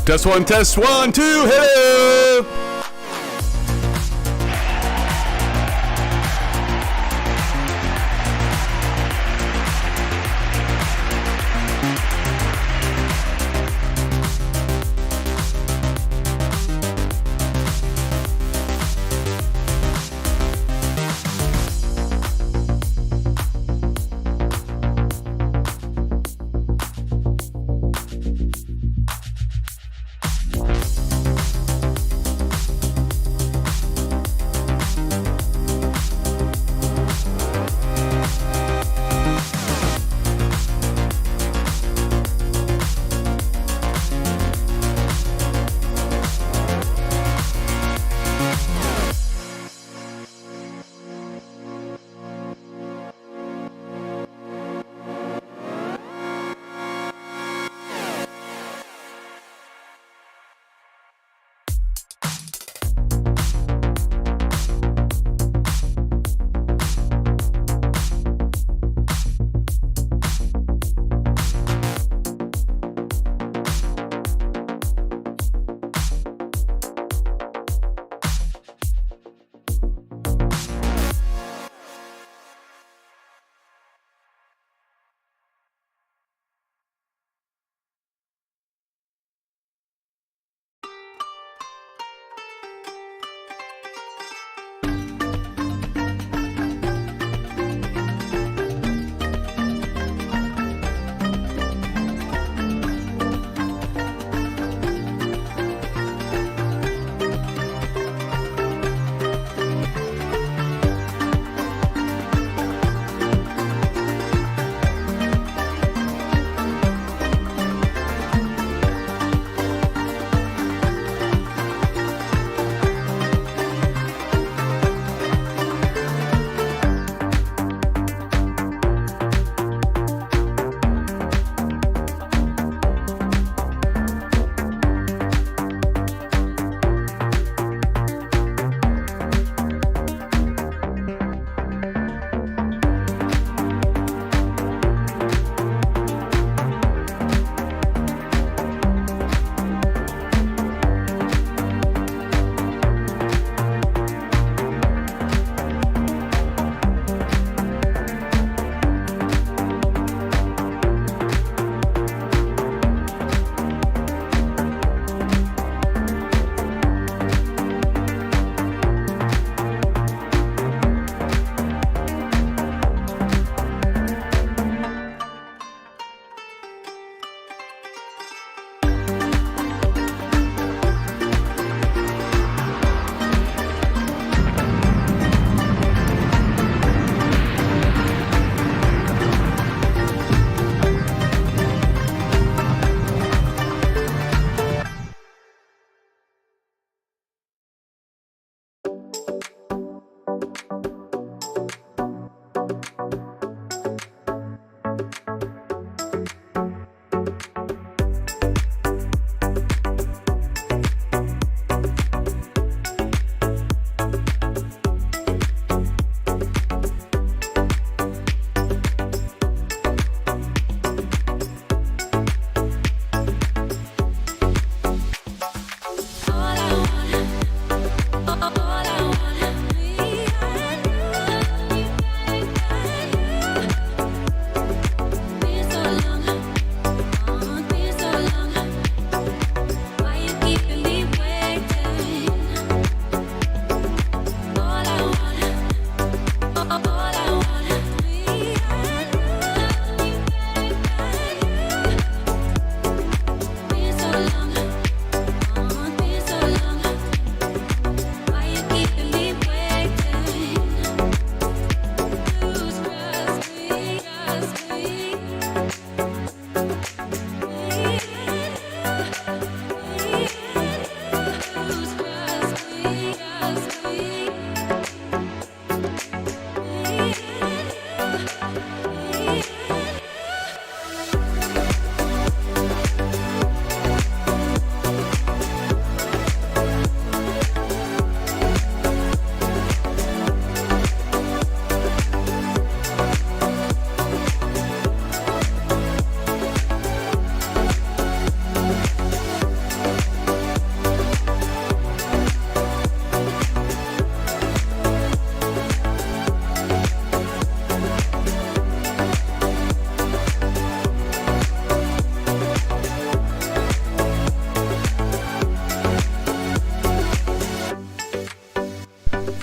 Test one, 2, hello!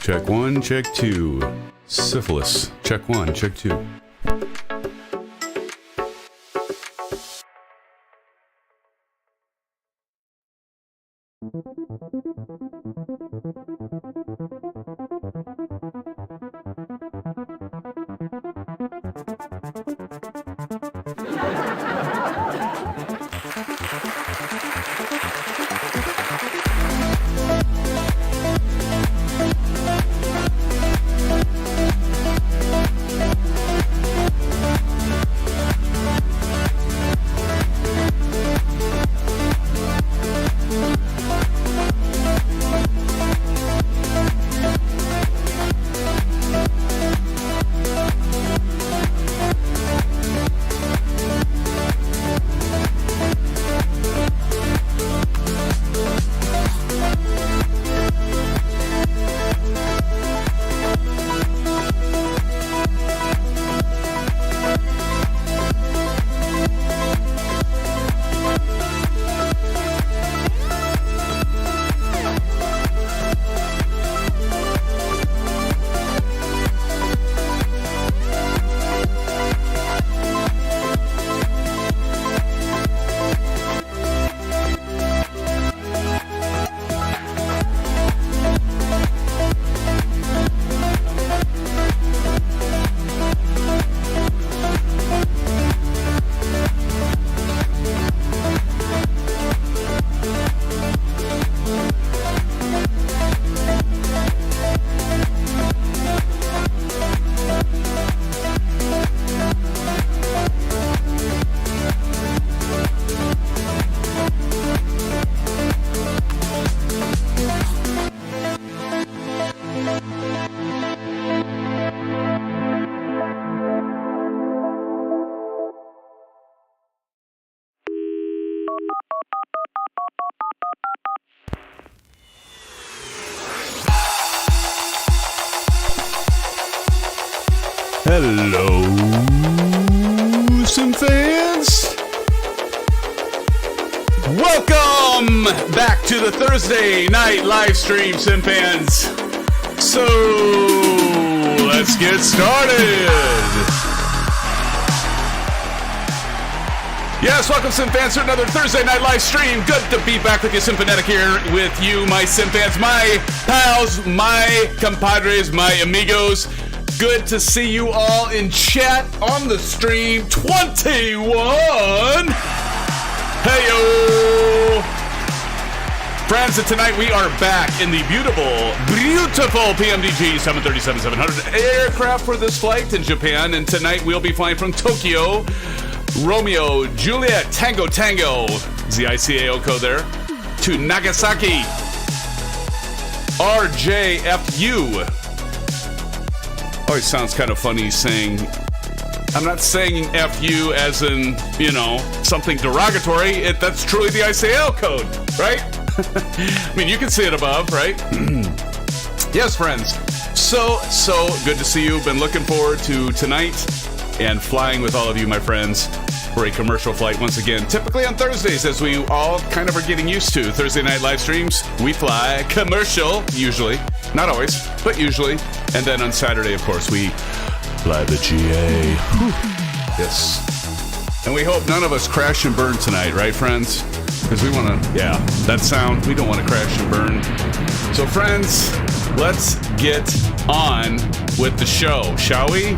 Check 1, check 2. Syphilis. Check 1, check 2. Hello, SimFans! Welcome back to the Thursday night live stream, SimFans. So, let's get started. Yes, welcome, SimFans, to another Thursday night live stream. Good to be back with you, Symphonetic, here with you, my SimFans, my pals, my compadres, my amigos. Good to see you all in chat on the stream. 21! Hey-yo! Friends, and tonight we are back in the beautiful PMDG 737-700 aircraft for this flight in Japan. And tonight we'll be flying from Tokyo, Romeo, Juliet, Tango, is the ICAO code there, to Nagasaki, RJFU. Always sounds kind of funny saying, I'm not saying FU as in, you know, something derogatory. That's truly the ICAO code, right? I mean, you can see it above, right? Yes, friends. So good to see you. Been looking forward to tonight and flying with all of you, my friends, for a commercial flight once again. Typically on Thursdays, as we all kind of are getting used to, Thursday night live streams, we fly commercial, usually. Not always, but usually. And then on Saturday, of course, we fly the GA. Yes. And we hope none of us crash and burn tonight, right, friends? Because we want to, yeah, that sound, we don't want to crash and burn. So, friends, let's get on with the show, shall we?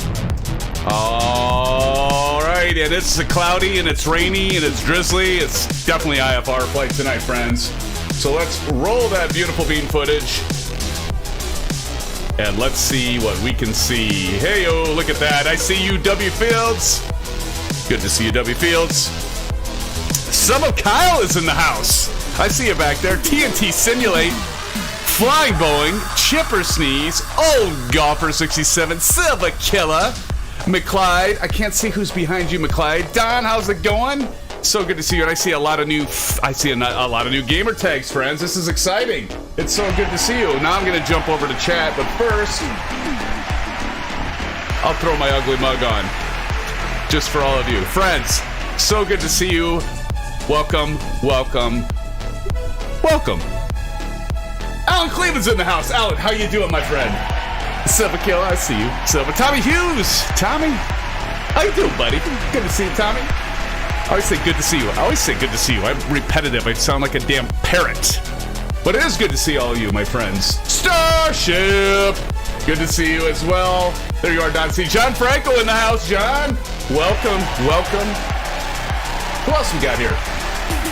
All right, and it's cloudy, and it's rainy, and it's drizzly. It's definitely IFR flight tonight, friends. So let's roll that beautiful beam footage. And let's see what we can see. Hey-yo, look at that. I see you, W. Fields. Good to see you, W. Fields. Some of Kyle is in the house. I see you back there. TNT Simulate. Flying Boeing. Chipper Sneeze. Old Golfer 67. Silver Killer. McClyde. I can't see who's behind you, McClyde. Don, how's it going? So good to see you. And I see a lot of new gamer tags, friends. This is exciting. It's so good to see you. Now I'm going to jump over to chat, but first, I'll throw my ugly mug on just for all of you. Friends, so good to see you. Welcome. Alan Cleveland's in the house. Alan, how you doing, my friend? Silver Kill, I see you. Silver. Tommy Hughes. Tommy, how you doing, buddy? Good to see you, Tommy. I always say good to see you. I always say good to see you. I'm repetitive. I sound like a damn parrot. But it is good to see all of you, my friends. Starship! Good to see you as well. There you are, Don C. John Franco in the house. John, welcome, welcome. Who else we got here?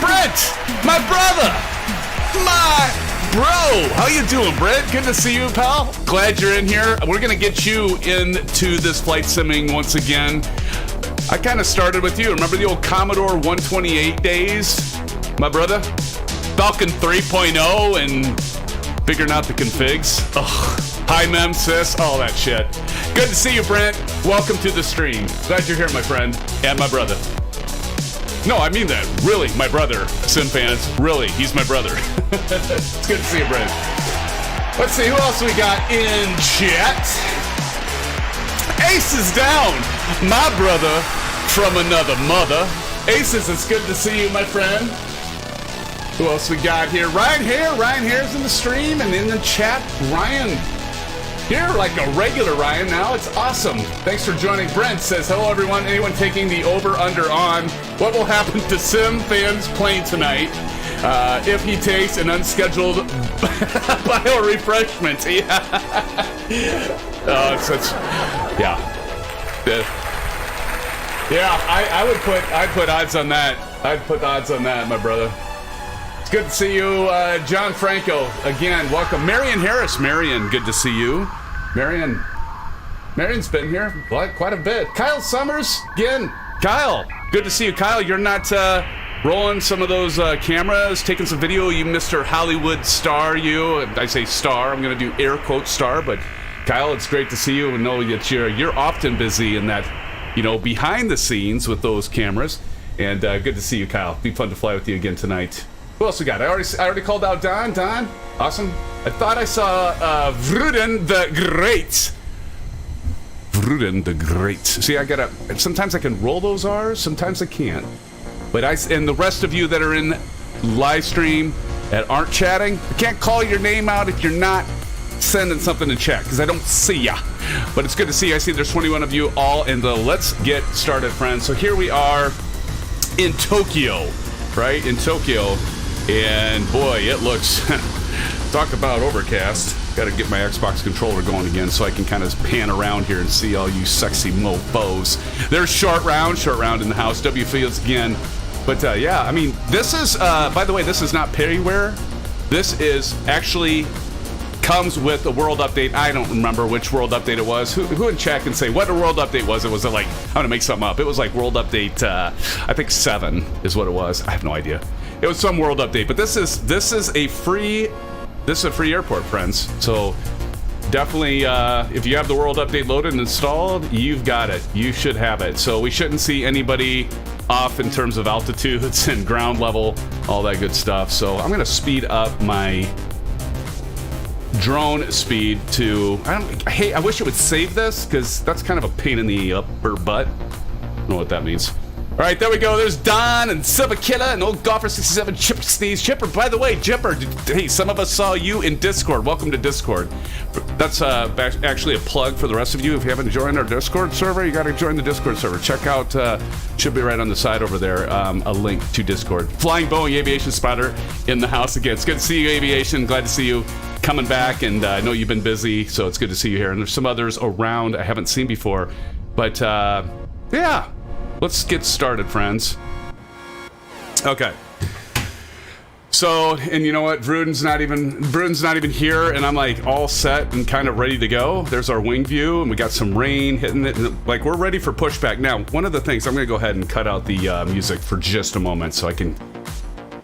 Brent, my brother, my bro. How you doing, Brent? Good to see you, pal. Glad you're in here. We're going to get you into this flight simming once again. I kind of started with you. Remember the old Commodore 128 days, my brother? Falcon 3.0 and figuring out the configs. Ugh. Hi, Mem, sis, all that shit. Good to see you, Brent. Welcome to the stream. Glad you're here, my friend, and my brother. No, I mean that. Really, my brother. SimFans, really, he's my brother. It's good to see you, Brent. Let's see, who else we got in chat? Ace is down. My brother from another mother. Aces, it's good to see you, my friend. Who else we got here? Ryan Hare. Ryan Hare's in the stream and in the chat. Ryan, you're like a regular Ryan now. It's awesome. Thanks for joining. Brent says, hello, everyone. Anyone taking the over-under on what will happen to SimFans plane tonight if he takes an unscheduled bio refreshment? I'd put odds on that. I'd put odds on that, my brother. It's good to see you, John Franco. Again, welcome. Marion Harris. Marion, good to see you. Marion's been here quite a bit. Kyle Summers, again. Kyle, good to see you. Kyle, you're not rolling some of those cameras, taking some video. You Mr. Hollywood star, you. I say star. I'm going to do air quote star, but Kyle, it's great to see you and know that you're often busy in that, behind the scenes with those cameras. And good to see you, Kyle. Be fun to fly with you again tonight. Who else we got? I already called out Don. Don, awesome. I thought I saw Vruden the Great. Vruden the Great. See, sometimes I can roll those R's, sometimes I can't. But and the rest of you that are in live stream that aren't chatting, I can't call your name out if you're not sending something in chat, because I don't see ya. But it's good to see you. I see there's 21 of you all in the let's get started, friends. So here we are in Tokyo, right? In Tokyo. And boy, it looks, talk about overcast. Got to get my Xbox controller going again so I can kind of pan around here and see all you sexy mofos. There's Short Round in the house. W Fields again. But yeah, I mean, this is, by the way, this is not payware. This is actually comes with a world update. I don't remember which world update it was. Who in chat can say what a world update was? It was like, I'm going to make something up. It was like world update, I think 7 is what it was. I have no idea. It was some world update, but this is a free airport, friends. So definitely, if you have the world update loaded and installed, you've got it. You should have it. So we shouldn't see anybody off in terms of altitudes and ground level, all that good stuff. So I'm gonna speed up my drone speed to. I wish it would save this because that's kind of a pain in the upper butt. I don't know what that means. All right, there we go. There's Don and Silver Killer and Old Golfer 67, Chipper Sneeze. Chipper, by the way, Chipper, hey, some of us saw you in Discord. Welcome to Discord. That's actually a plug for the rest of you. If you haven't joined our Discord server, you got to join the Discord server. Check out, should be right on the side over there, a link to Discord. Flying Boeing Aviation Spotter in the house again. It's good to see you, Aviation. Glad to see you coming back, and I know you've been busy, so it's good to see you here. And there's some others around I haven't seen before, but yeah. Let's get started, friends. Okay. So, and you know what? Bruden's not even here, and I'm like all set and kind of ready to go. There's our wing view, and we got some rain hitting it, and like we're ready for pushback. Now, one of the things, I'm gonna go ahead and cut out the music for just a moment so I can,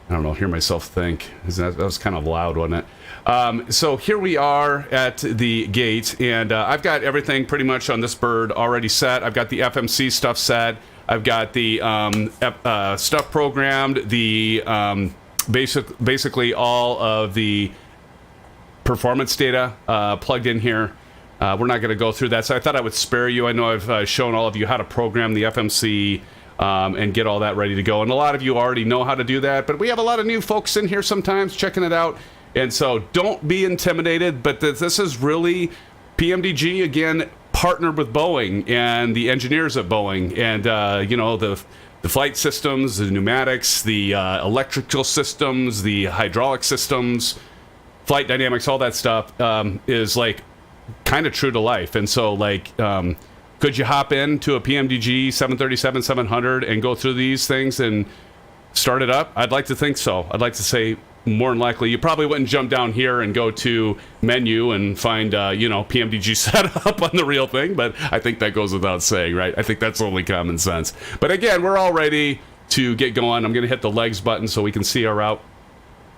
I don't know, hear myself think. That was kind of loud, wasn't it? So here we are at the gate, and I've got everything pretty much on this bird already set. I've got the FMC stuff set. I've got the stuff programmed, the basically all of the performance data plugged in here. We're not going to go through that, so I thought I would spare you. I know I've shown all of you how to program the FMC and get all that ready to go. And a lot of you already know how to do that, but we have a lot of new folks in here sometimes checking it out. And so don't be intimidated, but this is really PMDG, again, partnered with Boeing and the engineers at Boeing, and you know, the flight systems, the pneumatics, the electrical systems, the hydraulic systems, flight dynamics, all that stuff is like kind of true to life. And so like could you hop into a PMDG 737-700 and go through these things and start it up? I'd like to think so. I'd like to say more than likely. You probably wouldn't jump down here and go to menu and find, you know, PMDG setup on the real thing, but I think that goes without saying, right? I think that's only common sense. But again, we're all ready to get going. I'm going to hit the legs button so we can see our route.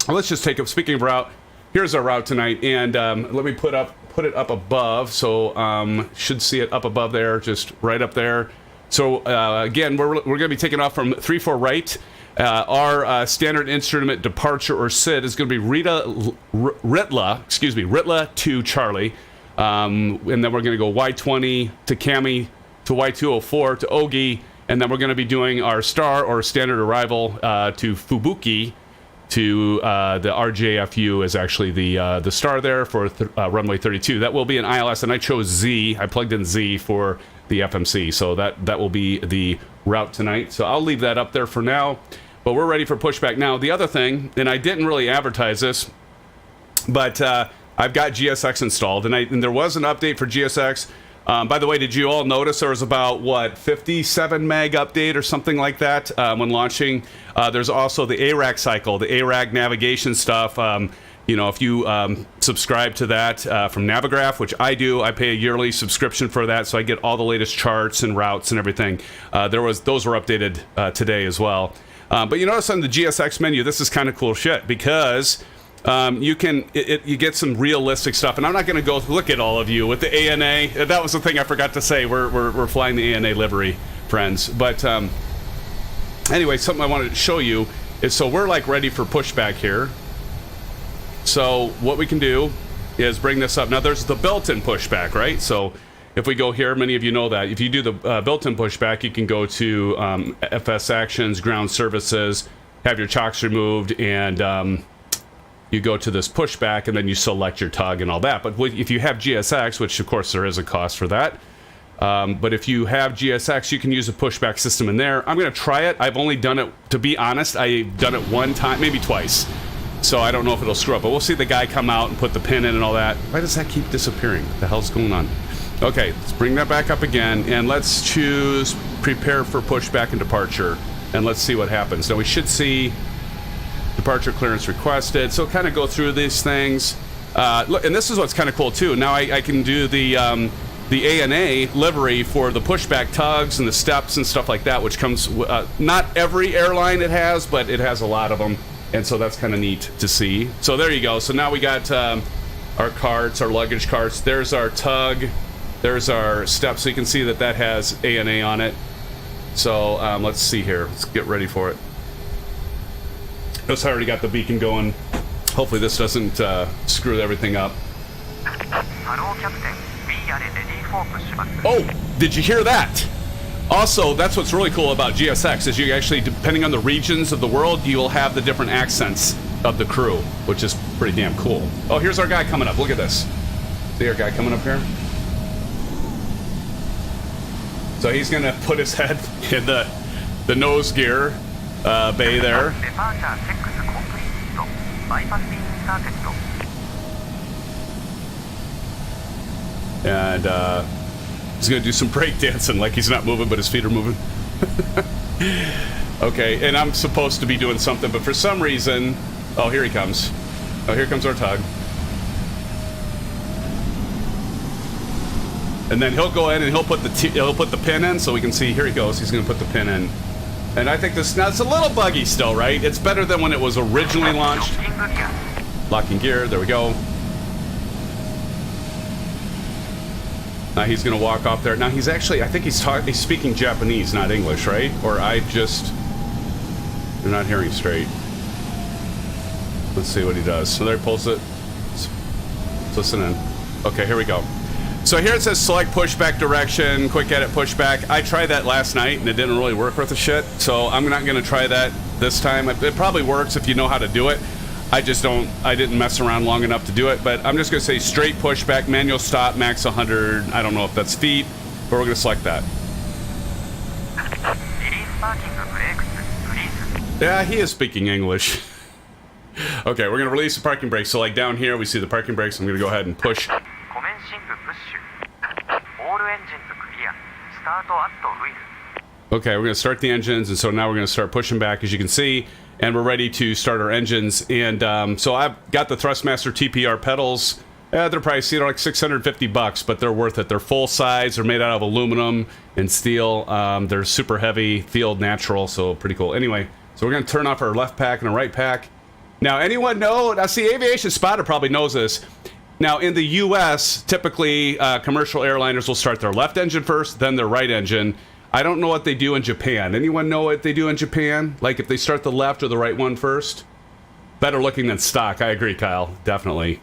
Let's just take up, speaking of route, here's our route tonight, and let me put it up above, so should see it up above there, just right up there. So again, we're going to be taking off from 34 right. Our standard instrument departure, or SID, is going to be Ritla to Charlie, and then we're going to go Y20 to Cami to Y204 to Ogi, and then we're going to be doing our star or standard arrival to Fubuki. To the RJFU is actually the star there for runway 32. That will be an ILS, and I chose Z. I plugged in Z for the FMC, so that will be the route tonight. So I'll leave that up there for now, but we're ready for pushback now. The other thing, and I didn't really advertise this, but I've got GSX installed, and there was an update for GSX. By the way, did you all notice there was about, what, 57 meg update or something like that when launching? There's also the ARAC cycle, the ARAC navigation stuff. You know, if you subscribe to that from Navigraph, which I do, I pay a yearly subscription for that, so I get all the latest charts and routes and everything. Those were updated today as well. But you notice on the GSX menu, this is kind of cool shit, because you get some realistic stuff, and I'm not going to go look at all of you with the ANA. That was the thing I forgot to say. We're flying the ANA livery, friends. But anyway, something I wanted to show you is, so we're like ready for pushback here. So what we can do is bring this up. Now there's the built-in pushback, right? So if we go here, many of you know that if you do the built-in pushback, you can go to FS actions, ground services, have your chocks removed, and you go to this pushback, and then you select your tug and all that. But if you have GSX, which of course there is a cost for that, but if you have GSX, you can use a pushback system in there. I'm going to try it. I've only done it, to be honest, I've done it one time, maybe twice. So I don't know if it'll screw up, but we'll see the guy come out and put the pin in and all that. Why does that keep disappearing? What the hell's going on? Okay, let's bring that back up again, and let's choose prepare for pushback and departure, and let's see what happens. Now we should see departure clearance requested. So kind of go through these things. Look, and this is what's kind of cool too. Now I can do the ANA livery for the pushback tugs and the steps and stuff like that, which comes not every airline it has, but it has a lot of them, and so that's kind of neat to see. So there you go. So now we got our carts, our luggage carts. There's our tug. There's our step. So you can see that has ANA on it. So let's see here. Let's get ready for it. Notice I already got the beacon going. Hopefully this doesn't screw everything up. Oh, did you hear that? Also, that's what's really cool about GSX, is you actually, depending on the regions of the world, you'll have the different accents of the crew, which is pretty damn cool. Oh, here's our guy coming up. Look at this. See our guy coming up here? So he's going to put his head in the nose gear bay there. And he's going to do some break dancing, like he's not moving, but his feet are moving. Okay, and I'm supposed to be doing something, but for some reason... Oh, here he comes. Oh, here comes our tug. And then he'll go in and he'll put the pin in, so we can see. Here he goes. He's going to put the pin in. And I think this... Now, it's a little buggy still, right? It's better than when it was originally launched. Locking gear. There we go. Now he's going to walk off there. Now he's actually... I think he's speaking Japanese, not English, right? Or I just... You're not hearing straight. Let's see what he does. So there he pulls it. Let's listen in. Okay, here we go. So here it says select pushback direction, quick edit pushback. I tried that last night and it didn't really work worth a shit. So I'm not going to try that this time. It probably works if you know how to do it. I didn't mess around long enough to do it, but I'm just going to say straight pushback, manual stop, max 100. I don't know if that's feet, but we're going to select that. Yeah, he is speaking English. Okay, we're going to release the parking brakes. So like down here, we see the parking brakes. I'm going to go ahead and push. Okay, we're going to start the engines, and so now we're going to start pushing back, as you can see, and we're ready to start our engines. And so I've got the Thrustmaster TPR pedals. They're pricey, like $650, but they're worth it. They're full size. They're made out of aluminum and steel. They're super heavy, feel natural, so pretty cool. Anyway, so we're going to turn off our left pack and our right pack. Now, anyone know? Now, see, Aviation Spotter probably knows this. Now, in the U.S., typically commercial airliners will start their left engine first, then their right engine. I don't know what they do in Japan. Anyone know what they do in Japan? Like if they start the left or the right one first? Better looking than stock. I agree, Kyle. Definitely.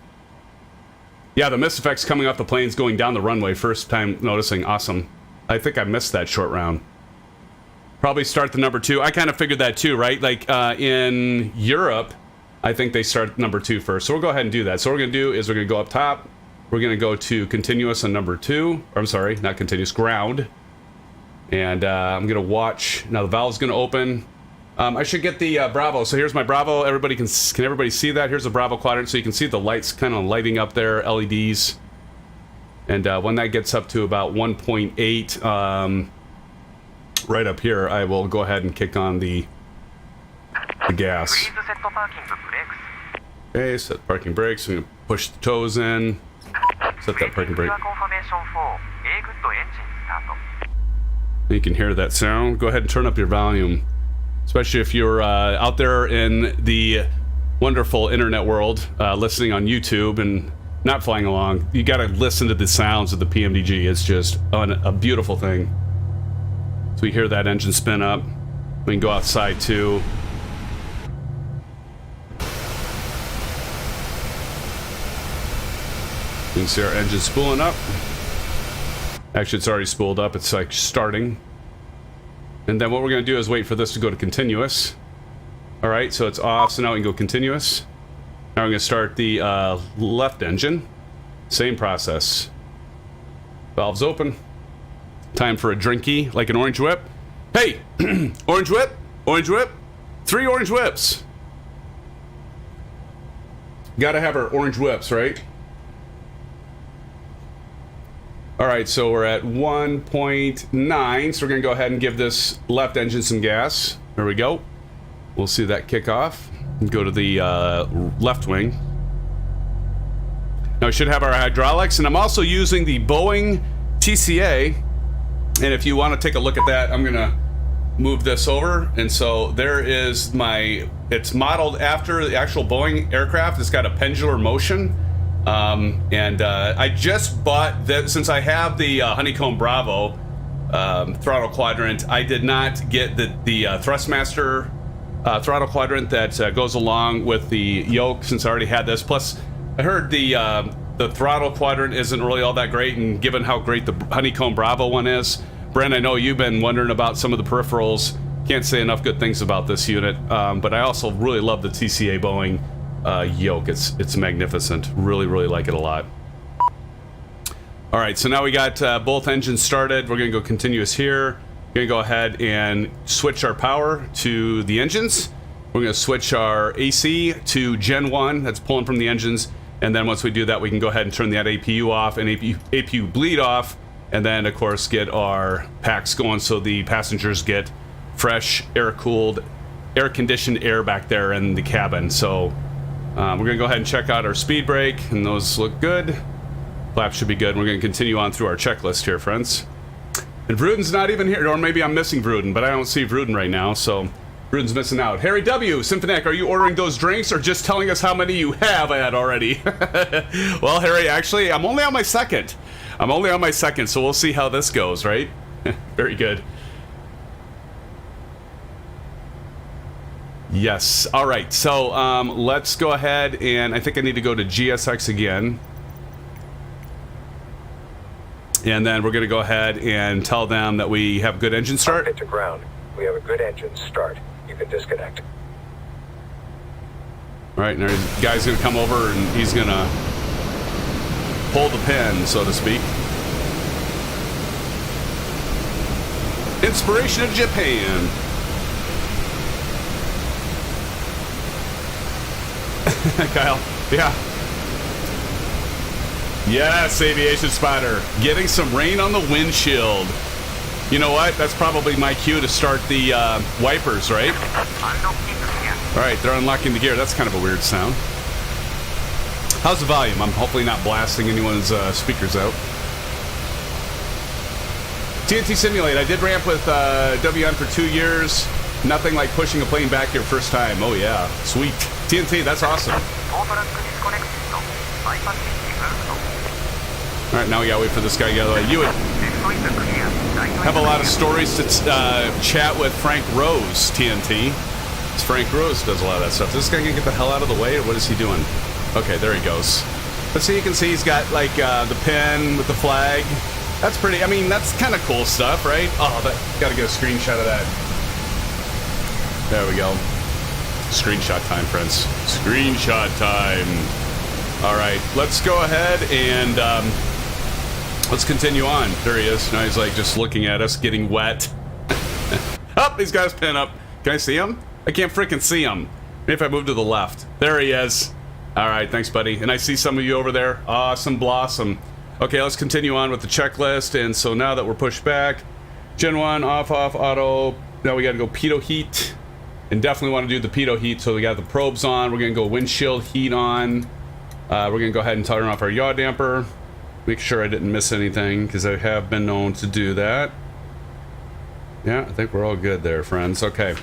Yeah, the mist effects coming off the planes going down the runway. First time noticing. Awesome. I think I missed that short round. Probably start the number 2. I kind of figured that too, right? Like in Europe, I think they start number 2 first. So we'll go ahead and do that. So what we're going to do is we're going to go up top. We're going to go to continuous on number 2. Or I'm sorry, not continuous, ground. And I'm going to watch. Now the valve's going to open. I should get the Bravo. So here's my Bravo. Everybody can everybody see that? Here's the Bravo quadrant. So you can see the lights kind of lighting up there, LEDs. And when that gets up to about 1.8, right up here, I will go ahead and kick on the gas. Okay, set parking brakes. I'm going to push the toes in. Set that parking brake. You can hear that sound. Go ahead and turn up your volume, especially if you're out there in the wonderful internet world, listening on YouTube and not flying along. You got to listen to the sounds of the PMDG. It's just a beautiful thing. So we hear that engine spin up. We can go outside too. You can see our engine spooling up. Actually, it's already spooled up. It's like starting. And then what we're going to do is wait for this to go to continuous. All right, so it's off. So now we can go continuous. Now we're going to start the left engine. Same process. Valves open. Time for a drinky, like an orange whip. Hey, orange whip, orange whip. 3 orange whips. Got to have our orange whips, right? All right, so we're at 1.9, so we're going to go ahead and give this left engine some gas. There we go. We'll see that kick off. Go to the left wing. Now we should have our hydraulics, and I'm also using the Boeing TCA. And if you want to take a look at that, I'm going to move this over. And so there is it's modeled after the actual Boeing aircraft. It's got a pendular motion. I just bought that since I have the Honeycomb Bravo throttle quadrant. I did not get the Thrustmaster throttle quadrant that goes along with the yoke, since I already had this. Plus, I heard the throttle quadrant isn't really all that great, and given how great the Honeycomb Bravo one is, Brent, I know you've been wondering about some of the peripherals. Can't say enough good things about this unit, but I also really love the TCA Boeing yoke. It's magnificent. Really like it a lot. All right, so now we got both engines started. We're gonna go continuous here. We're gonna go ahead and switch our power to the engines. We're gonna switch our AC to Gen 1. That's pulling from the engines. And then once we do that, we can go ahead and turn that APU off and APU bleed off. And then of course get our packs going so the passengers get fresh, air-cooled, air-conditioned air back there in the cabin. So we're going to go ahead and check out our speed brake, and those look good. Flaps should be good. We're going to continue on through our checklist here, friends. And Vruden's not even here, or maybe I'm missing Vruden, but I don't see Vruden right now, so Vruden's missing out. Harry W., Symphonic, are you ordering those drinks or just telling us how many you have had already? Well, Harry, actually, I'm only on my second. So we'll see how this goes, right? Very good. Yes. All right. So let's go ahead, and I think I need to go to GSX again. And then we're going to go ahead and tell them that we have good engine start. Cockpit to ground. We have a good engine start. You can disconnect. All right, now the guy's gonna come over and he's gonna pull the pin, so to speak. Inspiration of Japan. Kyle, yeah. Yes, Aviation Spider. Getting some rain on the windshield. You know what? That's probably my cue to start the wipers, right? All right, they're unlocking the gear. That's kind of a weird sound. How's the volume? I'm hopefully not blasting anyone's speakers out. TNT Simulate. I did ramp with WN for 2 years. Nothing like pushing a plane back your first time. Oh yeah, sweet. TNT, that's awesome. All right, now we gotta wait for this guy to get out of the way. You would have a lot of stories to chat with Frank Rose, TNT. Frank Rose does a lot of that stuff. Is this guy gonna get the hell out of the way, or what is he doing? Okay, there he goes. But so you can see he's got like the pin with the flag. That's pretty, I mean, that's kind of cool stuff, right? Oh, gotta get a screenshot of that. There we go. Screenshot time, friends. Screenshot time. All right, let's go ahead and let's continue on. There he is. Now he's like just looking at us, getting wet. Oh, he's got his pin up. Can I see him? I can't freaking see him. Maybe if I move to the left. There he is. All right, thanks, buddy. And I see some of you over there. Awesome blossom. Okay, let's continue on with the checklist. And so now that we're pushed back, Gen 1, off, auto. Now we got to go pitot heat. And definitely want to do the pitot heat. So we got the probes on. We're going to go windshield heat on. We're going to go ahead and turn off our yaw damper. Make sure I didn't miss anything, because I have been known to do that. Yeah, I think we're all good there, friends. Okay.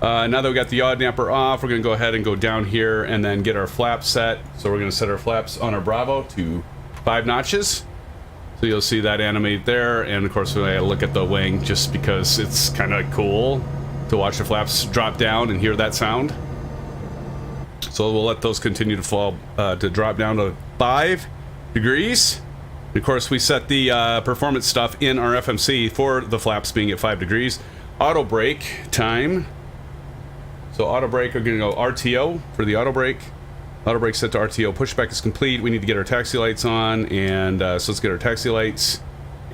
Now that we got the yaw damper off, we're going to go ahead and go down here and then get our flaps set. So we're going to set our flaps on our Bravo to 5 notches. So you'll see that animate there. And of course, we gotta look at the wing just because it's kind of cool to watch the flaps drop down and hear that sound. So we'll let those continue to fall, to drop down to 5 degrees. And of course, we set the performance stuff in our FMC for the flaps being at 5 degrees. Auto brake time. So auto brake, we're gonna go RTO for the auto brake. Auto brake set to RTO. Pushback is complete. We need to get our taxi lights on, and so let's get our taxi lights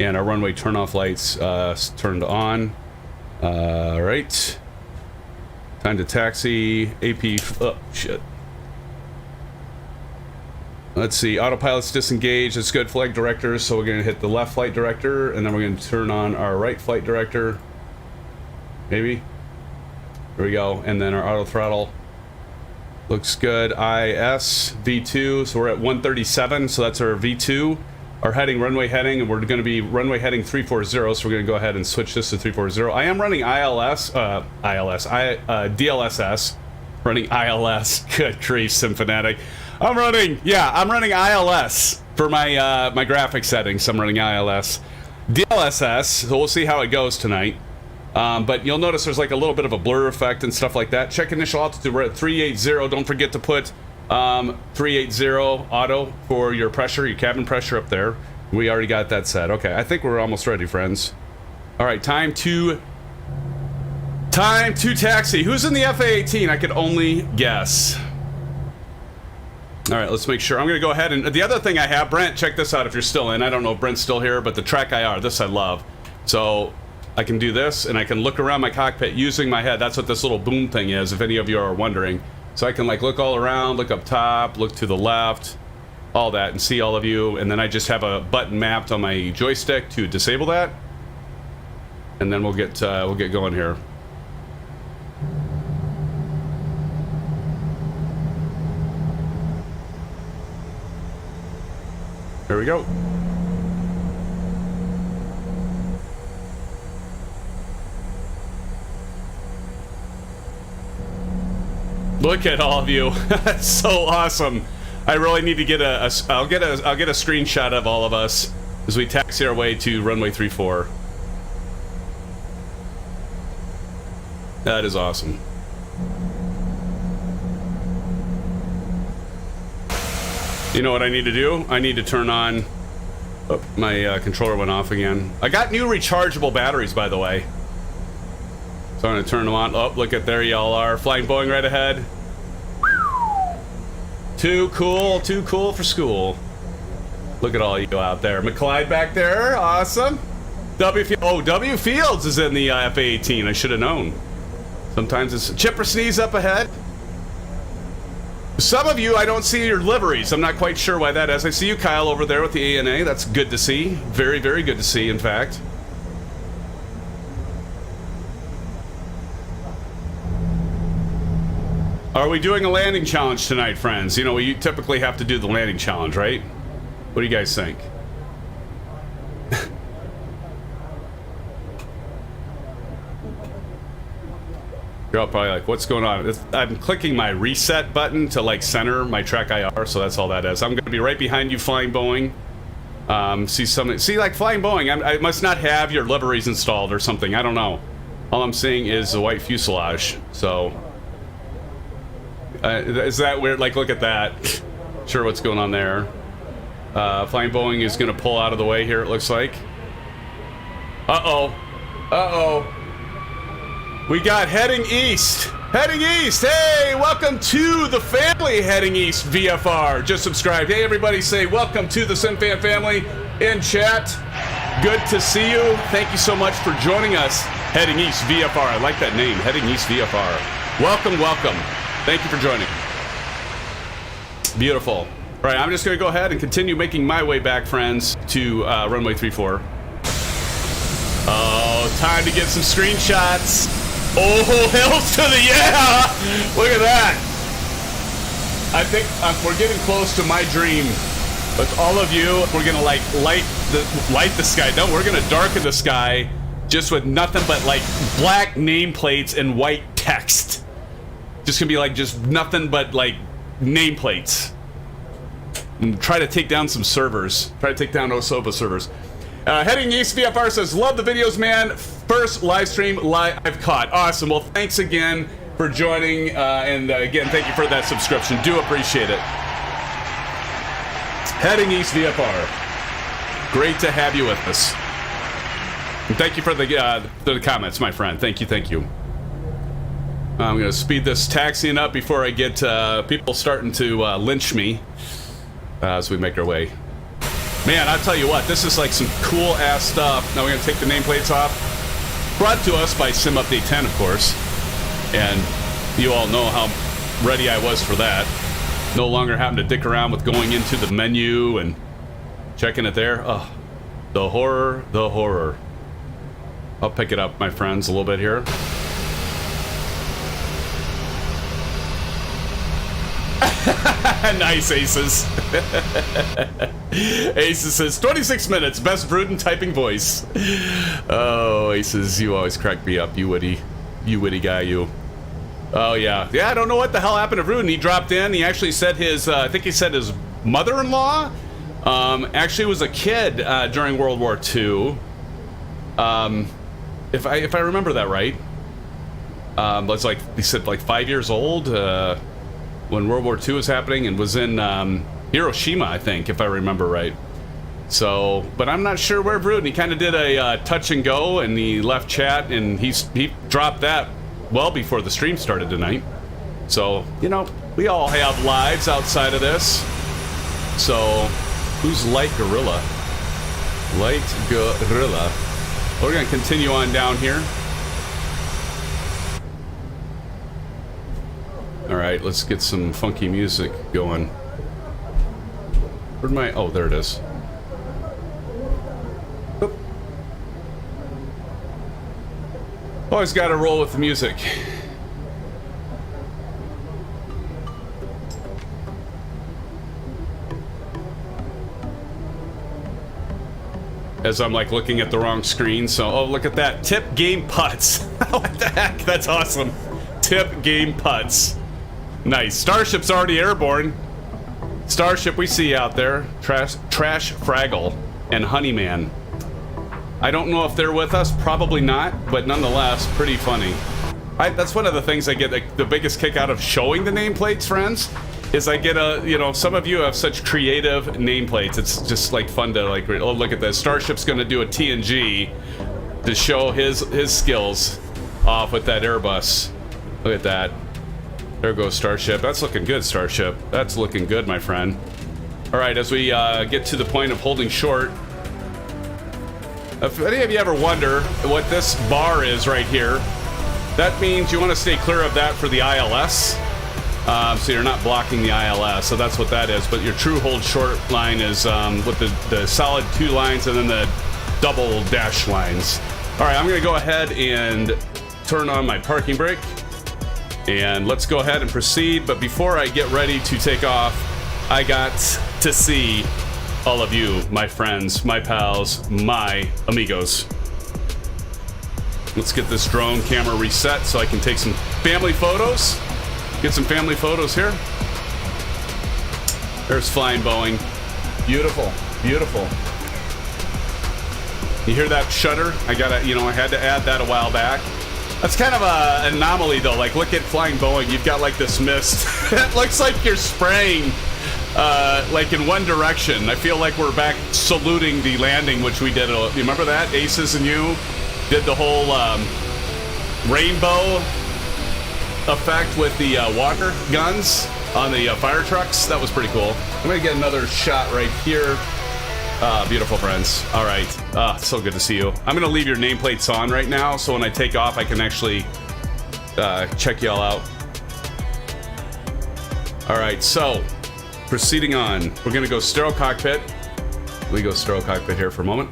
and our runway turn-off lights turned on. All right. Time to taxi. AP. Oh shit. Let's see. Autopilot's disengaged. That's good. Flight directors. So we're gonna hit the left flight director, and then we're gonna turn on our right flight director. Maybe. There we go. And then our auto throttle. Looks good. IS V2, so we're at 137, so that's our V2. Our heading, runway heading, and we're going to be runway heading 340, so we're going to go ahead and switch this to 340. I am running DLSS, running ILS. Good grief, Symphonic. I'm running ILS for my my graphic settings. I'm running ILS. DLSS, so we'll see how it goes tonight. But you'll notice there's like a little bit of a blur effect and stuff like that. Check initial altitude. We're at 380. Don't forget to put 380 auto for your pressure, your cabin pressure up there. We already got that set. Okay, I think we're almost ready, friends. All right, time to taxi. Who's in the FA-18? I could only guess. All right, let's make sure. I'm going to go ahead and the other thing I have, Brent, check this out if you're still in. I don't know if Brent's still here, but the track IR, this I love. So I can do this, and I can look around my cockpit using my head. That's what this little boom thing is, if any of you are wondering. So I can like look all around, look up top, look to the left, all that, and see all of you. And then I just have a button mapped on my joystick to disable that. And then we'll get going here. There we go. Look at all of you. That's so awesome. I really need to get I'll get a screenshot of all of us as we taxi our way to runway 34. That is awesome. You know what I need to do? I need to turn on... Oh, my controller went off again. I got new rechargeable batteries, by the way. So I'm going to turn them on. Oh, look at there y'all are. Flying Boeing right ahead. Too cool for school. Look at all you out there. McClyde back there, awesome. W Fields is in the FA-18, I should have known. Sometimes it's Chipper Sneeze up ahead. Some of you, I don't see your liveries. I'm not quite sure why that is. I see you, Kyle, over there with the ANA. That's good to see. Very, very good to see, in fact. Are we doing a landing challenge tonight, friends? You know, we typically have to do the landing challenge, right? What do you guys think? You're all probably like, what's going on? I'm clicking my reset button to like center my track IR, so that's all that is. I'm going to be right behind you, Flying Boeing. See, like Flying Boeing, I must not have your liveries installed or something. I don't know. All I'm seeing is the white fuselage. So, is that weird? Like, look at that. Sure, what's going on there? Flying Boeing is going to pull out of the way here, it looks like. Uh-oh. We got heading east. Heading east. Hey, welcome to the family, Heading East VFR. Just subscribed. Hey, everybody, say welcome to the SimFan family in chat. Good to see you. Thank you so much for joining us. Heading East VFR. I like that name, Heading East VFR. Welcome, welcome. Thank you for joining. Beautiful. All right, I'm just going to go ahead and continue making my way back, friends, to runway 34. Oh, time to get some screenshots. Oh, hells to the yeah! Look at that. I think we're getting close to my dream. With all of you, we're gonna like light the sky. No, we're gonna darken the sky just with nothing but like black nameplates and white text. Just gonna be like just nothing but like nameplates. And try to take down some servers. Try to take down Osoba servers. Heading East VFR says, love the videos, man. First live stream I've caught. Awesome. Well, thanks again for joining. And again, thank you for that subscription. Do appreciate it. Heading East VFR. Great to have you with us. And thank you for the comments, my friend. Thank you, thank you. I'm going to speed this taxiing up before I get people starting to lynch me as we make our way. Man, I'll tell you what, this is like some cool ass stuff. Now we're gonna take the nameplates off. Brought to us by Sim Update 10, of course. And you all know how ready I was for that. No longer having to dick around with going into the menu and checking it there. Oh, the horror, the horror. I'll pick it up, my friends, a little bit here. Nice, Aces. Aces says 26 minutes, best Bruden typing voice. Oh, Aces, you always crack me up, you witty guy, you. Oh yeah, I don't know what the hell happened to Bruden. He dropped in. He actually said his, I think he said his mother-in-law, actually was a kid during World War II. If I remember that right, was like he said like 5 years old. When World War II was happening, and was in Hiroshima, I think, if I remember right. So, but I'm not sure where Bruden. He kind of did a touch and go, and he left chat, and he dropped that well before the stream started tonight. So, you know, we all have lives outside of this. So, who's Light Gorilla? Light Gorilla. We're gonna continue on down here. All right, let's get some funky music going. Where'd my... Oh, there it is. Oop. Always got to roll with the music. As I'm like looking at the wrong screen, so... Oh, look at that. Tip game putts. What the heck? That's awesome. Tip game putts. Nice. Starship's already airborne. Starship we see out there. Trash Fraggle and Honeyman. I don't know if they're with us. Probably not. But nonetheless, pretty funny. That's one of the things I get the biggest kick out of showing the nameplates, friends. Is I get a, you know, some of you have such creative nameplates. It's just like fun to like, oh, look at this. Starship's going to do a TNG to show his skills off with that Airbus. Look at that. There goes Starship. That's looking good, Starship. That's looking good, my friend. All right, as we get to the point of holding short, if any of you ever wonder what this bar is right here, that means you want to stay clear of that for the ILS. So you're not blocking the ILS, so that's what that is. But your true hold short line is with the solid 2 lines and then the double dash lines. All right, I'm going to go ahead and turn on my parking brake. And let's go ahead and proceed. But before I get ready to take off, I got to see all of you, my friends, my pals, my amigos. Let's get this drone camera reset so I can take some family photos. Get some family photos here. There's flying Boeing. Beautiful, beautiful. You hear that shutter? I had to add that a while back. That's kind of an anomaly though. Like, look at flying Boeing. You've got like this mist. It looks like you're spraying like in one direction. I feel like we're back saluting the landing, which we did. You remember that? ASUS and you did the whole rainbow effect with the water guns on the fire trucks. That was pretty cool. I'm gonna get another shot right here. Beautiful, friends. All right. So good to see you. I'm gonna leave your nameplates on right now, so when I take off, I can actually check y'all out. All right. So proceeding on, we're gonna go sterile cockpit. We go sterile cockpit here for a moment,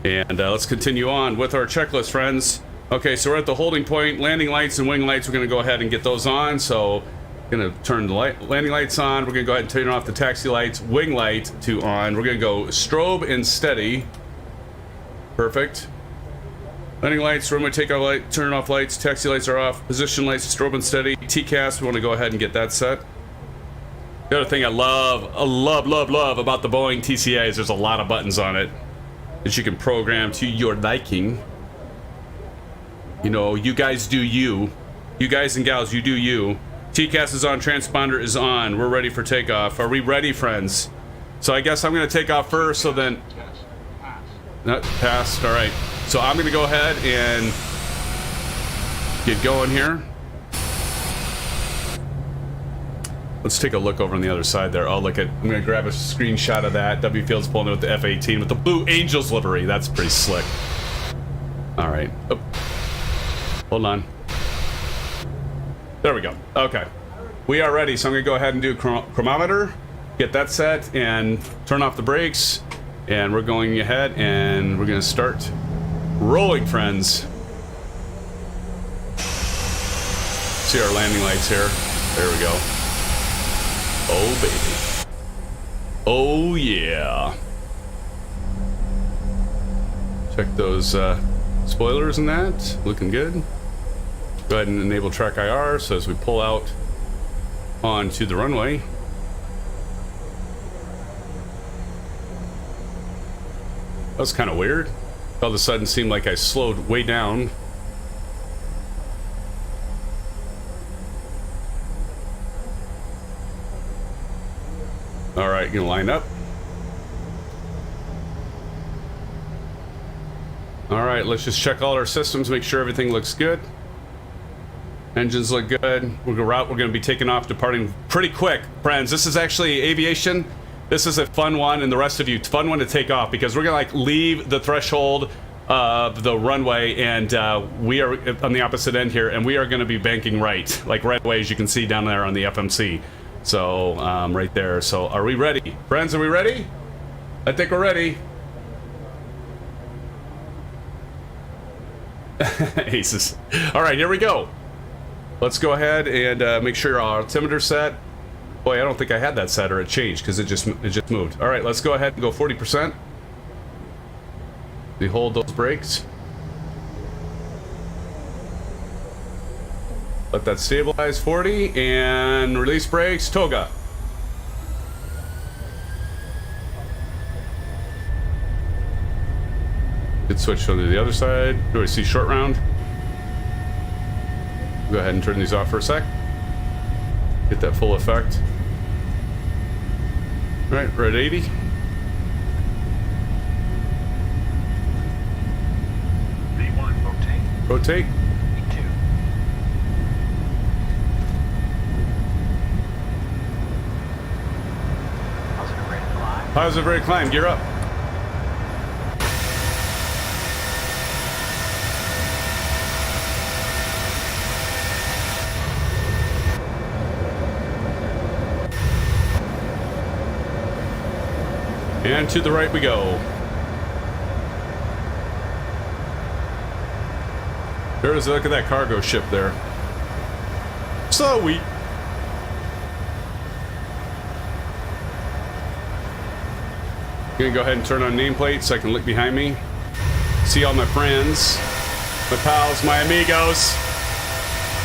and let's continue on with our checklist, friends. Okay, so we're at the holding point. Landing lights and wing lights, we're going to go ahead and get those on. So going to turn the landing lights on. We're going to go ahead and turn off the taxi lights. Wing light to on. We're going to go strobe and steady. Perfect. Landing lights, runway takeoff light, turn off lights. Taxi lights are off. Position lights, strobe and steady. TCAS, we want to go ahead and get that set. The other thing I love about the Boeing TCA is there's a lot of buttons on it that you can program to your liking. You know, you guys do you. You guys and gals, you do you. TCAS is on, transponder is on. We're ready for takeoff. Are we ready, friends? So I guess I'm going to take off first, so then... Not passed, all right. So I'm going to go ahead and get going here. Let's take a look over on the other side there. Oh, look at... I'm going to grab a screenshot of that. W Field's pulling it with the F-18 with the Blue Angels livery. That's pretty slick. All right. Oh. Hold on. There we go. Okay. We are ready, so I'm going to go ahead and do chronometer, get that set, and turn off the brakes. And we're going ahead, and we're going to start rolling, friends. See our landing lights here. There we go. Oh, baby. Oh, yeah. Check those spoilers and that. Looking good. Go ahead and enable track IR, so as we pull out onto the runway. That was kind of weird. All of a sudden seemed like I slowed way down. All right, gonna line up. All right, let's just check all our systems, make sure everything looks good. Engines look good. We're going to be taking off, departing pretty quick, friends. This is actually aviation. This is a fun one, and the rest of you, fun one to take off, because we're going to leave the threshold of the runway, and we are on the opposite end here, and we are going to be banking right, like right away, as you can see down there on the FMC. So right there. So are we ready, friends? Are we ready? I think we're ready. Aces. All right, here we go. Let's go ahead and make sure our altimeter's set. Boy, I don't think I had that set, or it changed because it just moved. All right, let's go ahead and go 40%. We hold those brakes. Let that stabilize. 40 and release brakes. Toga. Good switch on to the other side. Do I see short round? Go ahead and turn these off for a sec. Get that full effect. All right, we're at 80. V1, rotate. Rotate. V2. Positive rate of climb, gear up. And to the right we go. There's a look at that cargo ship there. So we. Gonna go ahead and turn on nameplate so I can look behind me. See all my friends, my pals, my amigos.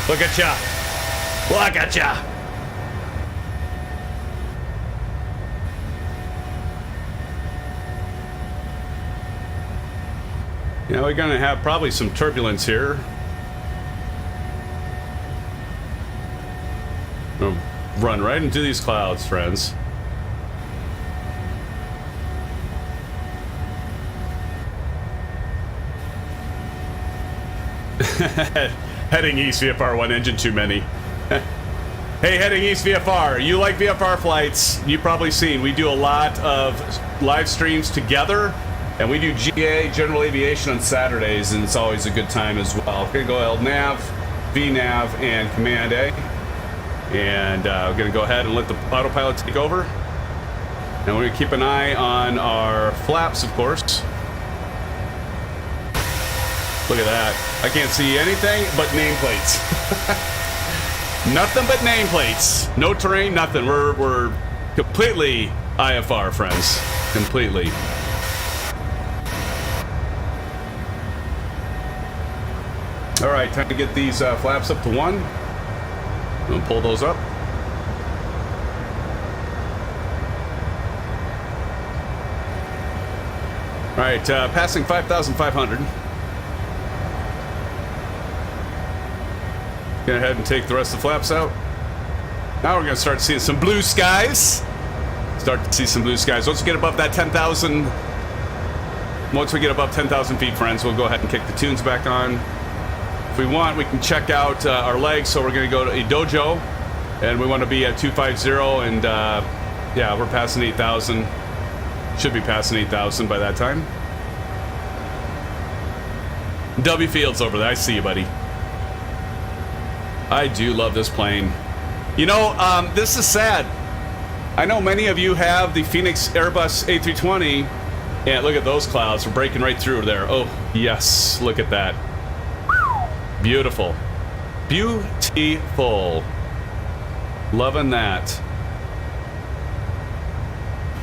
Look at ya. Look at ya. Yeah, we're gonna have probably some turbulence here. We'll run right into these clouds, friends. Heading east, VFR, one engine too many. Hey, heading east, VFR. You like VFR flights? You've probably seen we do a lot of live streams together. And we do GA, General Aviation, on Saturdays, and it's always a good time as well. We're going to go LNAV, VNAV, and Command A. And we're going to go ahead and let the autopilot take over. And we're going to keep an eye on our flaps, of course. Look at that. I can't see anything but nameplates. Nothing but nameplates. No terrain, nothing. We're completely IFR, friends. Completely. All right, time to get these flaps up to 1. We'll pull those up. All right, passing 5,500. Go ahead and take the rest of the flaps out. Now we're going to start seeing some blue skies. Start to see some blue skies. Once we get above that 10,000, once we get above 10,000 feet, friends, we'll go ahead and kick the tunes back on. If we want, we can check out our legs. So we're going to go to a dojo, and we want to be at 250, and yeah, we're passing 8,000. Should be passing 8,000 by that time. W Fields over there. I see you, buddy. I do love this plane. You know, this is sad. I know many of you have the Phoenix Airbus A320, and look at those clouds. We're breaking right through there. Oh, yes. Look at that. Beautiful. Beautiful. Loving that.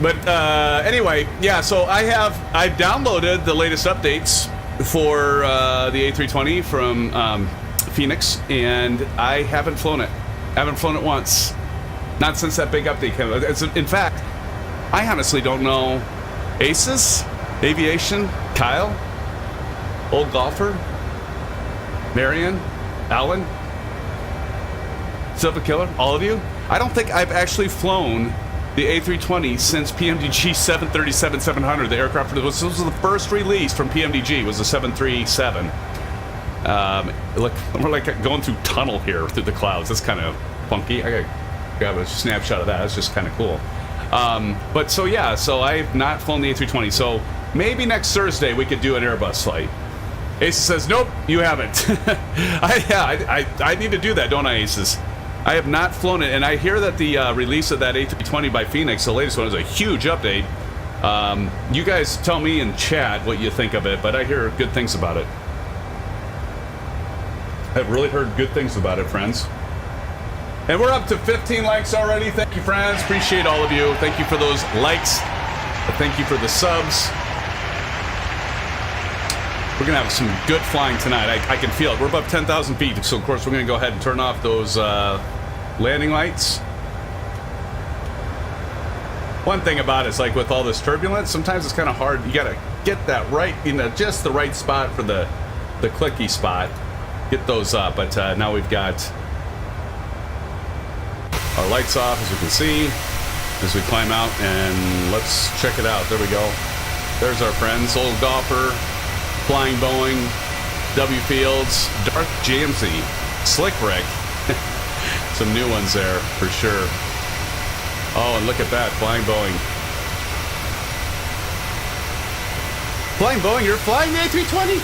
But anyway, yeah, so I've downloaded the latest updates for the A320 from Phoenix, and I haven't flown it. I haven't flown it once. Not since that big update came out. In fact, I honestly don't know. ASUS? Aviation? Kyle? Old Golfer? Marion? Alan? Silva Killer? All of you? I don't think I've actually flown the A320 since PMDG 737-700. The aircraft this was the first release from PMDG. Was the 737. Look, we're like going through tunnel here through the clouds. That's kind of funky. I gotta grab a snapshot of that. That's just kind of cool. But so yeah, so I've not flown the A320. So maybe next Thursday we could do an Airbus flight. ASUS says, nope, you haven't. I need to do that, don't I, ASUS? I have not flown it, and I hear that the release of that A320 by Phoenix, the latest one, is a huge update. You guys tell me in chat what you think of it, but I hear good things about it. I've really heard good things about it, friends. And we're up to 15 likes already. Thank you, friends. Appreciate all of you. Thank you for those likes. Thank you for the subs. We're going to have some good flying tonight. I can feel it. We're above 10,000 feet, so of course we're going to go ahead and turn off those landing lights. One thing about it is, like with all this turbulence, sometimes it's kind of hard. You got to get that right, just the right spot for the clicky spot. Get those up, but now we've got our lights off, as we can see, as we climb out, and let's check it out. There we go. There's our friends, Old Golfer, Flying Boeing, W Fields, Dark JMC, Slick Rick. Some new ones there for sure. Oh, and look at that, Flying Boeing. Flying Boeing, you're flying the A320?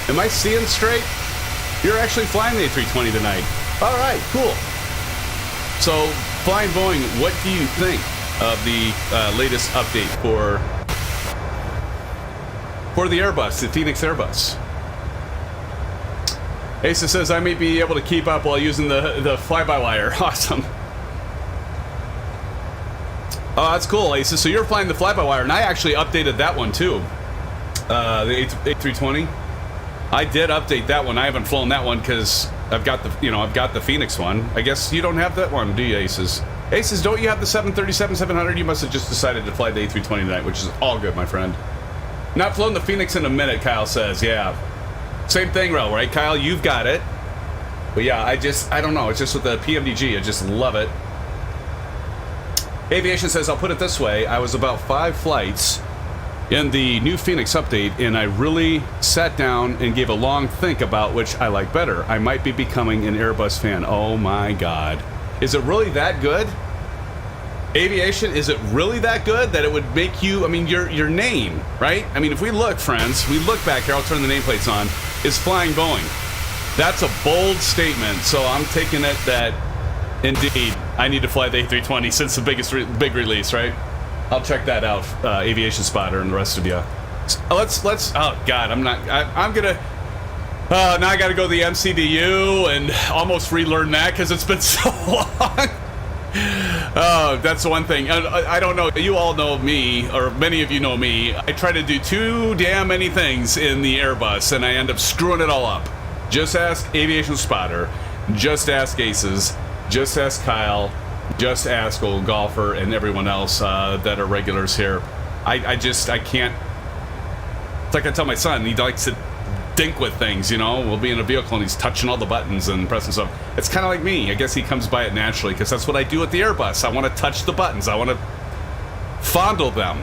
Am I seeing straight? You're actually flying the A320 tonight. All right, cool. So, Flying Boeing, what do you think of the latest update for the Airbus, the Phoenix Airbus? ASUS says I may be able to keep up while using the fly-by-wire. Awesome. Oh, that's cool, ASUS. So you're flying the fly-by-wire, and I actually updated that one too. The A320. I did update that one. I haven't flown that one because I've got the Phoenix one. I guess you don't have that one, do you, ASUS? ASUS, don't you have the 737-700? You must have just decided to fly the A320 tonight, which is all good, my friend. Not flown the Phoenix in a minute, Kyle says. Yeah. Same thing, Rel, right, Kyle? You've got it. But yeah, I don't know. It's just with the PMDG. I just love it. Aviation says, I'll put it this way. I was about 5 flights in the new Phoenix update, and I really sat down and gave a long think about which I like better. I might be becoming an Airbus fan. Oh my God. Is it really that good? Aviation, is it really that good that it would make you, I mean, your name, right? I mean, if we look, friends, we look back here, I'll turn the nameplates on, is Flying Boeing. That's a bold statement, so I'm taking it that, indeed, I need to fly the A320 since the big release, right? I'll check that out, Aviation Spotter and the rest of you. Let's, oh God, I'm gonna, now I gotta go to the MCDU and almost relearn that because it's been so long. Oh, that's the one thing. I don't know. You all know me, or many of you know me. I try to do too damn many things in the Airbus, and I end up screwing it all up. Just ask Aviation Spotter. Just ask Aces. Just ask Kyle. Just ask Old Golfer and everyone else that are regulars here. I can't. It's like I tell my son. He likes to dink with things, you know. We'll be in a vehicle and he's touching all the buttons and pressing stuff. It's kind of like me. I guess he comes by it naturally because that's what I do at the Airbus. I want to touch the buttons. I want to fondle them.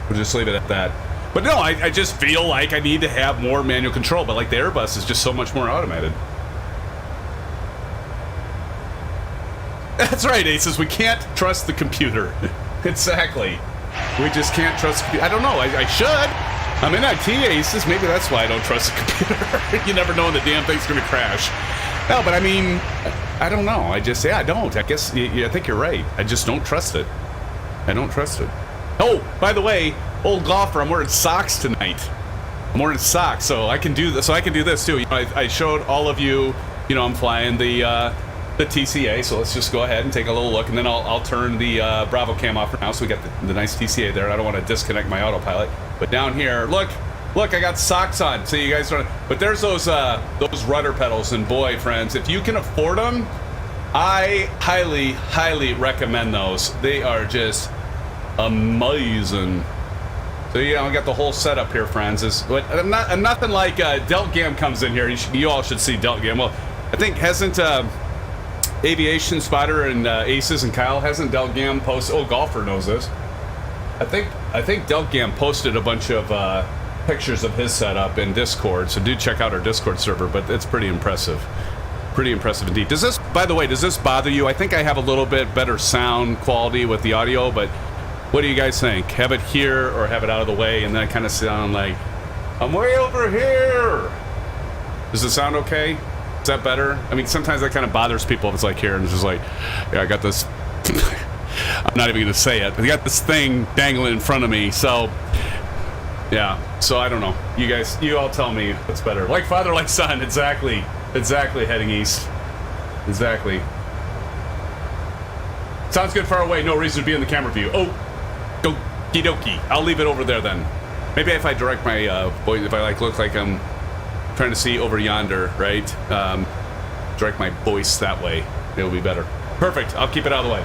We'll just leave it at that. But no, I just feel like I need to have more manual control. But like the Airbus is just so much more automated. That's right, Aces. We can't trust the computer. Exactly. We just can't trust the computer. I don't know. I should. I'm in IT, Aces. Maybe that's why I don't trust the computer. You never know when the damn thing's going to crash. No, but I mean, I don't know. I don't. I guess, I think you're right. I just don't trust it. I don't trust it. Oh, by the way, Old Golfer, I'm wearing socks tonight. I'm wearing socks, so I can do this. So I can do this too. I showed all of you, I'm flying the TCA, so let's just go ahead and take a little look, and then I'll turn the Bravo cam off for now, so we got the nice TCA there. I don't want to disconnect my autopilot. But down here, look, I got socks on. So you guys don't. But there's those rudder pedals, and boy, friends, if you can afford them, I highly, highly recommend those. They are just amazing. So I got the whole setup here, friends. I'm nothing like Deltgam comes in here. You all should see Deltgam. Well, I think hasn't. Aviation Spotter and Aces and Kyle, hasn't Deltgam posted? Oh, Golfer knows this. I think Deltgam posted a bunch of pictures of his setup in Discord, so do check out our Discord server. But it's pretty impressive indeed. By the way, does this bother you? I think I have a little bit better sound quality with the audio, but what do you guys think? Have it here or have it out of the way, and then I kind of sound like I'm way over here? Does it sound okay? Is that better? I mean, sometimes that kind of bothers people if it's like here and it's just like, yeah, I got this. I'm not even going to say it. I got this thing dangling in front of me. So, yeah. So I don't know. You guys, you all tell me what's better. Like father, like son. Exactly. Heading east. Exactly. Sounds good far away. No reason to be in the camera view. Oh, okie dokie. I'll leave it over there then. Maybe if I direct my voice, if I look like I'm trying to see over yonder, right? Direct my voice that way. It'll be better. Perfect. I'll keep it out of the way.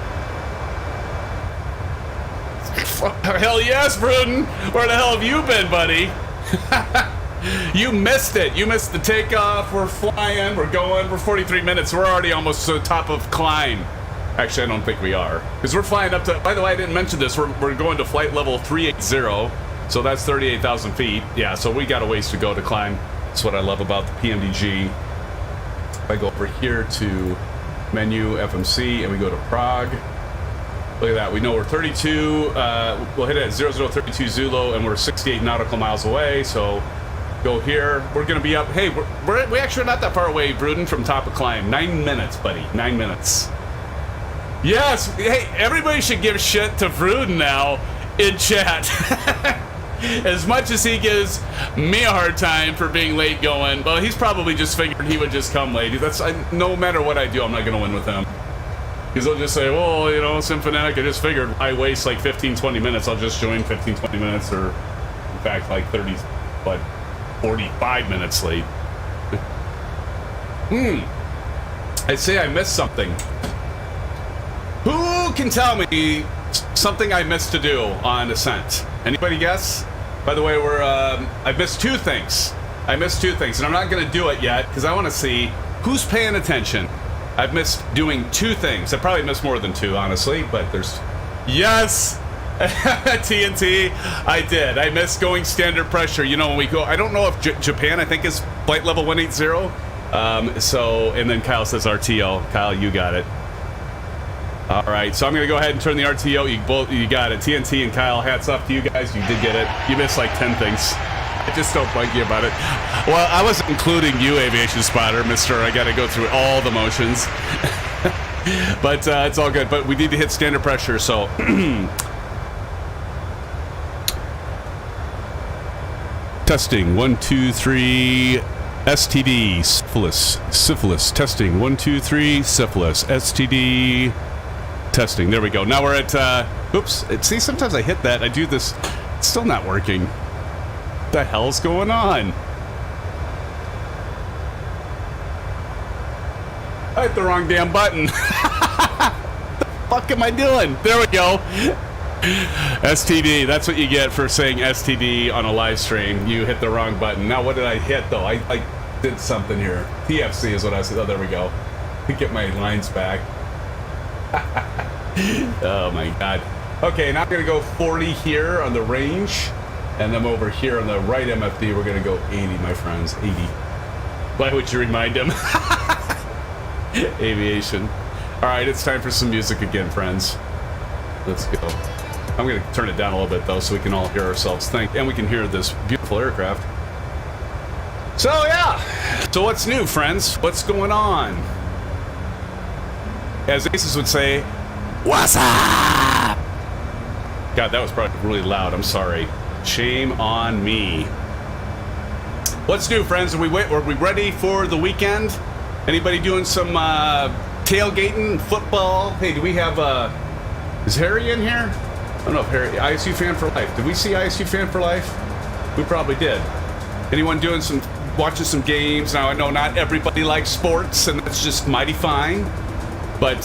Hell yes, Bruden. Where the hell have you been, buddy? You missed it. You missed the takeoff. We're flying. We're going. We're 43 minutes. We're already almost to the top of climb. Actually, I don't think we are. Because we're flying up to... By the way, I didn't mention this. We're going to flight level 380. So that's 38,000 feet. Yeah, so we got a ways to go to climb. That's what I love about the PMDG. If I go over here to menu FMC and we go to Prague, Look at that. We know we're 32. We'll hit it at 0032 Zulu, and we're 68 nautical miles away. So go here. We're going to be up. Hey, we actually are not that far away, Bruden, from top of climb. 9 minutes, buddy. 9 minutes. Yes. Hey, everybody should give shit to Bruden now in chat. As much as he gives me a hard time for being late going, well, he's probably just figured he would just come late. No matter what I do, I'm not going to win with him. Because they'll just say, well, you know, Symphonic, I just figured I waste like 15, 20 minutes. I'll just join 15, 20 minutes, or in fact, like 30, but 45 minutes late. I'd say I missed something. Who can tell me something I missed to do on Ascent? Anybody guess? By the way, I missed two things. and I'm not going to do it yet because I want to see who's paying attention. I've missed doing two things. I probably missed more than two, honestly, but there's... Yes! TNT, I did. I missed going standard pressure. You know, when we go... I don't know if Japan, I think, is flight level 180. And then Kyle says RTO. Kyle, you got it. All right, so I'm going to go ahead and turn the RTO. You got it. TNT and Kyle, hats off to you guys. You did get it. You missed like 10 things. I just don't bug you about it. Well, I wasn't including you, Aviation Spotter, Mr. I got to go through all the motions. But it's all good. But we need to hit standard pressure, so... Testing, 1, 2, 3, STD, syphilis, testing, 1, 2, 3, syphilis, STD, testing, there we go. Now we're at, oops, see, sometimes I hit that, I do this, it's still not working. What the hell's going on? I hit the wrong damn button. What the fuck am I doing? There we go. STD, that's what you get for saying STD on a live stream. You hit the wrong button. Now, what did I hit, though? I did something here. TFC is what I said. Oh, there we go. Get my lines back. Oh, my God. Okay, now I'm going to go 40 here on the range. And then over here on the right MFD, we're going to go 80, my friends. 80. Why would you remind him? Aviation. All right, it's time for some music again, friends. Let's go. I'm going to turn it down a little bit, though, so we can all hear ourselves think, and we can hear this beautiful aircraft. So, yeah. So what's new, friends? What's going on? As ASUS would say, what's up? God, that was probably really loud. I'm sorry. Shame on me. What's new, friends? Are we ready for the weekend? Anybody doing some tailgating, football? Hey, do we have... is Harry in here? I don't know if Harry... ISU Fan for Life. Did we see ISU Fan for Life? We probably did. Anyone doing watching some games? Now, I know not everybody likes sports, and that's just mighty fine. But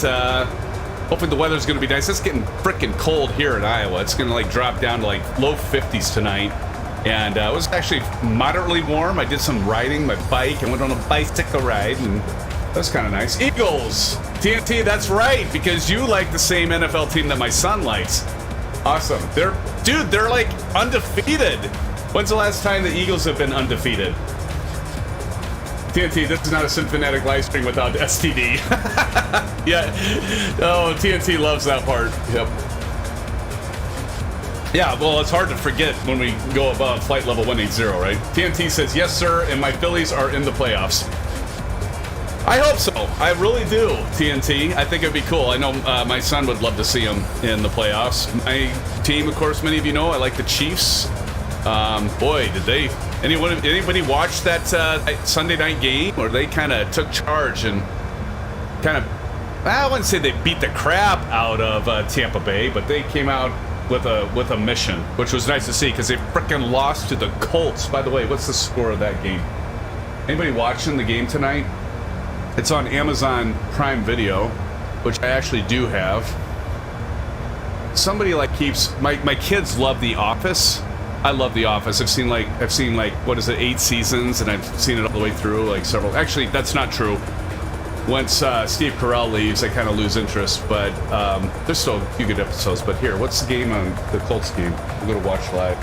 hopefully the weather's going to be nice. It's getting freaking cold here in Iowa. It's going to like drop down to like low 50s tonight. And it was actually moderately warm. I did some riding my bike and went on a bicycle ride, and that's kind of nice. Eagles! TNT, that's right, because you like the same NFL team that my son likes. Awesome. They're like undefeated. When's the last time the Eagles have been undefeated? TNT, this is not a Symphonic live stream without STD. Yeah. Oh, TNT loves that part. Yep. Yeah, well, it's hard to forget when we go above flight level 180, right? TNT says, yes, sir, and my Phillies are in the playoffs. I hope so. I really do, TNT. I think it'd be cool. I know my son would love to see them in the playoffs. My team, of course, many of you know, I like the Chiefs. Boy, did they... Anybody watch that Sunday night game where they kind of took charge and kind of... I wouldn't say they beat the crap out of Tampa Bay, but they came out with a mission, which was nice to see because they frickin' lost to the Colts. By the way, what's the score of that game? Anybody watching the game tonight? It's on Amazon Prime Video, which I actually do have. Somebody like keeps my kids love The Office. I love The Office. I've seen like what is it, 8 seasons, and I've seen it all the way through, like several. Actually, that's not true. Once Steve Carell leaves, I kind of lose interest, but there's still a few good episodes. But here, what's the game on the Colts game? We're gonna watch live.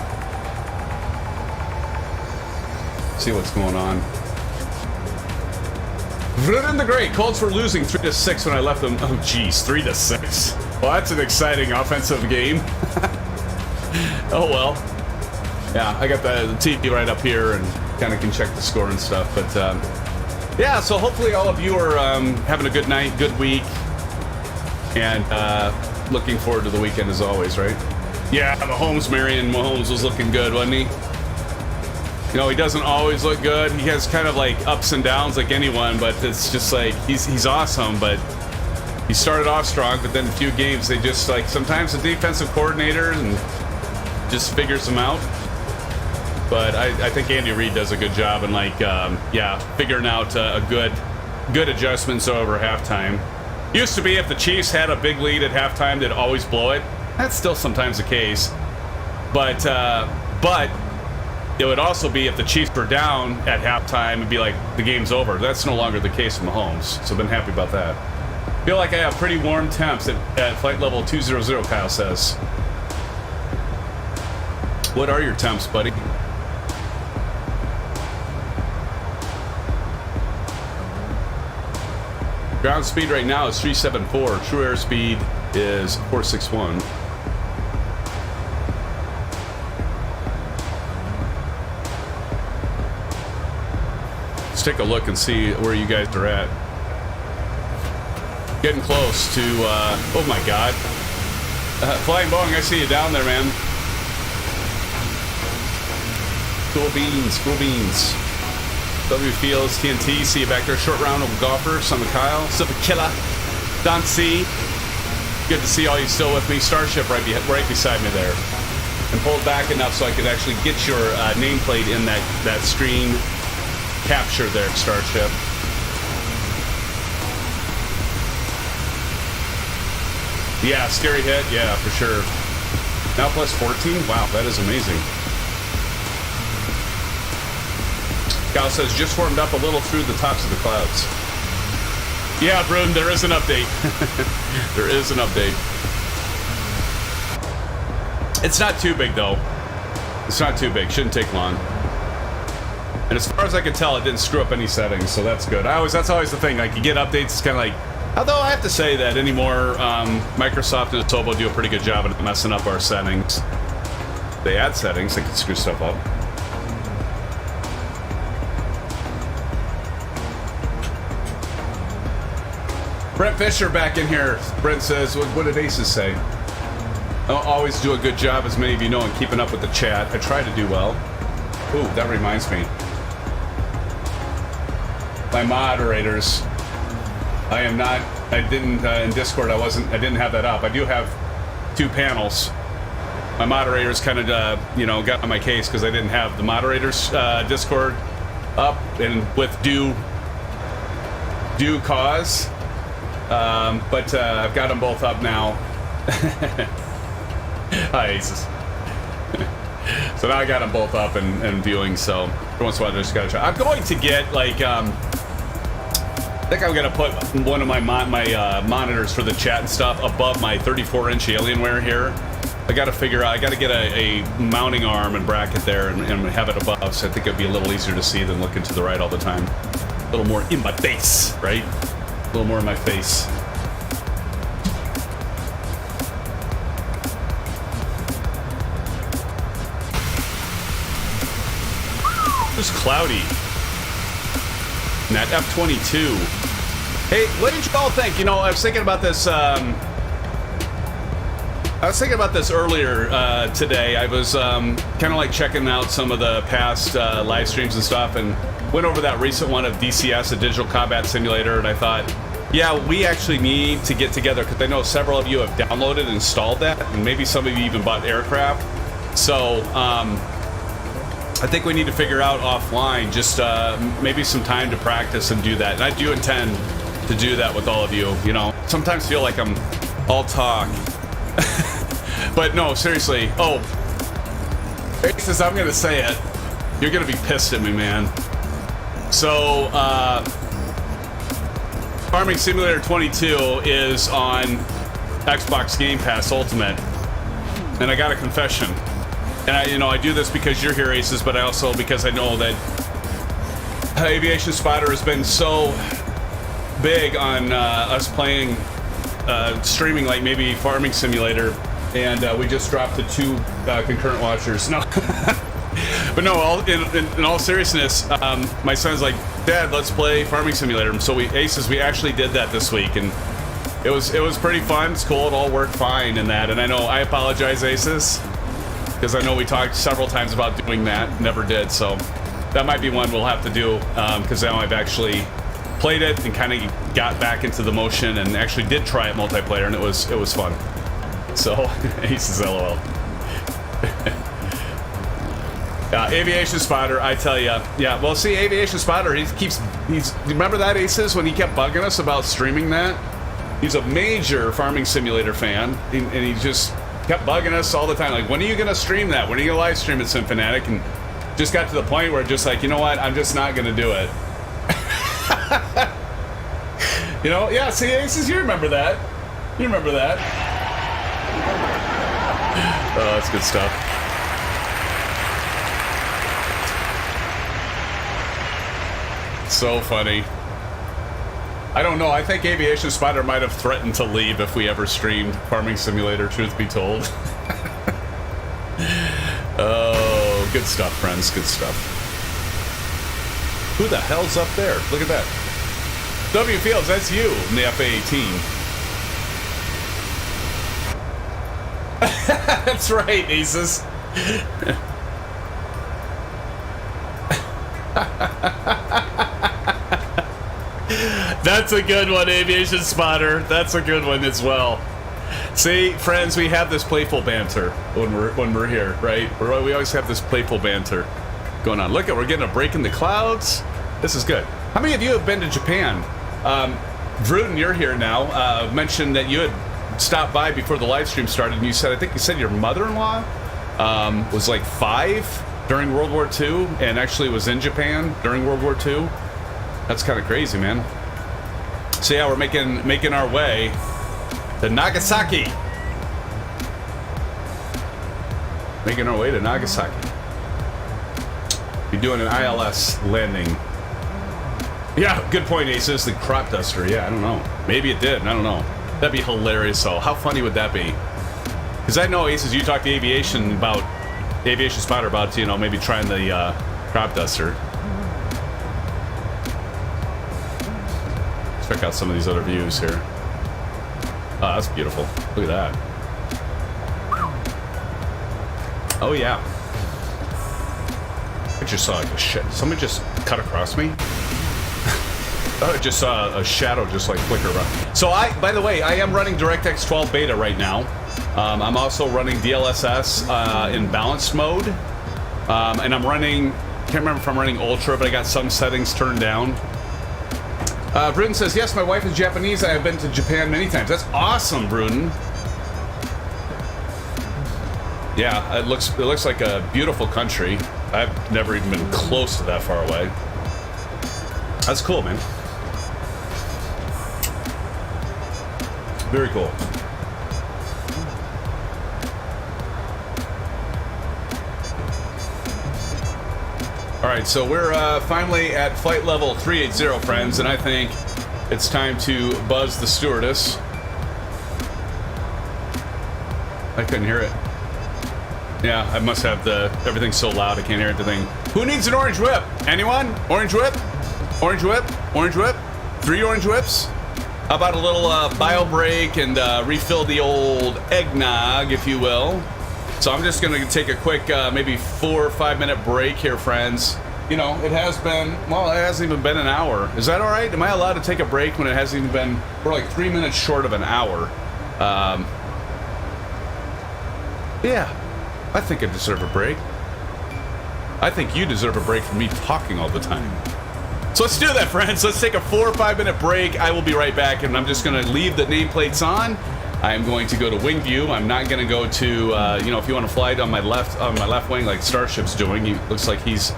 See what's going on. Vruden the Great. Colts were losing 3-6 when I left them. Oh, geez, 3-6. Well, that's an exciting offensive game. Oh, well. Yeah, I got the TV right up here and kind of can check the score and stuff. But, yeah, so hopefully all of you are having a good night, good week. And looking forward to the weekend as always, right? Yeah, Mahomes, Marion Mahomes was looking good, wasn't he? You know, he doesn't always look good. He has kind of like ups and downs like anyone, but it's just like he's awesome, but he started off strong, but then a few games they just like sometimes the defensive coordinator and just figures them out. But I think Andy Reid does a good job and like yeah, figuring out a good adjustments over halftime. Used to be if the Chiefs had a big lead at halftime, they'd always blow it. That's still sometimes the case, but it would also be if the Chiefs were down at halftime, it'd be like the game's over. That's no longer the case with Mahomes, so been happy about that. Feel like I have pretty warm temps at flight level 200, Kyle says. What are your temps, buddy? Ground speed right now is 374. True airspeed is 461. Let's take a look and see where you guys are at. Getting close to, oh my God. Flying Boeing, I see you down there, man. Cool beans, cool beans. W Fields, TNT, see you back there. Short round of golfer, son of Kyle. Silver Killer, Don C. Good to see all you still with me. Starship right beside me there. And pulled back enough so I could actually get your nameplate in that screen capture there, Starship. Yeah, scary hit. Yeah, for sure. Now plus 14? Wow, that is amazing. Cal says, just warmed up a little through the tops of the clouds. Yeah, Brune, there is an update. There is an update. It's not too big, though. It's not too big. Shouldn't take long. And as far as I can tell, it didn't screw up any settings, so that's good. That's always the thing. Like, you get updates, it's kind of like... Although I have to say that anymore, Microsoft and Adobe do a pretty good job at messing up our settings. They add settings that can screw stuff up. Brent Fisher back in here. Brent says, what did ASUS say? I'll always do a good job, as many of you know, in keeping up with the chat. I try to do well. Ooh, that reminds me. My moderators. In Discord, I didn't have that up. I do have 2 panels. My moderators kind of, got on my case because I didn't have the moderators Discord up and with due cause. But I've got them both up now. Hi, Aces. So now I got them both up and viewing, so every once in a while I just gotta try. I'm going to get, like, I think I'm gonna put one of my monitors for the chat and stuff above my 34-inch Alienware here. I gotta figure out, I gotta get a mounting arm and bracket there and have it above, so I think it'd be a little easier to see than looking to the right all the time. A little more in my face, right? A little more in my face. It was cloudy. And that F-22. Hey, what did you all think? You know, I was thinking about this. Earlier today. I was kind of like checking out some of the past live streams and stuff, and went over that recent one of DCS, a Digital Combat Simulator, and I thought, yeah, we actually need to get together because I know several of you have downloaded and installed that, and maybe some of you even bought aircraft. So I think we need to figure out offline just maybe some time to practice and do that. And I do intend to do that with all of you. You know, sometimes feel like I'm all talk. But no, seriously. Oh, Aces, I'm going to say it. You're going to be pissed at me, man. So, Farming Simulator 22 is on Xbox Game Pass Ultimate. And I got a confession. And I do this because you're here, Aces, but I also because I know that Aviation Spotter has been so big on us playing, streaming like maybe Farming Simulator, and we just dropped to 2 concurrent watchers. No, but no. In all seriousness, my son's like, Dad, let's play Farming Simulator. So we actually did that this week, and it was pretty fun. It's cool. It all worked fine in that. And I know I apologize, ASUS, because I know we talked several times about doing that, never did. So that might be one we'll have to do, because now I've actually played it and kind of got back into the motion and actually did try it multiplayer, and it was fun. So ASUS LOL. Aviation Spotter, I tell you, yeah. Well, see, Aviation Spotter, remember that, ASUS, when he kept bugging us about streaming that? He's a major Farming Simulator fan, and he just kept bugging us all the time, like, when are you gonna stream that? When are you gonna live stream it, SimFanatic? And just got to the point where just like, you know what, I'm just not gonna do it. You know, yeah, see, ASUS, you remember that. You remember that. Oh, that's good stuff. So funny. I don't know. I think Aviation Spider might have threatened to leave if we ever streamed Farming Simulator, truth be told. Oh, good stuff, friends. Good stuff. Who the hell's up there? Look at that. W Fields, that's you in the FA-18. That's right, ASUS. That's a good one, Aviation Spotter. That's a good one as well. See, friends, we have this playful banter when we're here, right? We always have this playful banter going on. Look, we're getting a break in the clouds. This is good. How many of you have been to Japan? Vruden, you're here now. Mentioned that you had stopped by before the live stream started, and I think you said your mother-in-law was like 5 during World War II, and actually was in Japan during World War II. That's kind of crazy, man. So yeah, we're making our way to Nagasaki. Making our way to Nagasaki. Be doing an ILS landing. Yeah, good point, ASUS. The crop duster. Yeah, I don't know. Maybe it did. I don't know. That'd be hilarious, though. How funny would that be? Because I know, ASUS, you talked to Aviation Spotter about, you know, maybe trying the crop duster. Check out some of these other views here. Oh, that's beautiful. Look at that. Oh, yeah. I just saw like a shit. Somebody just cut across me. I just saw a shadow just like flicker around. So by the way, I am running DirectX 12 beta right now. I'm also running DLSS in balanced mode. And I'm running, can't remember if I'm running Ultra, but I got some settings turned down. Bruden says, yes, my wife is Japanese. I have been to Japan many times. That's awesome, Bruden. Yeah, it looks like a beautiful country. I've never even been close to that far away. That's cool, man. Very cool. All right, so we're finally at flight level 380, friends, and I think it's time to buzz the stewardess. I couldn't hear it. Yeah, I must have everything's so loud I can't hear anything. Who needs an orange whip? Anyone? Orange whip? Orange whip? Orange whip? 3 orange whips? How about a little bio break and refill the old eggnog, if you will? So I'm just gonna take a quick, maybe 4 or 5 minute break here, friends. You know, it has been, well, it hasn't even been an hour. Is that all right? Am I allowed to take a break when it hasn't even been, we're like 3 minutes short of an hour. Yeah, I think I deserve a break. I think you deserve a break from me talking all the time. So let's do that, friends. Let's take a 4 or 5 minute break. I will be right back, and I'm just gonna leave the nameplates on. I am going to go to wing view. I'm not going to go to, you know, if you want to fly on my left wing like Starship's doing. He looks like he's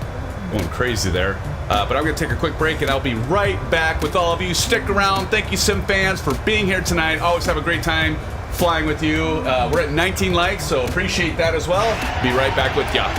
going crazy there. But I'm going to take a quick break, and I'll be right back with all of you. Stick around. Thank you, Sim fans, for being here tonight. Always have a great time flying with you. We're at 19 likes, so appreciate that as well. Be right back with ya.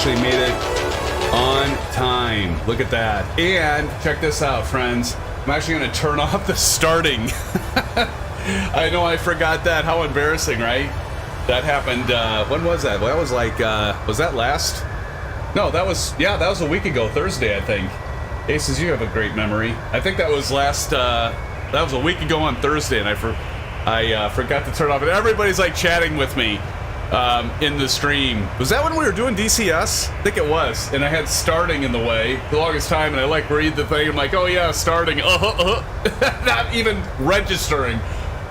actually made it on time. Look at that. And check this out, friends. I'm actually going to turn off the starting. I know I forgot that. How embarrassing, right? That happened, when was that? Well, that was like, was that last? No, that was a week ago, Thursday, I think. Aces, you have a great memory. I think that was that was a week ago on Thursday, and I forgot to turn off. And everybody's like chatting with me in the stream. Was that when we were doing DCS? I think it was. And I had starting in the way the longest time, and I like read the thing. I'm like, oh yeah, starting. Not even registering.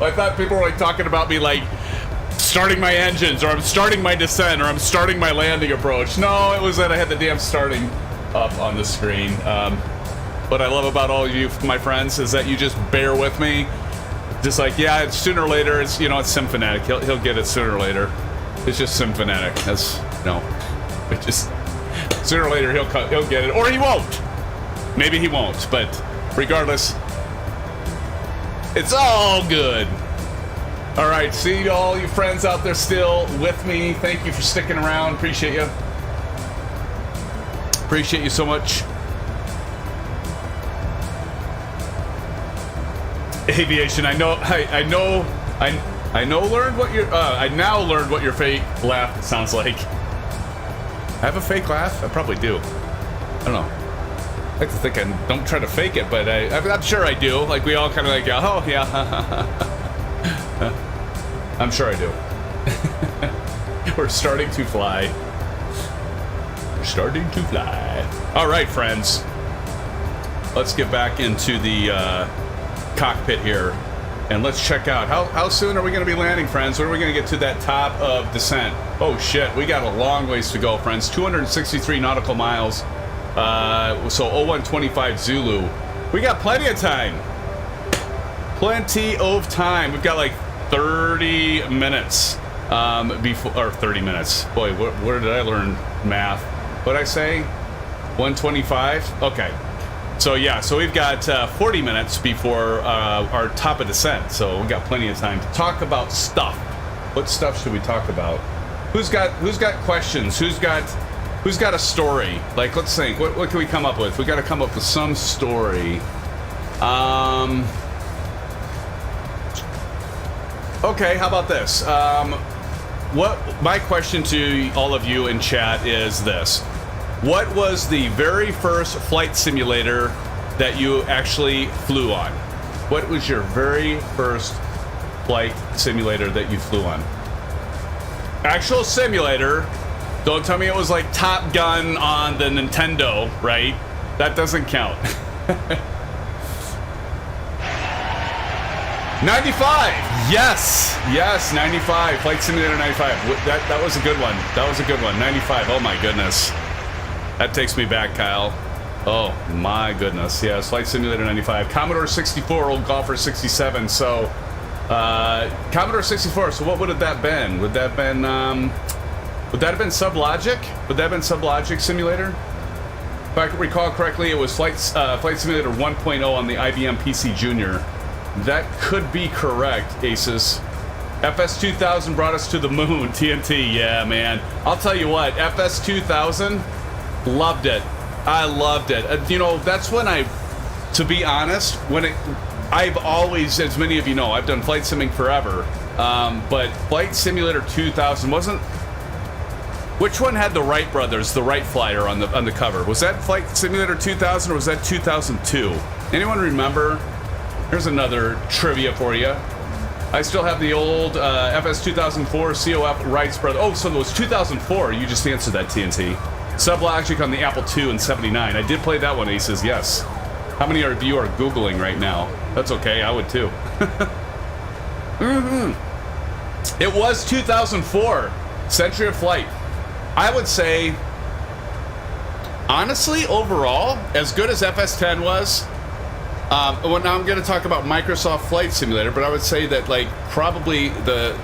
I thought people were like talking about me like starting my engines, or I'm starting my descent, or I'm starting my landing approach. No, it was that I had the damn starting up on the screen. What I love about all of you, my friends, is that you just bear with me. Just like, yeah, sooner or later, it's, you know, it's SimFanatic. He'll get it sooner or later. It's just SimFanatic. That's, no, it just sooner or later he'll get it, or he won't. Maybe he won't, but regardless, it's all good. All right, see all you friends out there still with me. Thank you for sticking around. Appreciate you. Appreciate you so much. Aviation, I now learned what your fake laugh sounds like. I have a fake laugh? I probably do. I don't know. I like to think I don't try to fake it, but I'm sure I do. Like, we all kind of like, oh, yeah. I'm sure I do. We're starting to fly. We're starting to fly. All right, friends. Let's get back into the cockpit here, and let's check out how soon are we going to be landing, friends. When are we going to get to that top of descent? Oh shit, we got a long ways to go, friends. 263 nautical miles, so 0125 Zulu. We got plenty of time. Plenty of time. We've got like 30 minutes before, or 30 minutes. Boy, where did I learn math? What'd I say? 125? Okay. So yeah, so we've got 40 minutes before our top of descent, so we've got plenty of time to talk about stuff. What stuff should we talk about? Who's got questions? Who's got a story? Like, let's think. What can we come up with? We got to come up with some story. Okay, how about this? What my question to all of you in chat is this. What was the very first flight simulator that you actually flew on? What was your very first flight simulator that you flew on? Actual simulator. Don't tell me it was like Top Gun on the Nintendo, right? That doesn't count. 95. Yes, 95. Flight Simulator 95. That was a good one. That was a good one. 95. Oh my goodness. That takes me back, Kyle. Oh my goodness. Yes, Flight Simulator 95. Commodore 64, Old Golfer 67. So, Commodore 64. So what would have that been? Would that have been Sublogic? Would that have been Sublogic Simulator? If I can recall correctly, it was Flight Simulator 1.0 on the IBM PC Junior. That could be correct, ASUS. FS 2000 brought us to the moon. TNT, yeah, man. I'll tell you what, FS 2000, loved it. I loved it. You know, that's when to be honest, I've always, as many of you know, I've done flight simming forever. But Flight Simulator 2000 wasn't. Which one had the Wright brothers, the Wright flyer on the cover? Was that Flight Simulator 2000 or was that 2002? Anyone remember? Here's another trivia for you. I still have the old FS 2004 COF Wright's brother. Oh, so it was 2004. You just answered that, TNT. Sublogic on the Apple II in '79. I did play that one, Aces. Yes. How many of you are Googling right now? That's okay. I would too. It was 2004. Century of Flight. I would say, honestly, overall, as good as FS10 was. Well, now I'm going to talk about Microsoft Flight Simulator, but I would say that, like, probably the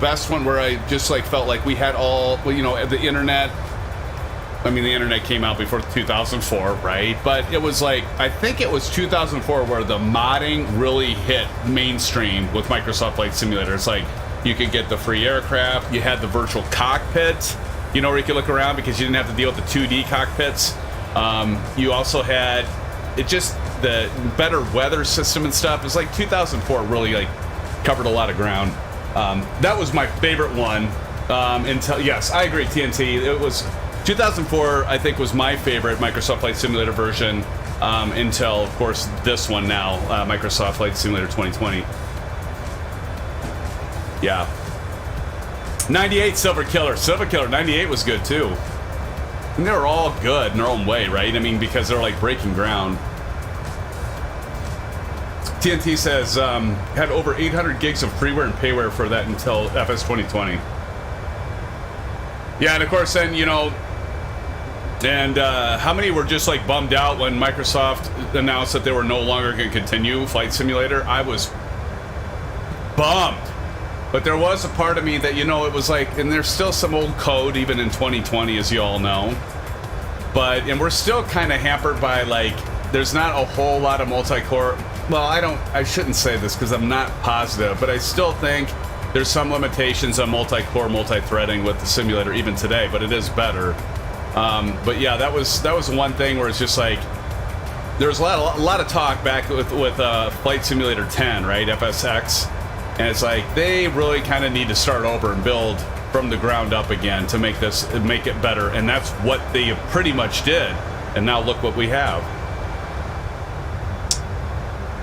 best one where I just, like, felt like we had all, well, you know, the internet. I mean, the internet came out before 2004, right? But it was like, I think it was 2004 where the modding really hit mainstream with Microsoft Flight Simulator. It's like, you could get the free aircraft, you had the virtual cockpit, you know, where you could look around because you didn't have to deal with the 2D cockpits. You also had the better weather system and stuff. It was like 2004 really like covered a lot of ground. That was my favorite one. Until, yes, I agree, TNT. It was 2004, I think, was my favorite Microsoft Flight Simulator version, until, of course, this one now, Microsoft Flight Simulator 2020. Yeah. 98 Silver Killer. Silver Killer 98 was good, too. And they were all good in their own way, right? I mean, because they're like breaking ground. TNT says, had over 800 gigs of freeware and payware for that until FS 2020. Yeah, and of course then, you know, and how many were just like bummed out when Microsoft announced that they were no longer going to continue Flight Simulator? I was bummed. But there was a part of me that, you know, it was like, and there's still some old code even in 2020, as you all know. And we're still kind of hampered by, like, there's not a whole lot of multi-core. Well, I shouldn't say this because I'm not positive, but I still think there's some limitations on multi-core, multi-threading with the simulator even today, but it is better. But yeah, that was one thing where it's just like, there was a lot of talk back with Flight Simulator 10, right, FSX, and it's like they really kind of need to start over and build from the ground up again to make it better, and that's what they pretty much did. And now look what we have.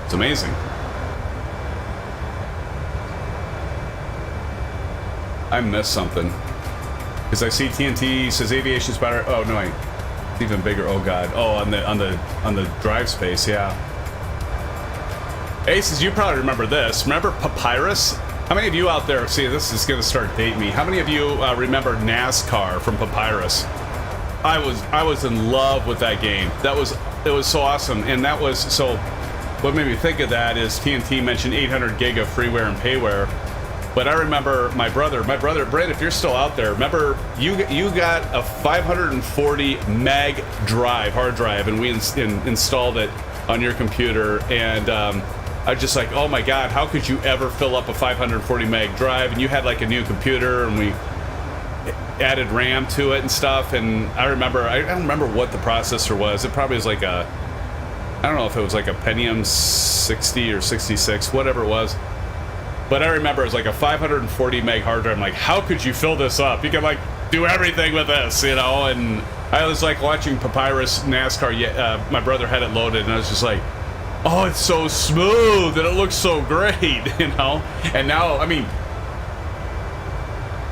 It's amazing. I missed something because I see TNT says aviation spider. Oh no, it's even bigger. Oh god. Oh, on the drive space. Yeah. Aces, you probably remember this. Remember Papyrus? How many of you out there? See, this is gonna start dating me. How many of you remember NASCAR from Papyrus? I was in love with that game. It was so awesome, and that was so. What made me think of that is TNT mentioned 800 gig of freeware and payware. But I remember my brother, Brent, if you're still out there, remember you got a 540 meg drive, hard drive, and we installed it on your computer, and I was just like, oh my god, how could you ever fill up a 540 meg drive? And you had like a new computer, and we added RAM to it and stuff, and I don't remember what the processor was. It probably was like I don't know if it was like a Pentium 60 or 66, whatever it was. But I remember it was like a 540 meg hard drive. I'm like, how could you fill this up? You can like do everything with this, you know? And I was like watching Papyrus NASCAR. My brother had it loaded, and I was just like, oh, it's so smooth and it looks so great, you know? And now, I mean,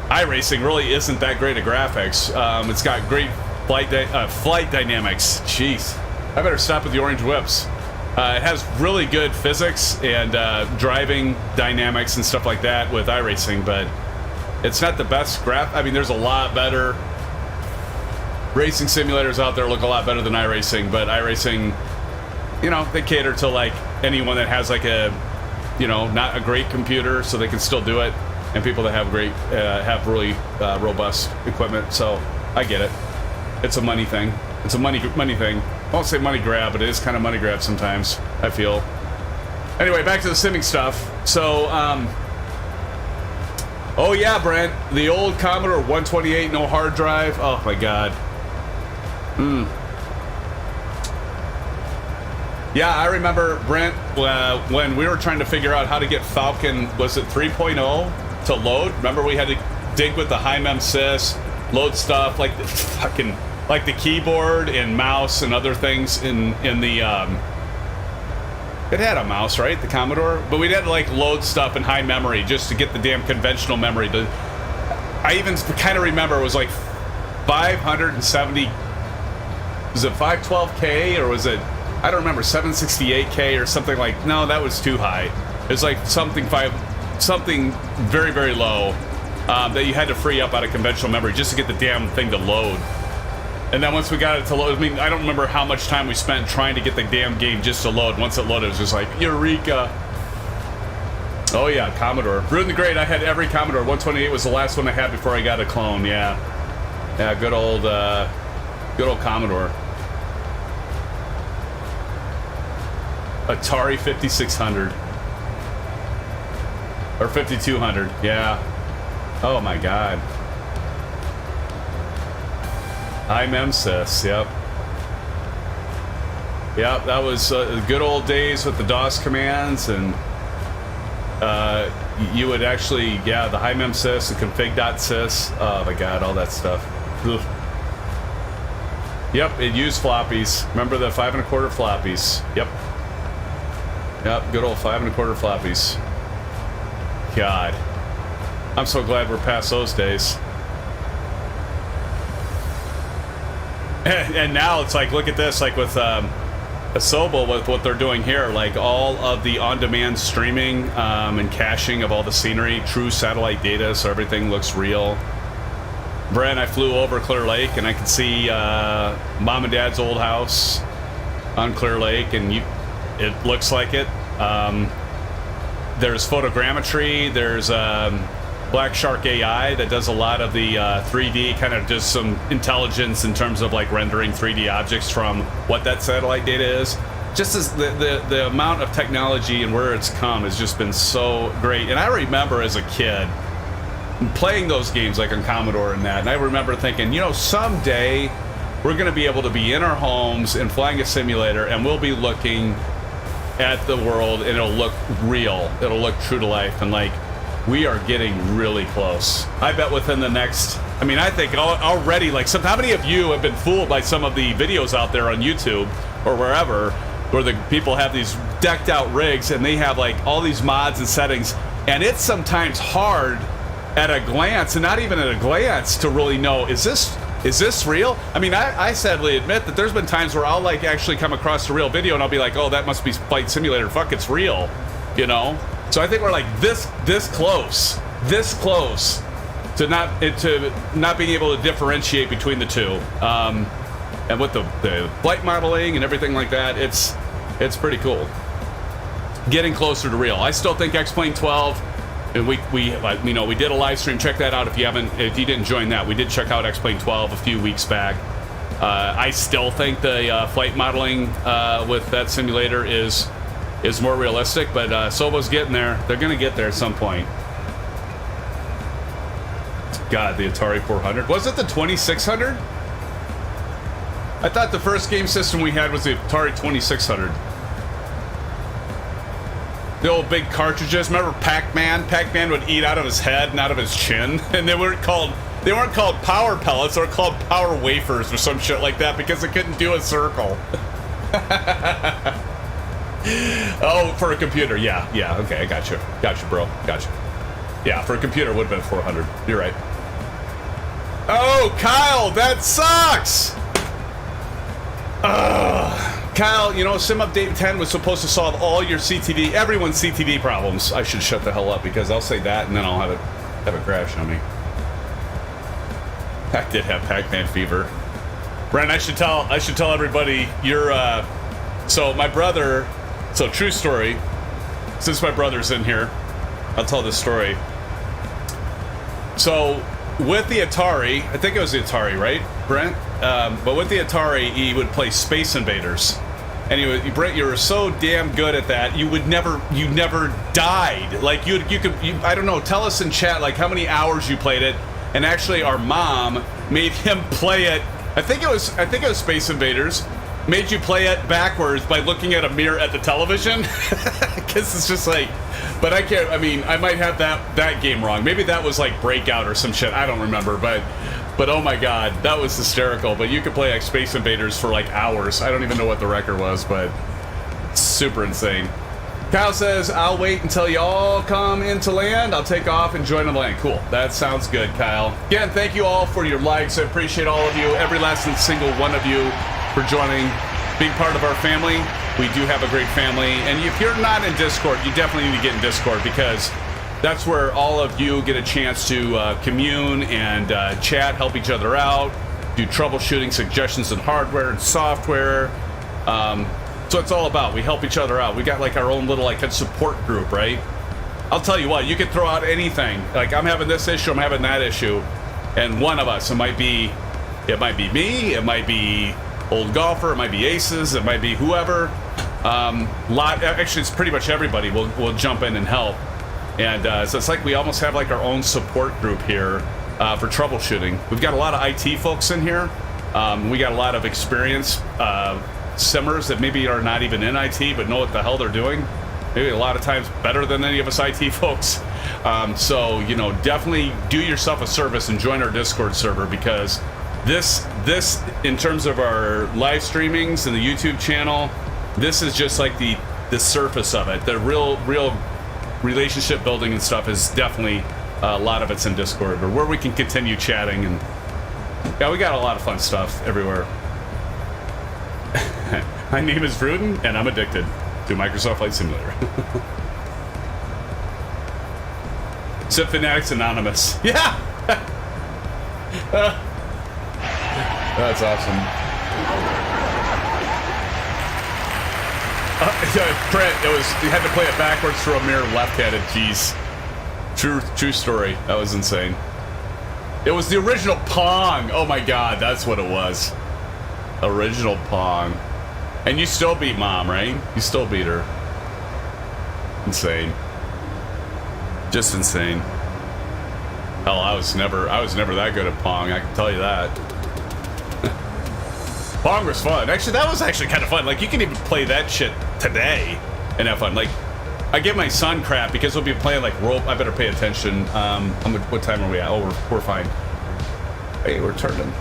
iRacing really isn't that great of graphics. It's got great flight dynamics. Jeez, I better stop with the orange whips. It has really good physics and driving dynamics and stuff like that with iRacing, but it's not the best I mean, there's a lot better racing simulators out there, look a lot better than iRacing, but iRacing, you know, they cater to like anyone that has like a, you know, not a great computer, so they can still do it, and people that have really robust equipment. So I get it. It's a money thing. It's a money thing. I won't say money grab, but it is kind of money grab sometimes, I feel. Anyway, back to the simming stuff. So, oh yeah, Brent, the old Commodore 128, no hard drive. Oh my god. Yeah, I remember, Brent, when we were trying to figure out how to get Falcon, was it 3.0 to load? Remember we had to dig with the HiMem-Sys, load stuff like the fucking, like the keyboard and mouse and other things in the, it had a mouse, right, the Commodore? But we'd had to like load stuff in high memory just to get the damn conventional memory. I even kind of remember it was like 570, was it 512K or was it, I don't remember, 768K or something like, no, that was too high. It was like something very, very low that you had to free up out of conventional memory just to get the damn thing to load. And then once we got it to load, I mean, I don't remember how much time we spent trying to get the damn game just to load. Once it loaded, it was just like, eureka. Oh yeah, Commodore. Rude and the Great, I had every Commodore. 128 was the last one I had before I got a clone, yeah. Yeah, good old Commodore. Atari 5600. Or 5200, yeah. Oh my god. MSFS, yep. Yep, that was the good old days with the DOS commands, and you would actually, yeah, the MSFS, the config.sys, oh my god, all that stuff. Ugh. Yep, it used floppies. Remember the 5 1/4 floppies? Yep. Yep, good old 5 1/4 floppies. God. I'm so glad we're past those days. And now it's like, look at this, like with Asobo, with what they're doing here, like all of the on-demand streaming and caching of all the scenery, true satellite data, so everything looks real. Brent, I flew over Clear Lake, and I could see Mom and Dad's old house on Clear Lake, and it looks like it. There's photogrammetry, there's Black Shark AI that does a lot of the 3D, kind of just some intelligence in terms of like rendering 3D objects from what that satellite data is. Just as the amount of technology and where it's come has just been so great. And I remember as a kid playing those games like on Commodore and that, and I remember thinking, you know, someday we're going to be able to be in our homes and flying a simulator, and we'll be looking at the world, and it'll look real, it'll look true to life, and like we are getting really close. I bet within the next, I mean, I think already, like, how many of you have been fooled by some of the videos out there on YouTube or wherever, where the people have these decked out rigs and they have like all these mods and settings, and it's sometimes hard at a glance, and not even at a glance, to really know, is this real? I mean, I sadly admit that there's been times where I'll like actually come across a real video and I'll be like, oh, that must be Flight Simulator, fuck, it's real, you know? So I think we're like this close to not being able to differentiate between the two. And with the flight modeling and everything like that, it's pretty cool. Getting closer to real. I still think X-Plane 12, and we did a live stream. Check that out if you didn't join that. We did check out X-Plane 12 a few weeks back. I still think the flight modeling with that simulator is more realistic, but Sobo's getting there. They're gonna get there at some point. God, the Atari 400. Was it the 2600? I thought the first game system we had was the Atari 2600. The old big cartridges. Remember Pac-Man? Pac-Man would eat out of his head and out of his chin, and they weren't called power pellets. They were called power wafers or some shit like that because it couldn't do a circle. Oh, for a computer, yeah, okay, I got you, bro, got you. Yeah, for a computer it would have been 400. You're right. Oh, Kyle, that sucks. Kyle, you know, Sim Update 10 was supposed to solve all your everyone's CTD problems. I should shut the hell up because I'll say that and then I'll have it crash on me. I did have Pac-Man fever. Brent, I should tell everybody you're so my brother. So, true story, since my brother's in here, I'll tell this story. So, with the Atari, I think it was the Atari, right, Brent? But with the Atari, he would play Space Invaders. Anyway, Brent, you were so damn good at that, you never died. Like, you could, I don't know, tell us in chat, like, how many hours you played it. And actually, our mom made him play it, I think it was Space Invaders. Made you play it backwards by looking at a mirror at the television. Because it's just like, but I can't, I mean, I might have that game wrong. Maybe that was like Breakout or some shit. I don't remember, but oh my god, that was hysterical. But you could play like Space Invaders for like hours. I don't even know what the record was, but super insane. Kyle says, I'll wait until you all come into land. I'll take off and join the land. Cool. That sounds good, Kyle. Again, thank you all for your likes. I appreciate all of you, every last and single one of you, for joining, being part of our family. We do have a great family, and if you're not in Discord, you definitely need to get in Discord, because that's where all of you get a chance to commune and chat, help each other out, do troubleshooting, suggestions in hardware and software. So it's all about, we help each other out. We got like our own little like a support group, right? I'll tell you what, you can throw out anything. Like, I'm having this issue, I'm having that issue, and one of us, it might be me, it might be Old Golfer, it might be Aces, it might be whoever. Actually, it's pretty much everybody will jump in and help. And so it's like we almost have like our own support group here for troubleshooting. We've got a lot of IT folks in here, We got a lot of experienced simmers that maybe are not even in IT but know what the hell they're doing. Maybe a lot of times better than any of us IT folks. So, you know, definitely do yourself a service and join our Discord server, because this in terms of our live streamings and the YouTube channel, this is just like the surface of it. The real relationship building and stuff is definitely a lot of it's in Discord, or where we can continue chatting. And yeah, we got a lot of fun stuff everywhere. My name is Vruden, and I'm addicted to Microsoft Flight Simulator. Sim Fanatics Anonymous. Yeah! That's awesome. Brett, you had to play it backwards through a mirror left-handed. Jeez. True story. That was insane. It was the original Pong. Oh my god, that's what it was. Original Pong. And you still beat Mom, right? You still beat her. Insane. Just insane. Hell, I was never that good at Pong, I can tell you that. Pong was fun. Actually, that was actually kind of fun. Like, you can even play that shit today and have fun. Like, I give my son crap because he'll be playing like rope. I better pay attention. What time are we at? Oh, we're fine. Hey, we're turning.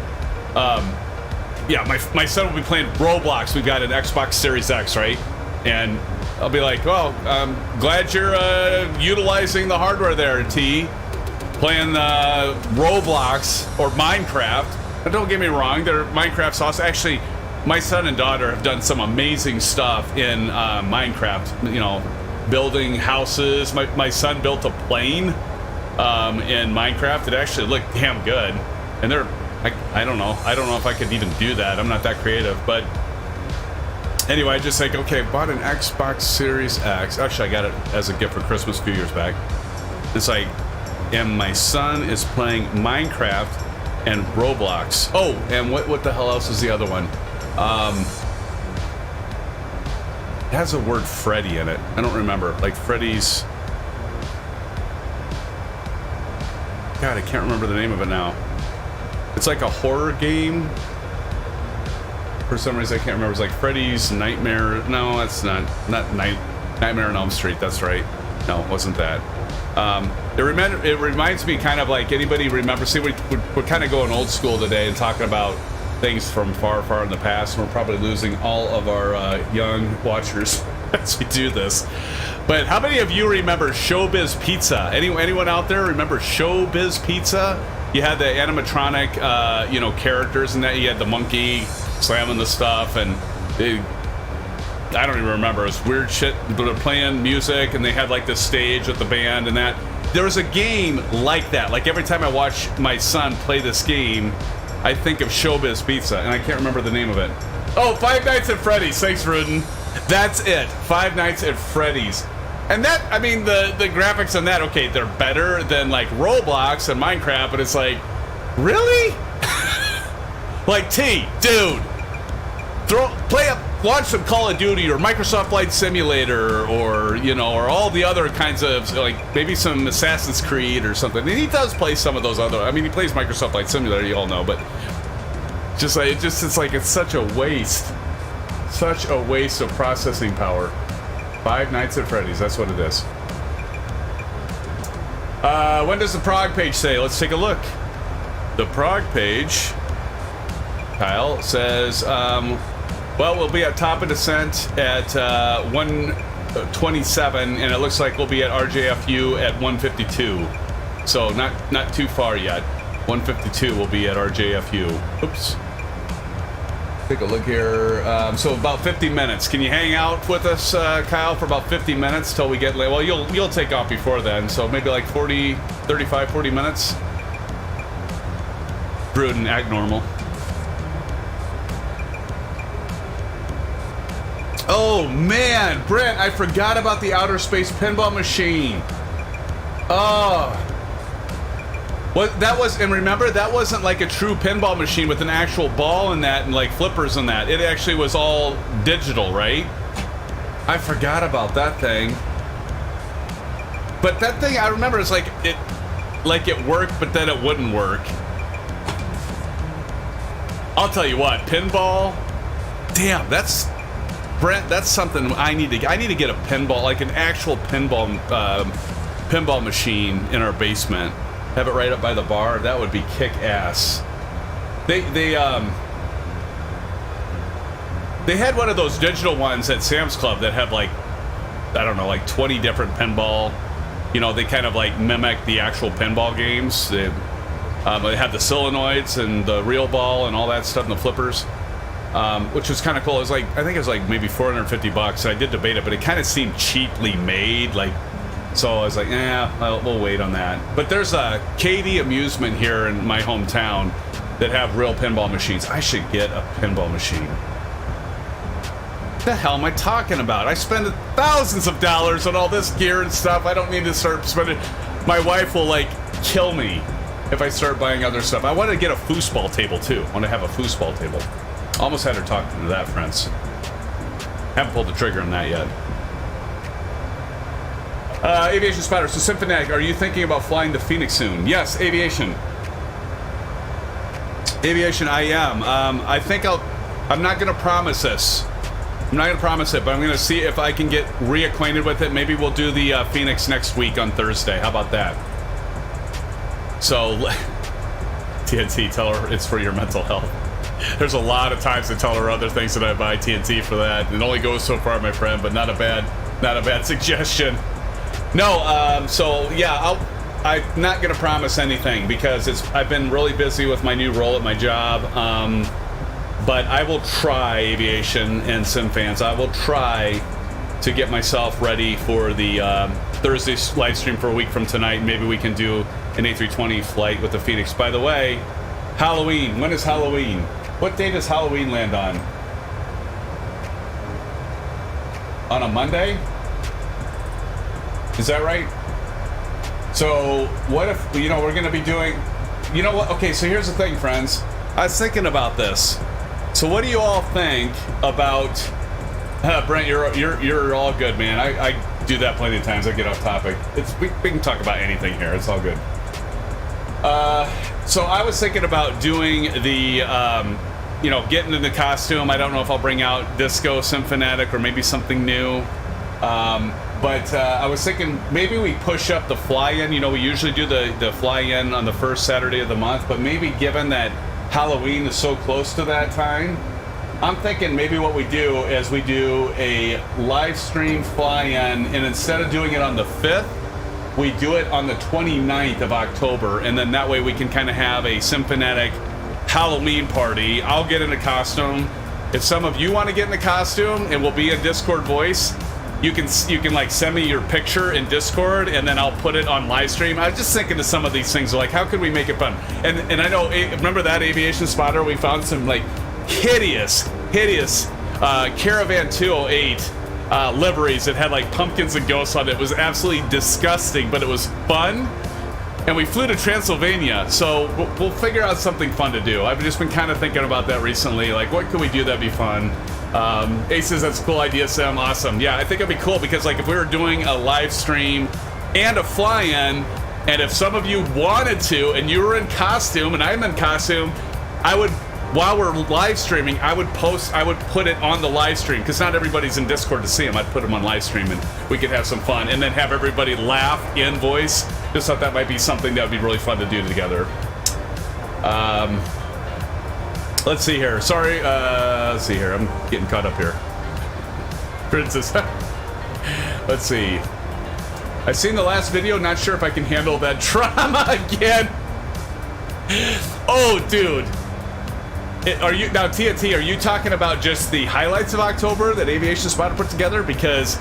Yeah, my son will be playing Roblox. We've got an Xbox Series X, right? And I'll be like, well, I'm glad you're utilizing the hardware there, T. Playing Roblox or Minecraft. But don't get me wrong, Minecraft's awesome. Actually, my son and daughter have done some amazing stuff in Minecraft. You know, building houses. My son built a plane in Minecraft. It actually looked damn good. And I don't know if I could even do that. I'm not that creative. But anyway, I just like, okay, bought an Xbox Series X. Actually, I got it as a gift for Christmas a few years back. It's like, and my son is playing Minecraft and Roblox. Oh, and what the hell else is the other one? It has a word Freddy in it. I don't remember. Like Freddy's... God, I can't remember the name of it now. It's like a horror game. For some reason, I can't remember. It's like Freddy's Nightmare. No, that's not Nightmare on Elm Street. That's right. No, it wasn't that. It reminds me kind of like, anybody remember? See, we're kind of going old school today and talking about things from far in the past. We're probably losing all of our young watchers as we do this. But how many of you remember Showbiz Pizza? Anyone out there remember Showbiz Pizza? You had the animatronic, characters, and that you had the monkey slamming the stuff, and I don't even remember. It was weird shit. They were playing music, and they had like this stage with the band and that. There was a game like that. Like every time I watch my son play this game, I think of Showbiz Pizza, and I can't remember the name of it. Oh, Five Nights at Freddy's. Thanks, Rudin. That's it. Five Nights at Freddy's. And that, I mean, the graphics on that, okay, they're better than like Roblox and Minecraft, but it's like, really? Like, T, dude, launch some Call of Duty or Microsoft Flight Simulator, or or all the other kinds of, like, maybe some Assassin's Creed or something. And he does play some of those other. I mean, he plays Microsoft Flight Simulator, you all know, but it's such a waste of processing power. Five Nights at Freddy's, that's what it is. When does the Prague page say? Let's take a look. The Prague page, Kyle, says, well, we'll be at top of descent at 127, and it looks like we'll be at RJFU at 152. So not too far yet. 152 will be at RJFU. Oops. Take a look here. So about 50 minutes. Can you hang out with us, Kyle, for about 50 minutes till we get late? Well, you'll take off before then, so maybe like 35, 40 minutes. Bruden, act normal. Oh, man, Brent, I forgot about the outer space pinball machine. Oh. What that was, and remember, that wasn't like a true pinball machine with an actual ball in that and like flippers in that. It actually was all digital, right? I forgot about that thing. But that thing, I remember, it's like it worked, but then it wouldn't work. I'll tell you what, pinball. Damn, that's Brent. That's something I need to get a pinball, like an actual pinball machine in our basement. Have it right up by the bar. That would be kick ass. They had one of those digital ones at Sam's Club that have like, I don't know, like 20 different pinball. You know, they kind of like mimic the actual pinball games. They had the solenoids and the real ball and all that stuff and the flippers, which was kind of cool. It was like, I think it was like maybe $450. I did debate it, but it kind of seemed cheaply made. Like, so I was like, we'll wait on that. But there's a KD Amusement here in my hometown that have real pinball machines. I should get a pinball machine. What the hell am I talking about? I spend thousands of dollars on all this gear and stuff. I don't need to start spending. My wife will like kill me if I start buying other stuff. I want to get a foosball table too. I want to have a foosball table. Almost had her talk into that, friends. Haven't pulled the trigger on that yet. Aviation Spotter. So Symphonic, are you thinking about flying to Phoenix soon? Yes, Aviation. Aviation, I am. I think I'm not going to promise this. I'm not going to promise it, but I'm going to see if I can get reacquainted with it. Maybe we'll do the Phoenix next week on Thursday. How about that? So, TNT, tell her it's for your mental health. There's a lot of times to tell her other things that I buy TNT for that. It only goes so far, my friend, but not a bad suggestion. No, so yeah, I'm not going to promise anything because I've been really busy with my new role at my job. But I will try, Aviation and SimFans, I will try to get myself ready for the Thursday live stream for a week from tonight. Maybe we can do an A320 flight with the Phoenix. By the way, Halloween. When is Halloween? What day does Halloween land on? On a Monday? Is that right? So what if, we're going to be doing, you know what? Okay, so here's the thing, friends. I was thinking about this. So what do you all think about Brent? You're all good, man. I do that plenty of times. I get off topic. We can talk about anything here. It's all good. So I was thinking about doing the getting in the costume. I don't know if I'll bring out Disco Symphonetic or maybe something new. But I was thinking maybe we push up the fly-in. We usually do the fly-in on the first Saturday of the month, but maybe given that Halloween is so close to that time, I'm thinking maybe what we do is we do a live stream fly-in, and instead of doing it on the 5th, we do it on the 29th of October, and then that way we can kind of have a Symphonetic Halloween party. I'll get in a costume. If some of you want to get in a costume and we'll be in Discord voice, you can like send me your picture in Discord, and then I'll put it on live stream. I was just thinking of some of these things, like how could we make it fun? And I know, remember that Aviation Spotter? We found some like hideous Caravan 208 liveries that had like pumpkins and ghosts on it. It was absolutely disgusting, but it was fun. And we flew to Transylvania, so we'll figure out something fun to do. I've just been kind of thinking about that recently. Like, what could we do that'd be fun? Ace says that's a cool idea, Sam. Awesome. Yeah, I think it'd be cool because, like, if we were doing a live stream and a fly-in, and if some of you wanted to, and you were in costume and I'm in costume, I would, while we're live streaming, I would put it on the live stream because not everybody's in Discord to see them. I'd put them on live stream and we could have some fun, and then have everybody laugh in voice. Just thought that might be something that would be really fun to do together. Let's see here. Sorry, let's see here. I'm getting caught up here. Princess. Let's see. I've seen the last video. Not sure if I can handle that trauma again. Oh, dude. Are you now, TNT? Are you talking about just the highlights of October that Aviation Spotter put together? Because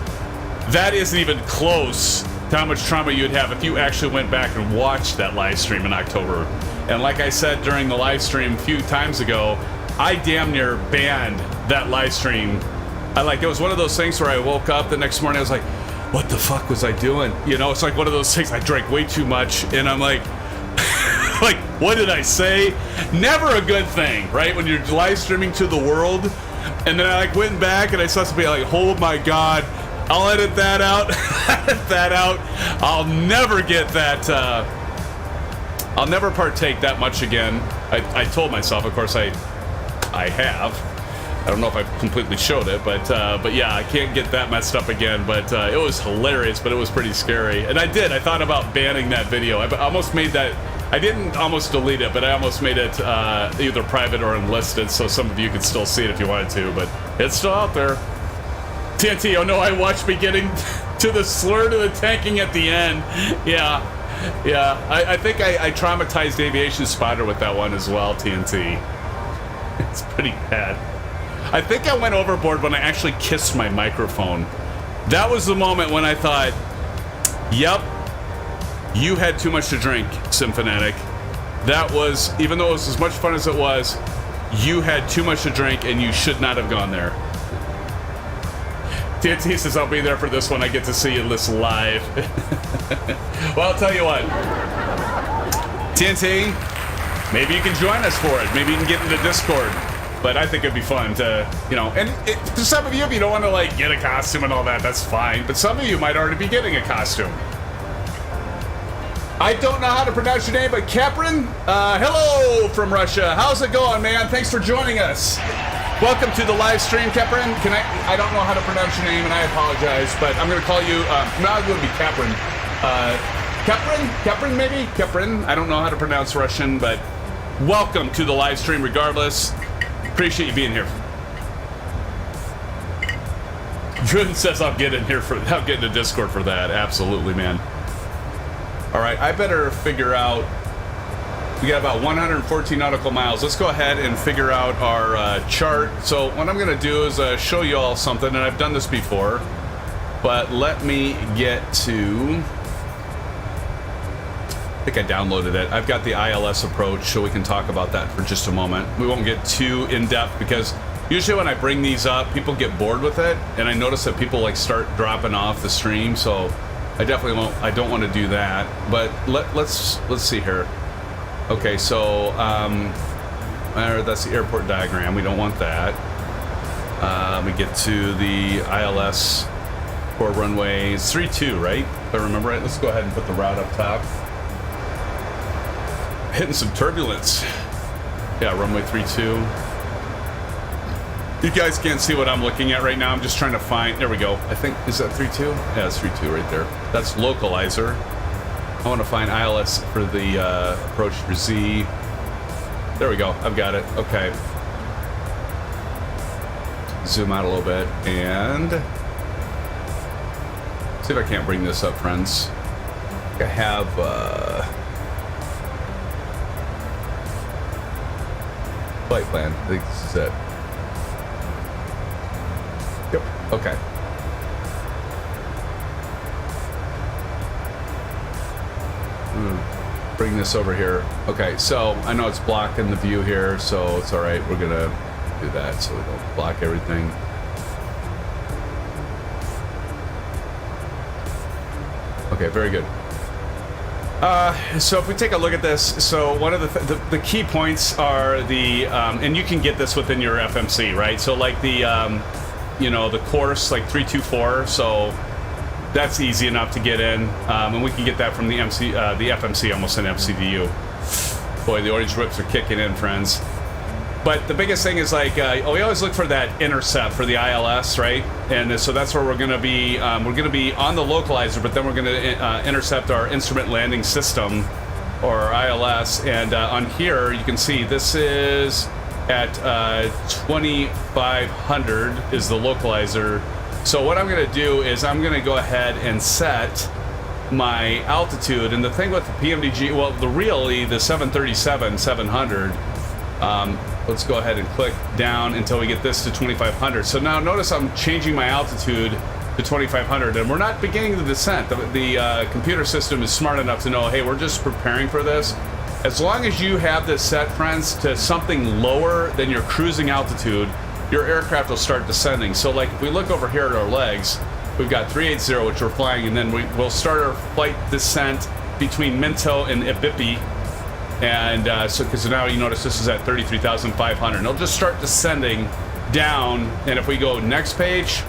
that isn't even close to how much trauma you'd have if you actually went back and watched that live stream in October. And like I said during the live stream a few times ago, I damn near banned that live stream. It was one of those things where I woke up the next morning, I was like, what the fuck was I doing? It's like one of those things, I drank way too much, and I'm like, what did I say? Never a good thing, right? When you're live streaming to the world. And then I went back and I saw somebody like, oh my God, I'll edit that out. Edit that out. I'll never get that, I'll never partake that much again. I told myself, of course, I I have. I don't know if I completely showed it, but yeah, I can't get that messed up again. But it was hilarious, but it was pretty scary. And I thought about banning that video. I almost made that. I didn't almost delete it, but I almost made it either private or unlisted, so some of you could still see it if you wanted to. But it's still out there. TNT, oh no, I watched me getting to the slur to the tanking at the end. Yeah. I think I traumatized Aviation Spotter with that one as well, TNT. It's pretty bad. I think I went overboard when I actually kissed my microphone. That was the moment when I thought, yep, you had too much to drink, SimFanatic. That was, even though it was as much fun as it was, you had too much to drink and you should not have gone there. TNT says, I'll be there for this one. I get to see this live. Well, I'll tell you what. TNT, maybe you can join us for it. Maybe you can get into Discord. But I think it'd be fun to, you know, and to some of you, if you don't want to, like, get a costume and all that, that's fine. But some of you might already be getting a costume. I don't know how to pronounce your name, but Kaprin, hello from Russia. How's it going, man? Thanks for joining us. Welcome to the live stream, Kaprin. I don't know how to pronounce your name, and I apologize, but I'm going to call you, no, it would be Kaprin. Kaprin, maybe? Kaprin. I don't know how to pronounce Russian, but welcome to the live stream regardless. Appreciate you being here. Jordan says I'll get into Discord for that. Absolutely, man. All right, I better figure out. We got about 114 nautical miles. Let's go ahead and figure out our chart. So what I'm going to do is show you all something, and I've done this before, but let me get to. I think I downloaded it. I've got the ILS approach, so we can talk about that for just a moment. We won't get too in-depth because usually when I bring these up, people get bored with it, and I notice that people like start dropping off the stream. So I definitely won't. I don't want to do that. But let's see here. Okay, so that's the airport diagram. We don't want that. Let me get to the ILS core runway. It's 32, right? If I remember right. Let's go ahead and put the route up top. Hitting some turbulence. Yeah, runway 32. You guys can't see what I'm looking at right now. I'm just trying to find. There we go. I think, is that 32? Yeah, it's 32 right there. That's localizer. I want to find ILS for the approach for Z. There we go. I've got it. Okay. Zoom out a little bit and see if I can't bring this up, friends. I have flight plan. I think this is it. Yep. Okay. Bring this over here. Okay, so I know it's blocking the view here, so it's all right. We're gonna do that so we don't block everything. Okay, very good. So if we take a look at this, so one of the key points are the, and you can get this within your FMC, right? So like the, you know, the course, like 324, so that's easy enough to get in, and we can get that from the FMC, almost an MCDU. Boy, the orange whips are kicking in, friends. But the biggest thing is like, we always look for that intercept for the ILS, right? And so that's where we're going to be. We're going to be on the localizer, but then we're going to intercept our instrument landing system, or ILS. And on here, you can see this is at 2500 is the localizer. So what I'm going to do is I'm going to go ahead and set my altitude. And the thing with the PMDG, well, the 737-700, let's go ahead and click down until we get this to 2500. So now notice I'm changing my altitude to 2500, and we're not beginning the descent. The computer system is smart enough to know, hey, we're just preparing for this. As long as you have this set, friends, to something lower than your cruising altitude, your aircraft will start descending. So like if we look over here at our legs, we've got 380, which we're flying, and then we'll start our flight descent between Minto and Ibipi. And so because now you notice this is at 33,500. And it'll just start descending down. And if we go next page,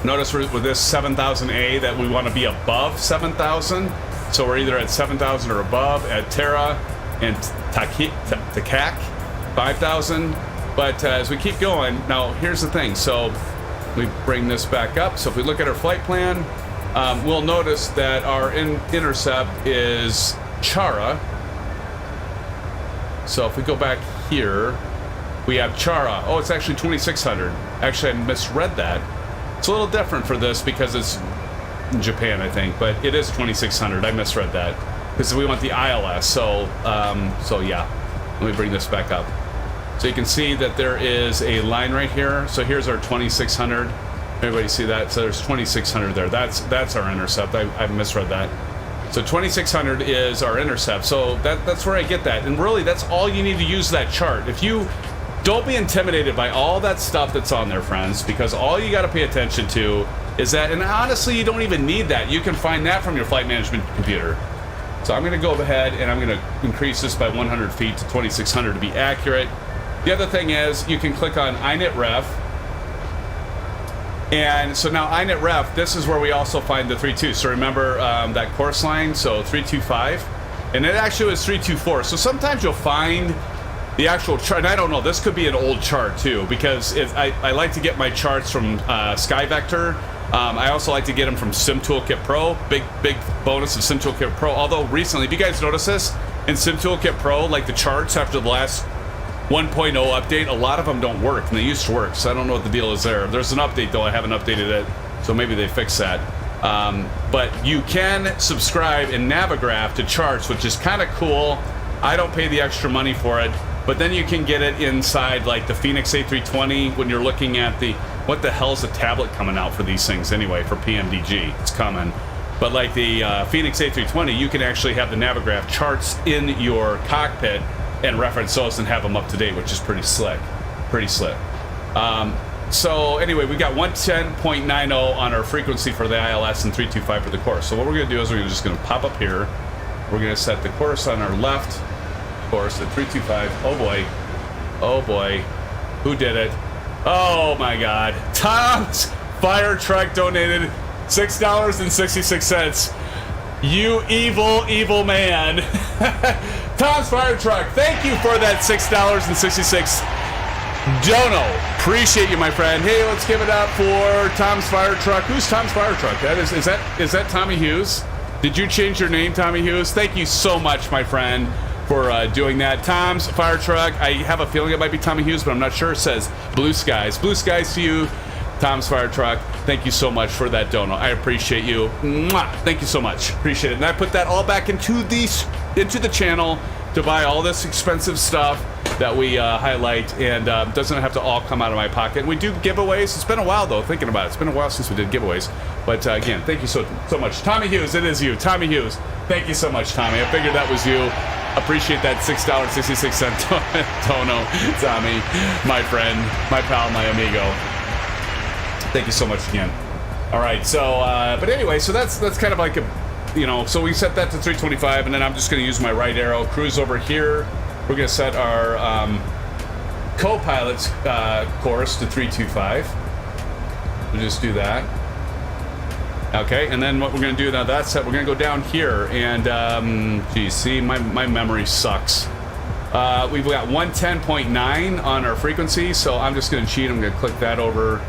notice with this 7,000A that we want to be above 7,000. So we're either at 7,000 or above at Terra and Takak 5,000. But as we keep going, now here's the thing. So we bring this back up. So if we look at our flight plan, we'll notice that our intercept is Chara. So if we go back here, we have Chara. Oh, it's actually 2600. Actually, I misread that. It's a little different for this because it's in Japan, I think, but it is 2600. I misread that because we want the ILS. So, so yeah, let me bring this back up. So you can see that there is a line right here. So here's our 2600. Everybody see that? So there's 2600 there. That's our intercept. I misread that. So 2600 is our intercept. So that's where I get that. And really, that's all you need to use that chart. If you don't be intimidated by all that stuff that's on there, friends, because all you got to pay attention to is that, and honestly, you don't even need that. You can find that from your flight management computer. So I'm going to go ahead and I'm going to increase this by 100 feet to 2600 to be accurate. The other thing is you can click on init-ref. And so now init-ref, this is where we also find the 3.2. So remember that course line, so 325. And it actually was 324. So sometimes you'll find the actual chart. And I don't know, this could be an old chart too, because I like to get my charts from SkyVector. I also like to get them from SimToolkit Pro. Big bonus of SimToolkit Pro. Although recently, if you guys notice this, in SimToolkit Pro, like the charts after the last 1.0 update, a lot of them don't work, and they used to work, so I don't know what the deal is there. There's an update, though. I haven't updated it, so maybe they fixed that. But you can subscribe in Navigraph to charts, which is kind of cool. I don't pay the extra money for it, but then you can get it inside, like the Phoenix A320, when you're looking at the... What the hell's the tablet coming out for these things anyway, for PMDG? It's coming. But like the Phoenix A320, you can actually have the Navigraph charts in your cockpit and reference those and have them up to date, which is pretty slick. Pretty slick. So anyway, we got 110.90 on our frequency for the ILS and 325 for the course. So what we're going to do is we're just going to pop up here. We're going to set the course on our left course at 325. Oh boy. Oh boy. Who did it? Oh my God. Tom's Fire Truck donated $6.66. You evil, evil man. Tom's Fire Truck, thank you for that $6.66 dono. Appreciate you, my friend. Hey, let's give it up for Tom's Fire Truck. Who's Tom's Fire Truck? Is that Tommy Hughes? Did you change your name, Tommy Hughes? Thank you so much, my friend, for doing that. Tom's Fire Truck. I have a feeling it might be Tommy Hughes, but I'm not sure. It says Blue Skies. Blue Skies to you, Tom's Fire Truck. Thank you so much for that dono. I appreciate you. Mwah! Thank you so much. Appreciate it. And I put that all back into the channel to buy all this expensive stuff that we highlight, and doesn't have to all come out of my pocket. And we do giveaways. It's been a while, though, thinking about it. It's been a while since we did giveaways. But again, thank you so much. Tommy Hughes, it is you. Tommy Hughes. Thank you so much, Tommy. I figured that was you. Appreciate that $6.66 dono, Tommy, my friend, my pal, my amigo. Thank you so much again. All right, so, but anyway, so that's kind of like a, you know, so we set that to 325, and then I'm just going to use my right arrow, cruise over here. We're going to set our co-pilot's course to 325. We'll just do that. Okay, and then what we're going to do now, that's set. We're going to go down here, and, geez, see, my memory sucks. We've got 110.9 on our frequency, so I'm just going to cheat. I'm going to click that over.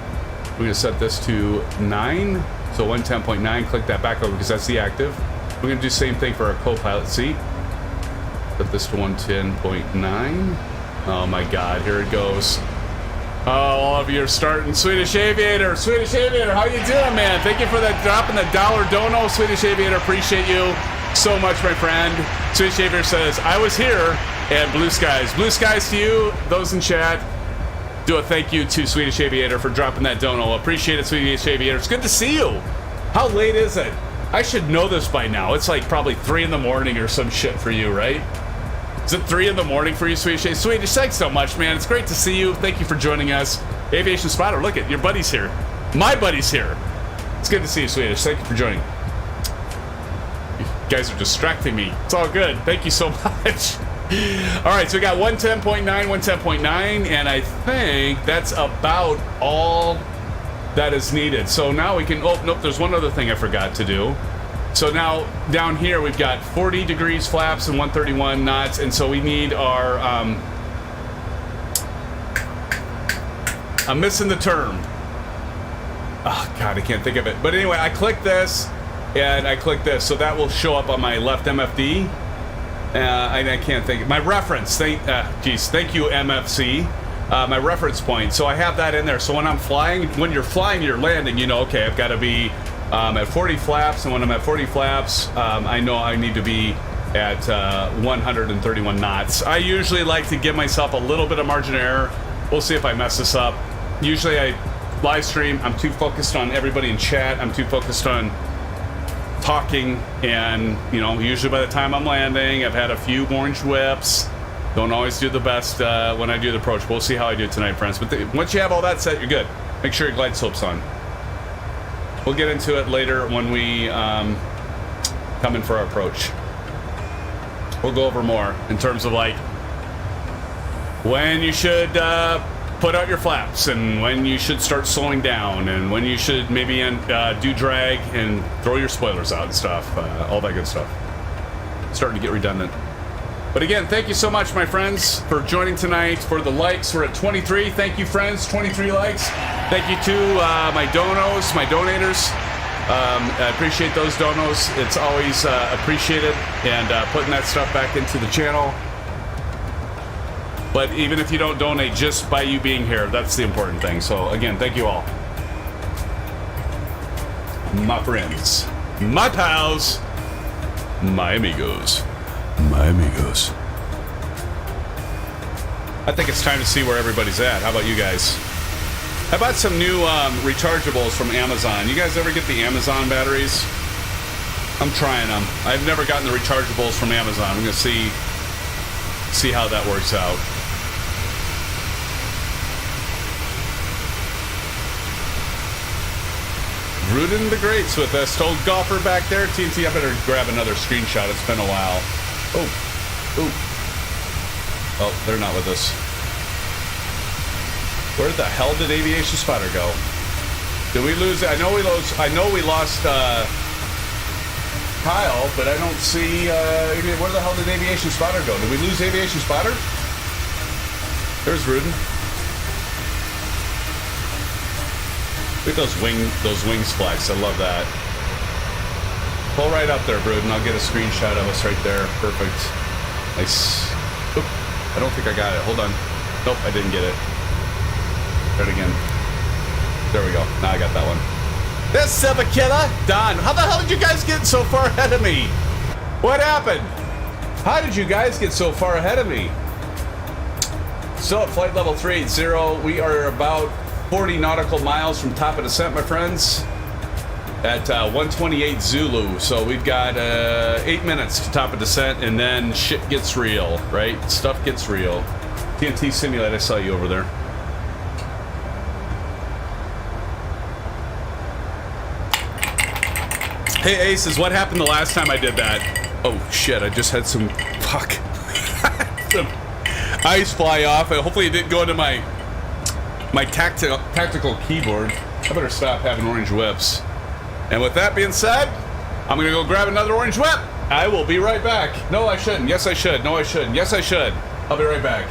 We're going to set this to 9. So 110.9, click that back over because that's the active. We're going to do the same thing for our co-pilot seat. Put this to 110.9. Oh my God, here it goes. Oh, all of you are starting. Swedish Aviator, how you doing, man? Thank you for that dropping the dollar dono, Swedish Aviator. Appreciate you so much, my friend. Swedish Aviator says, I was here, and Blue Skies. Blue Skies to you, those in chat. Do a thank you to Swedish Aviator for dropping that dono. Appreciate it, Swedish Aviator. It's good to see you. How late is it? I should know this by now. It's like probably 3 in the morning or some shit for you, right? Is it 3 in the morning for you, Swedish Aviator? Swedish, thanks so much, man. It's great to see you. Thank you for joining us. Aviation Spotter, look at your buddy's here. My buddy's here. It's good to see you, Swedish. Thank you for joining. You guys are distracting me. It's all good. Thank you so much. All right, so we got 110.9, 110.9, and I think that's about all that is needed. So now we can, oh, nope, there's one other thing I forgot to do. So now down here we've got 40 degrees flaps and 131 knots, and so we need our I'm missing the term. Oh, God, I can't think of it. But anyway, I click this, and I click this, so that will show up on my left MFD. I can't think. My reference, thank you, MFC. My reference point. So I have that in there. So when I'm flying, when you're flying, you're landing, you know, okay, I've got to be at 40 flaps, and when I'm at 40 flaps, I know I need to be at 131 knots. I usually like to give myself a little bit of margin of error. We'll see if I mess this up. Usually I live stream, I'm too focused on everybody in chat, I'm too focused on talking, and you know, usually by the time I'm landing, I've had a few orange whips. Don't always do the best when I do the approach. We'll see how I do tonight, friends. But once you have all that set, you're good. Make sure your glide slope's on. We'll get into it later when we come in for our approach. We'll go over more in terms of like when you should put out your flaps, and when you should start slowing down, and when you should maybe do drag and throw your spoilers out and stuff, all that good stuff. Starting to get redundant. But again, thank you so much, my friends, for joining tonight. For the likes, we're at 23. Thank you, friends, 23 likes. Thank you to my donos, my donators. I appreciate those donos. It's always appreciated, and putting that stuff back into the channel. But even if you don't donate, just by you being here, that's the important thing. So again, thank you all. My friends, my pals, my amigos. My amigos. I think it's time to see where everybody's at. How about you guys? I bought some new rechargeables from Amazon. You guys ever get the Amazon batteries? I'm trying them. I've never gotten the rechargeables from Amazon. I'm gonna see how that works out. Rooting the Greats with us. Told golfer back there. TNT, I better grab another screenshot. It's been a while. Oh, they're not with us. Where the hell did Aviation Spotter go? Did we lose? I know we lost Kyle, but I don't see. Where the hell did Aviation Spotter go? Did we lose Aviation Spotter? There's Rudin. Look at those wings flex. I love that. Pull right up there, Brood, and I'll get a screenshot of us right there. Perfect. Nice. Oop, I don't think I got it. Hold on. Nope, I didn't get it. Try it again. There we go. Now I got that one. This Silver Killer, Don. How the hell did you guys get so far ahead of me? What happened? How did you guys get so far ahead of me? Still at flight level 380. We are about 40 nautical miles from top of descent, my friends, at 128 Zulu. So we've got 8 minutes to top of descent, and then shit gets real, right? Stuff gets real. TNT Simulate, I saw you over there. Hey, Aces, what happened the last time I did that? Oh, shit, I just had some... Fuck. Some ice fly off, and hopefully it didn't go into my tactical keyboard. I better stop having orange whips. And with that being said, I'm gonna go grab another orange whip. I will be right back. No, I shouldn't. Yes, I should. No, I shouldn't. Yes, I should. I'll be right back.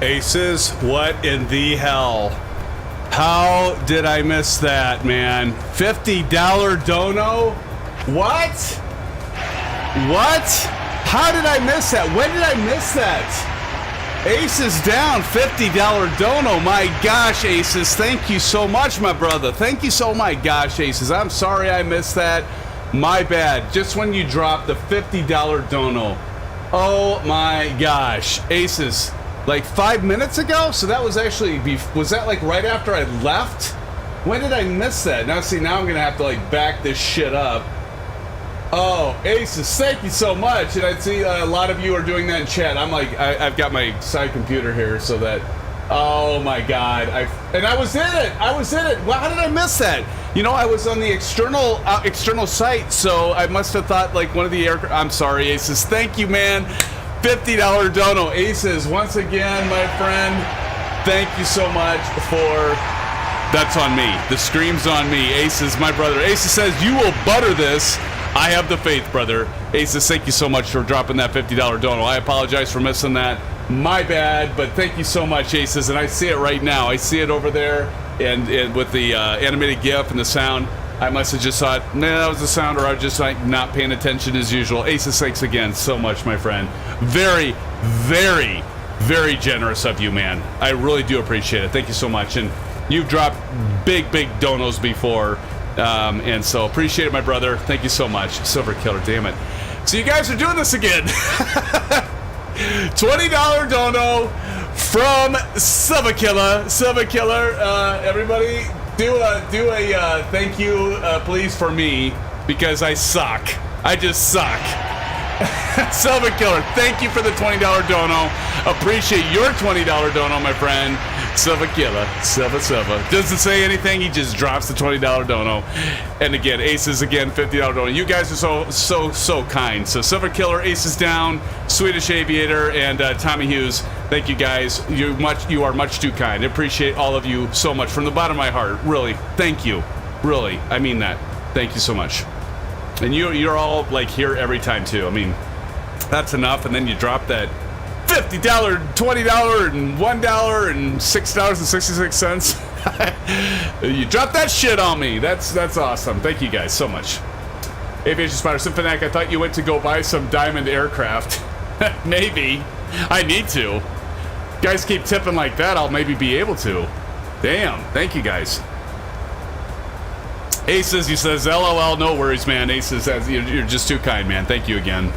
Aces, what in the hell? How did I miss that, man? $50 dono? What? What? How did I miss that? When did I miss that? Aces down, $50 dono. My gosh, Aces, thank you so much, my brother. Thank you so much, gosh, Aces. I'm sorry I missed that. My bad. Just when you dropped the $50 dono. Oh my gosh, Aces. Like 5 minutes ago? So that was actually, was that like right after I left? When did I miss that? Now see, now I'm gonna have to like back this shit up. Oh, Aces, thank you so much. And I see a lot of you are doing that in chat. I'm like, I've got my side computer here so that, oh my God. And I was in it. I was in it. Well, how did I miss that? You know, I was on the external site, so I must have thought like one of the I'm sorry, Aces. Thank you, man. $50 dono. Aces, once again, my friend, thank you so much for... That's on me. The stream's on me. Aces, my brother. Aces says, you will butter this. I have the faith, brother. Aces, thank you so much for dropping that $50 dono. I apologize for missing that. My bad, but thank you so much, Aces. And I see it right now. I see it over there, and with the animated GIF and the sound. I must have just thought, nah, that was the sound, or I was just like not paying attention as usual. Aces, thanks again so much, my friend. Very, very, very generous of you, man. I really do appreciate it. Thank you so much. And you've dropped big donos before. And so appreciate it, my brother. Thank you so much. Silver Killer, damn it. So you guys are doing this again. $20 dono from Silver Killer. Silver Killer, everybody do a thank you, please, for me, because I suck. I just suck. Silver Killer, thank you for the $20 dono. Appreciate your $20 dono, my friend. Silver Killer, Silver. Doesn't say anything, he just drops the $20 dono. And again, Aces again, $50 dono. You guys are so kind. So Silver Killer, Aces down, Swedish Aviator, and Tommy Hughes. Thank you guys. You are much too kind. I appreciate all of you so much from the bottom of my heart. Really, thank you. Really, I mean that. Thank you so much. And you're all like here every time too. I mean, that's enough. And then you drop that $50, $20, and $1 and $6.66. You drop that shit on me. That's awesome. Thank you guys so much. Aviation Spider Symphonic, I thought you went to go buy some diamond aircraft. Maybe. I need to. Guys keep tipping like that, I'll maybe be able to. Damn. Thank you guys. Aces, he says, LOL, no worries, man. Aces says, you're just too kind, man. Thank you again.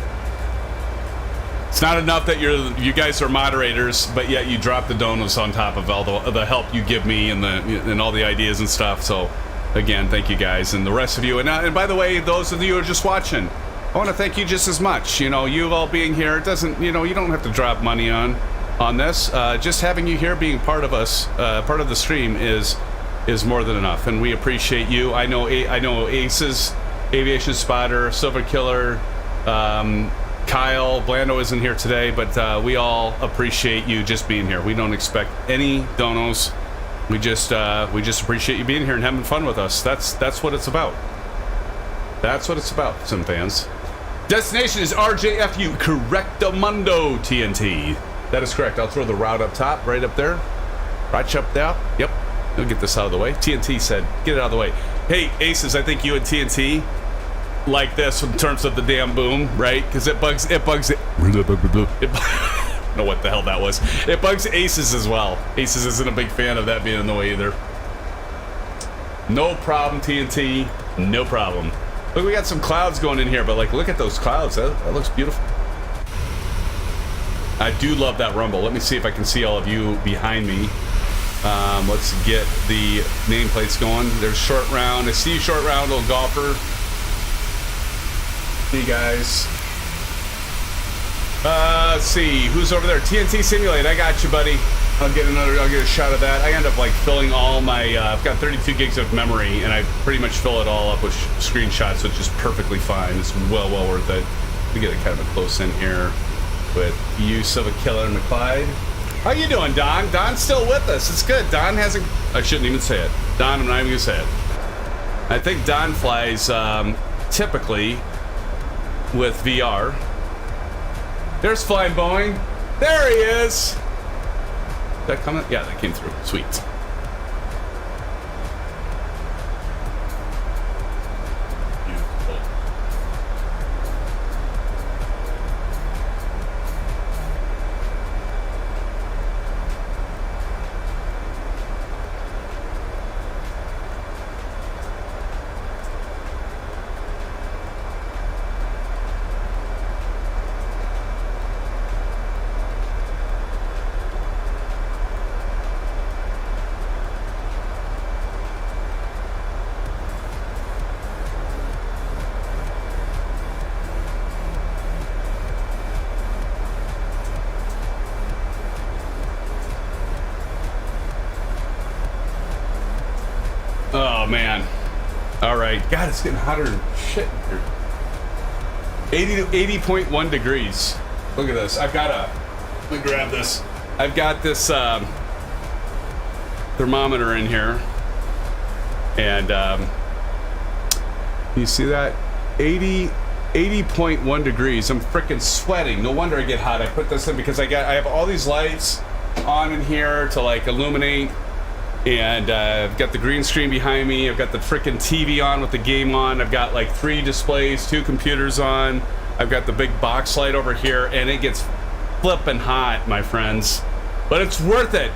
It's not enough that you guys are moderators, but yet you drop the donos on top of all the help you give me and all the ideas and stuff. So, again, thank you guys and the rest of you. And by the way, those of you who are just watching, I want to thank you just as much. You know, you all being here, it doesn't, you know, you don't have to drop money on this. Just having you here, being part of us, part of the stream is more than enough, and we appreciate you. I know Aces, Aviation Spotter, Silver Killer, Kyle, Blando isn't here today, but we all appreciate you just being here. We don't expect any donos. We just appreciate you being here and having fun with us. That's what it's about. That's what it's about, SimFans. Destination is RJFU, Correctamundo TNT. That is correct. I'll throw the route up top, right up there. Right up there. Yep. We'll get this out of the way. TNT said, get it out of the way. Hey, Aces, I think you and TNT like this in terms of the damn boom, right? Because it bugs it. I don't know what the hell that was. It bugs Aces as well. Aces isn't a big fan of that being in the way either. No problem, TNT. No problem. Look, we got some clouds going in here, but like, look at those clouds. That looks beautiful. I do love that rumble. Let me see if I can see all of you behind me. Let's get the nameplates going. There's Short Round. I see you, Short Round, old golfer. See you guys. Let's see who's over there. TNT Simulate. I got you, buddy. I'll get a shot of that. I end up like filling all my. I've got 32 gigs of memory, and I pretty much fill it all up with screenshots, which is perfectly fine. It's well worth it. We get a kind of a close in here with you, Silver Killer, and McClyde. How you doing, Don? Don's still with us. It's good. Don hasn't... I shouldn't even say it. Don, I'm not even going to say it. I think Don flies typically with VR. There's Flying Boeing. There he is. that coming? Yeah, that came through. Sweet. Beautiful. Oh man. All right. God, it's getting hotter than shit here. 80.1 degrees. Look at this. Let me grab this. I've got this thermometer in here. And you see that? 80.1 degrees. I'm freaking sweating. No wonder I get hot. I put this in because I have all these lights on in here to like illuminate. And I've got the green screen behind me. I've got the freaking TV on with the game on. I've got like 3 displays, 2 computers on. I've got the big box light over here, and it gets flipping hot, my friends. But it's worth it.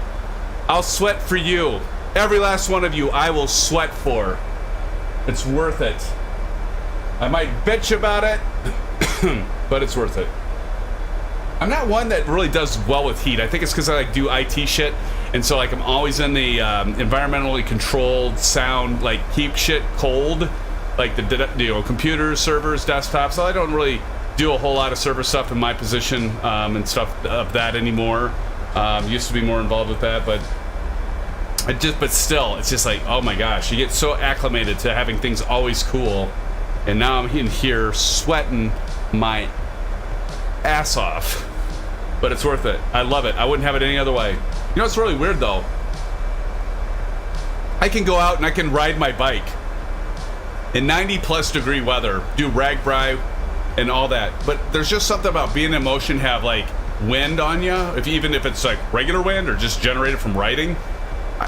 I'll sweat for you. Every last one of you, I will sweat for. It's worth it. I might bitch about it, but it's worth it. I'm not one that really does well with heat. I think it's because I like do IT shit. And so like I'm always in the environmentally controlled sound, like keep shit cold, like the computers, servers, desktops. So I don't really do a whole lot of server stuff in my position and stuff of that anymore. Used to be more involved with that, but still, it's just like, oh my gosh, you get so acclimated to having things always cool, and now I'm in here sweating my ass off. But it's worth it. I love it. I wouldn't have it any other way. You know what's really weird though? I can go out and I can ride my bike in 90+ degree weather, do RAGBRAI and all that. But there's just something about being in motion, have like wind on you, even if it's like regular wind or just generated from riding.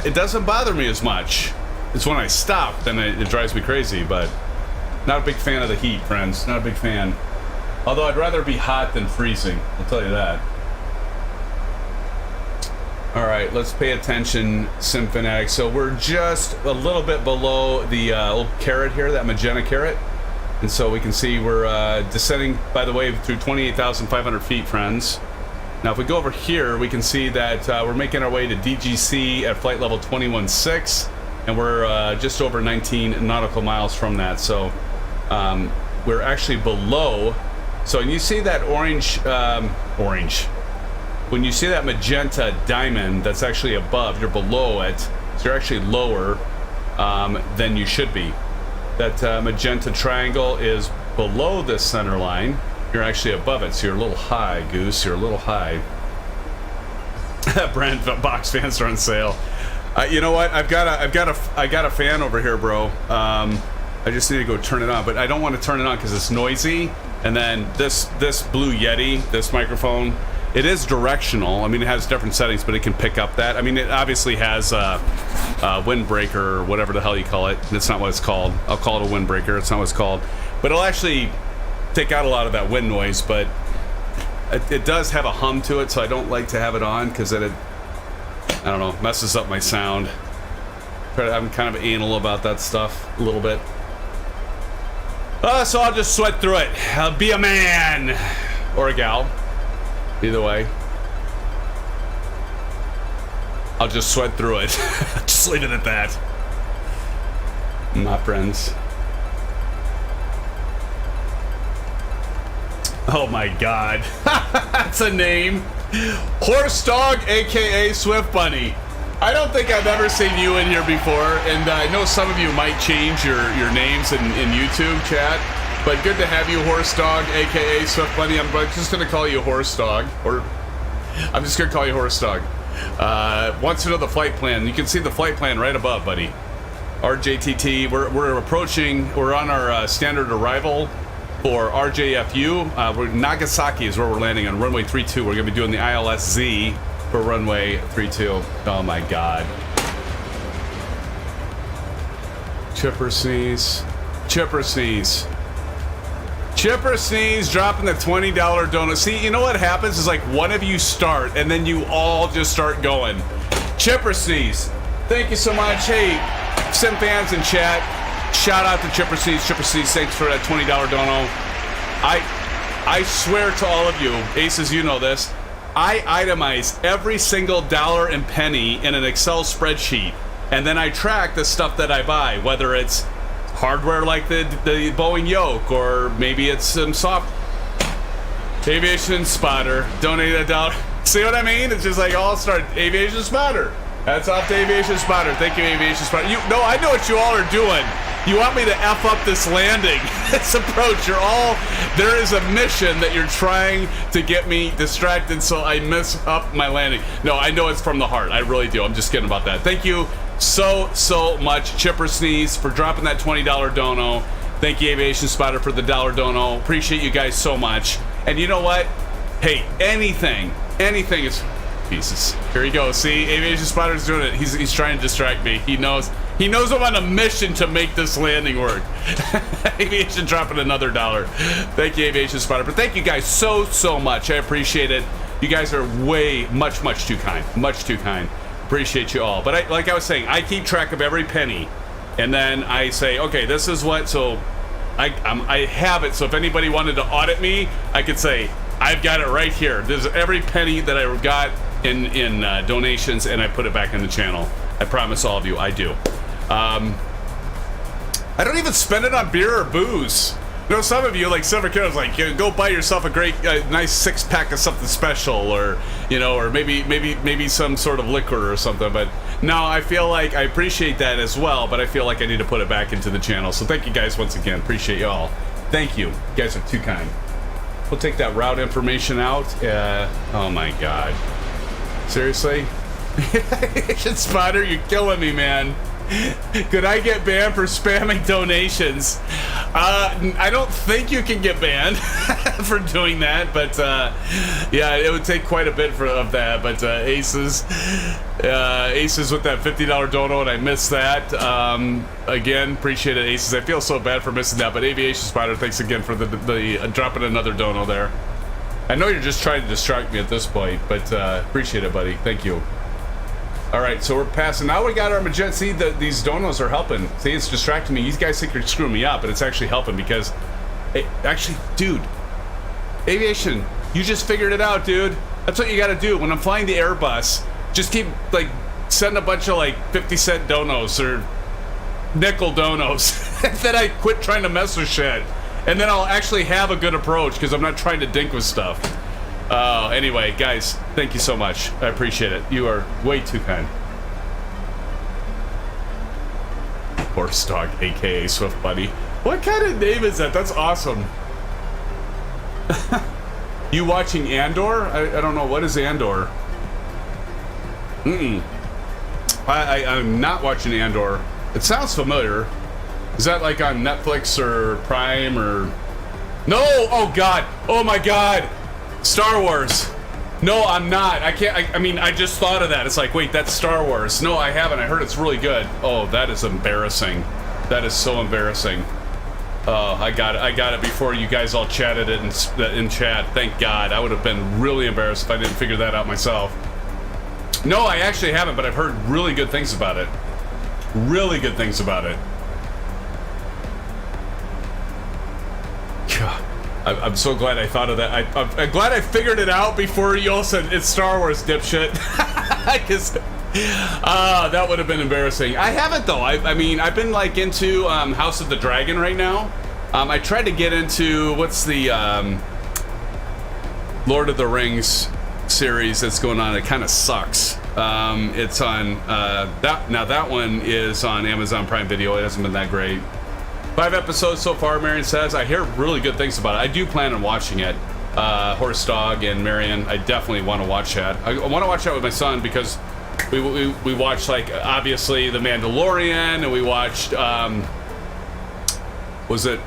It doesn't bother me as much. It's when I stop, then it drives me crazy. But not a big fan of the heat, friends. Not a big fan. Although I'd rather be hot than freezing, I'll tell you that. All right, let's pay attention, SimFanatic. So we're just a little bit below the little caret here, that magenta caret. And so we can see we're descending, by the way, through 28,500 feet, friends. Now, if we go over here, we can see that we're making our way to DGC at flight level 21.6, and we're just over 19 nautical miles from that. So we're actually below. So when you see that orange, when you see that magenta diamond that's actually above, you're below it. So you're actually lower than you should be. That magenta triangle is below this center line. You're actually above it, so you're a little high, Goose. You're a little high. Brand box fans are on sale. You know what? I got a fan over here, bro. I just need to go turn it on, but I don't want to turn it on because it's noisy. And then this Blue Yeti, this microphone, it is directional. I mean, it has different settings, but it can pick up that. I mean, it obviously has a windbreaker or whatever the hell you call it. That's not what it's called. I'll call it a windbreaker. It's not what it's called. But it'll actually take out a lot of that wind noise, but it does have a hum to it, so I don't like to have it on because it, I don't know, messes up my sound. I'm kind of anal about that stuff a little bit. So I'll just sweat through it. I'll be a man or a gal. Either way, I'll just sweat through it. Just leave it at that, my friends. Oh my god. That's a name. Horse Dog, aka Swift Bunny. I don't think I've ever seen you in here before, and I know some of you might change your names in YouTube chat, but good to have you, Horse Dog, aka Swift Bunny. I'm just gonna call you Horse Dog, or I'm just gonna call you Horse Dog. Wants to know the flight plan. You can see the flight plan right above, buddy. RJTT. We're approaching. We're on our standard arrival for RJFU. Nagasaki is where we're landing on runway 32. We're gonna be doing the ILS-Z. for runway 32. Oh my god. Chipper sneeze. Chipper sneeze. Chipper sneeze dropping the $20 donut. See, you know what happens is like one of you start and then you all just start going. Chipper sneeze. Thank you so much. Hey, SimFans in chat. Shout out to Chipper sneeze. Chipper sneeze, thanks for that $20 dono. I swear to all of you, Aces, you know this. I itemize every single dollar and penny in an Excel spreadsheet, and then I track the stuff that I buy, whether it's hardware like the Boeing Yoke, or maybe it's some soft. Aviation Spotter, donate $1. See what I mean? It's just like all start Aviation Spotter. That's off to Aviation Spotter. Thank you, Aviation Spotter. No, I know what you all are doing. You want me to F up this landing, this approach. There is a mission that you're trying to get me distracted so I mess up my landing. No, I know it's from the heart. I really do. I'm just kidding about that. Thank you so much, Chipper Sneeze, for dropping that $20 dono. Thank you, Aviation Spotter, for the $1 dono. Appreciate you guys so much. And you know what? Hey, anything is pieces. Here he goes. See, Aviation Spotter's doing it. He's trying to distract me. He knows I'm on a mission to make this landing work. Aviation dropping another $1. Thank you, Aviation Spotter. But thank you guys so much. I appreciate it. You guys are much too kind. Much too kind. Appreciate you all. But like I was saying, I keep track of every penny, and then I say, okay, this is what. So I have it. So if anybody wanted to audit me, I could say I've got it right here. There's every penny that I got in donations, and I put it back in the channel. I promise all of you, I do. I don't even spend it on beer or booze. You know, some of you, like Silver Kiddo's like, go buy yourself a great, nice 6-pack of something special, or, you know, or maybe some sort of liquor or something. But no, I feel like I appreciate that as well, but I feel like I need to put it back into the channel. So thank you guys once again. Appreciate you all. Thank you. You guys are too kind. We'll take that route information out. Oh my God. Seriously? Spotter, you're killing me, man. Could I get banned for spamming donations? I don't think you can get banned for doing that, but yeah, it would take quite a bit of that. But Aces with that $50 dono, and I missed that. Again, appreciate it, Aces. I feel so bad for missing that, but Aviation Spotter, thanks again for the dropping another dono there. I know you're just trying to distract me at this point, but appreciate it, buddy. Thank you. All right, so we're passing. Now we got our magenta. See, these donos are helping. See, it's distracting me. These guys think you're screwing me up, but it's actually helping because, actually, dude, Aviation, you just figured it out, dude. That's what you got to do. When I'm flying the Airbus, just keep, like, sending a bunch of, like, 50-cent donos or nickel donos. And then I quit trying to mess with shit. And then I'll actually have a good approach because I'm not trying to dink with stuff. Anyway, guys, thank you so much. I appreciate it. You are way too kind. Horse Dog, aka Swift Buddy. What kind of name is that? That's awesome. You watching Andor? I don't know. What is Andor? I'm not watching Andor. It sounds familiar. Is that like on Netflix or Prime or... No! Oh, God! Oh, my God! Star Wars. No, I'm not. I can't. I mean, I just thought of that. It's like, wait, that's Star Wars. No, I haven't. I heard it's really good. Oh, that is embarrassing. That is so embarrassing. I got it before you guys all chatted it in chat. Thank God. I would have been really embarrassed if I didn't figure that out myself. No, I actually haven't, but I've heard really good things about it. Really good things about it. God. I'm so glad I thought of that. I'm glad I figured it out before you all said it's Star Wars, dipshit. Because that would have been embarrassing. I haven't though. I mean, I've been like into House of the Dragon right now. I tried to get into what's the Lord of the Rings series that's going on. It kind of sucks. It's on that one is on Amazon Prime Video. It hasn't been that great. 5 episodes so far, Marion says. I hear really good things about it. I do plan on watching it. Horse Dog and Marion, I definitely want to watch that. I want to watch that with my son because we watched, like, obviously The Mandalorian, and we watched, was it,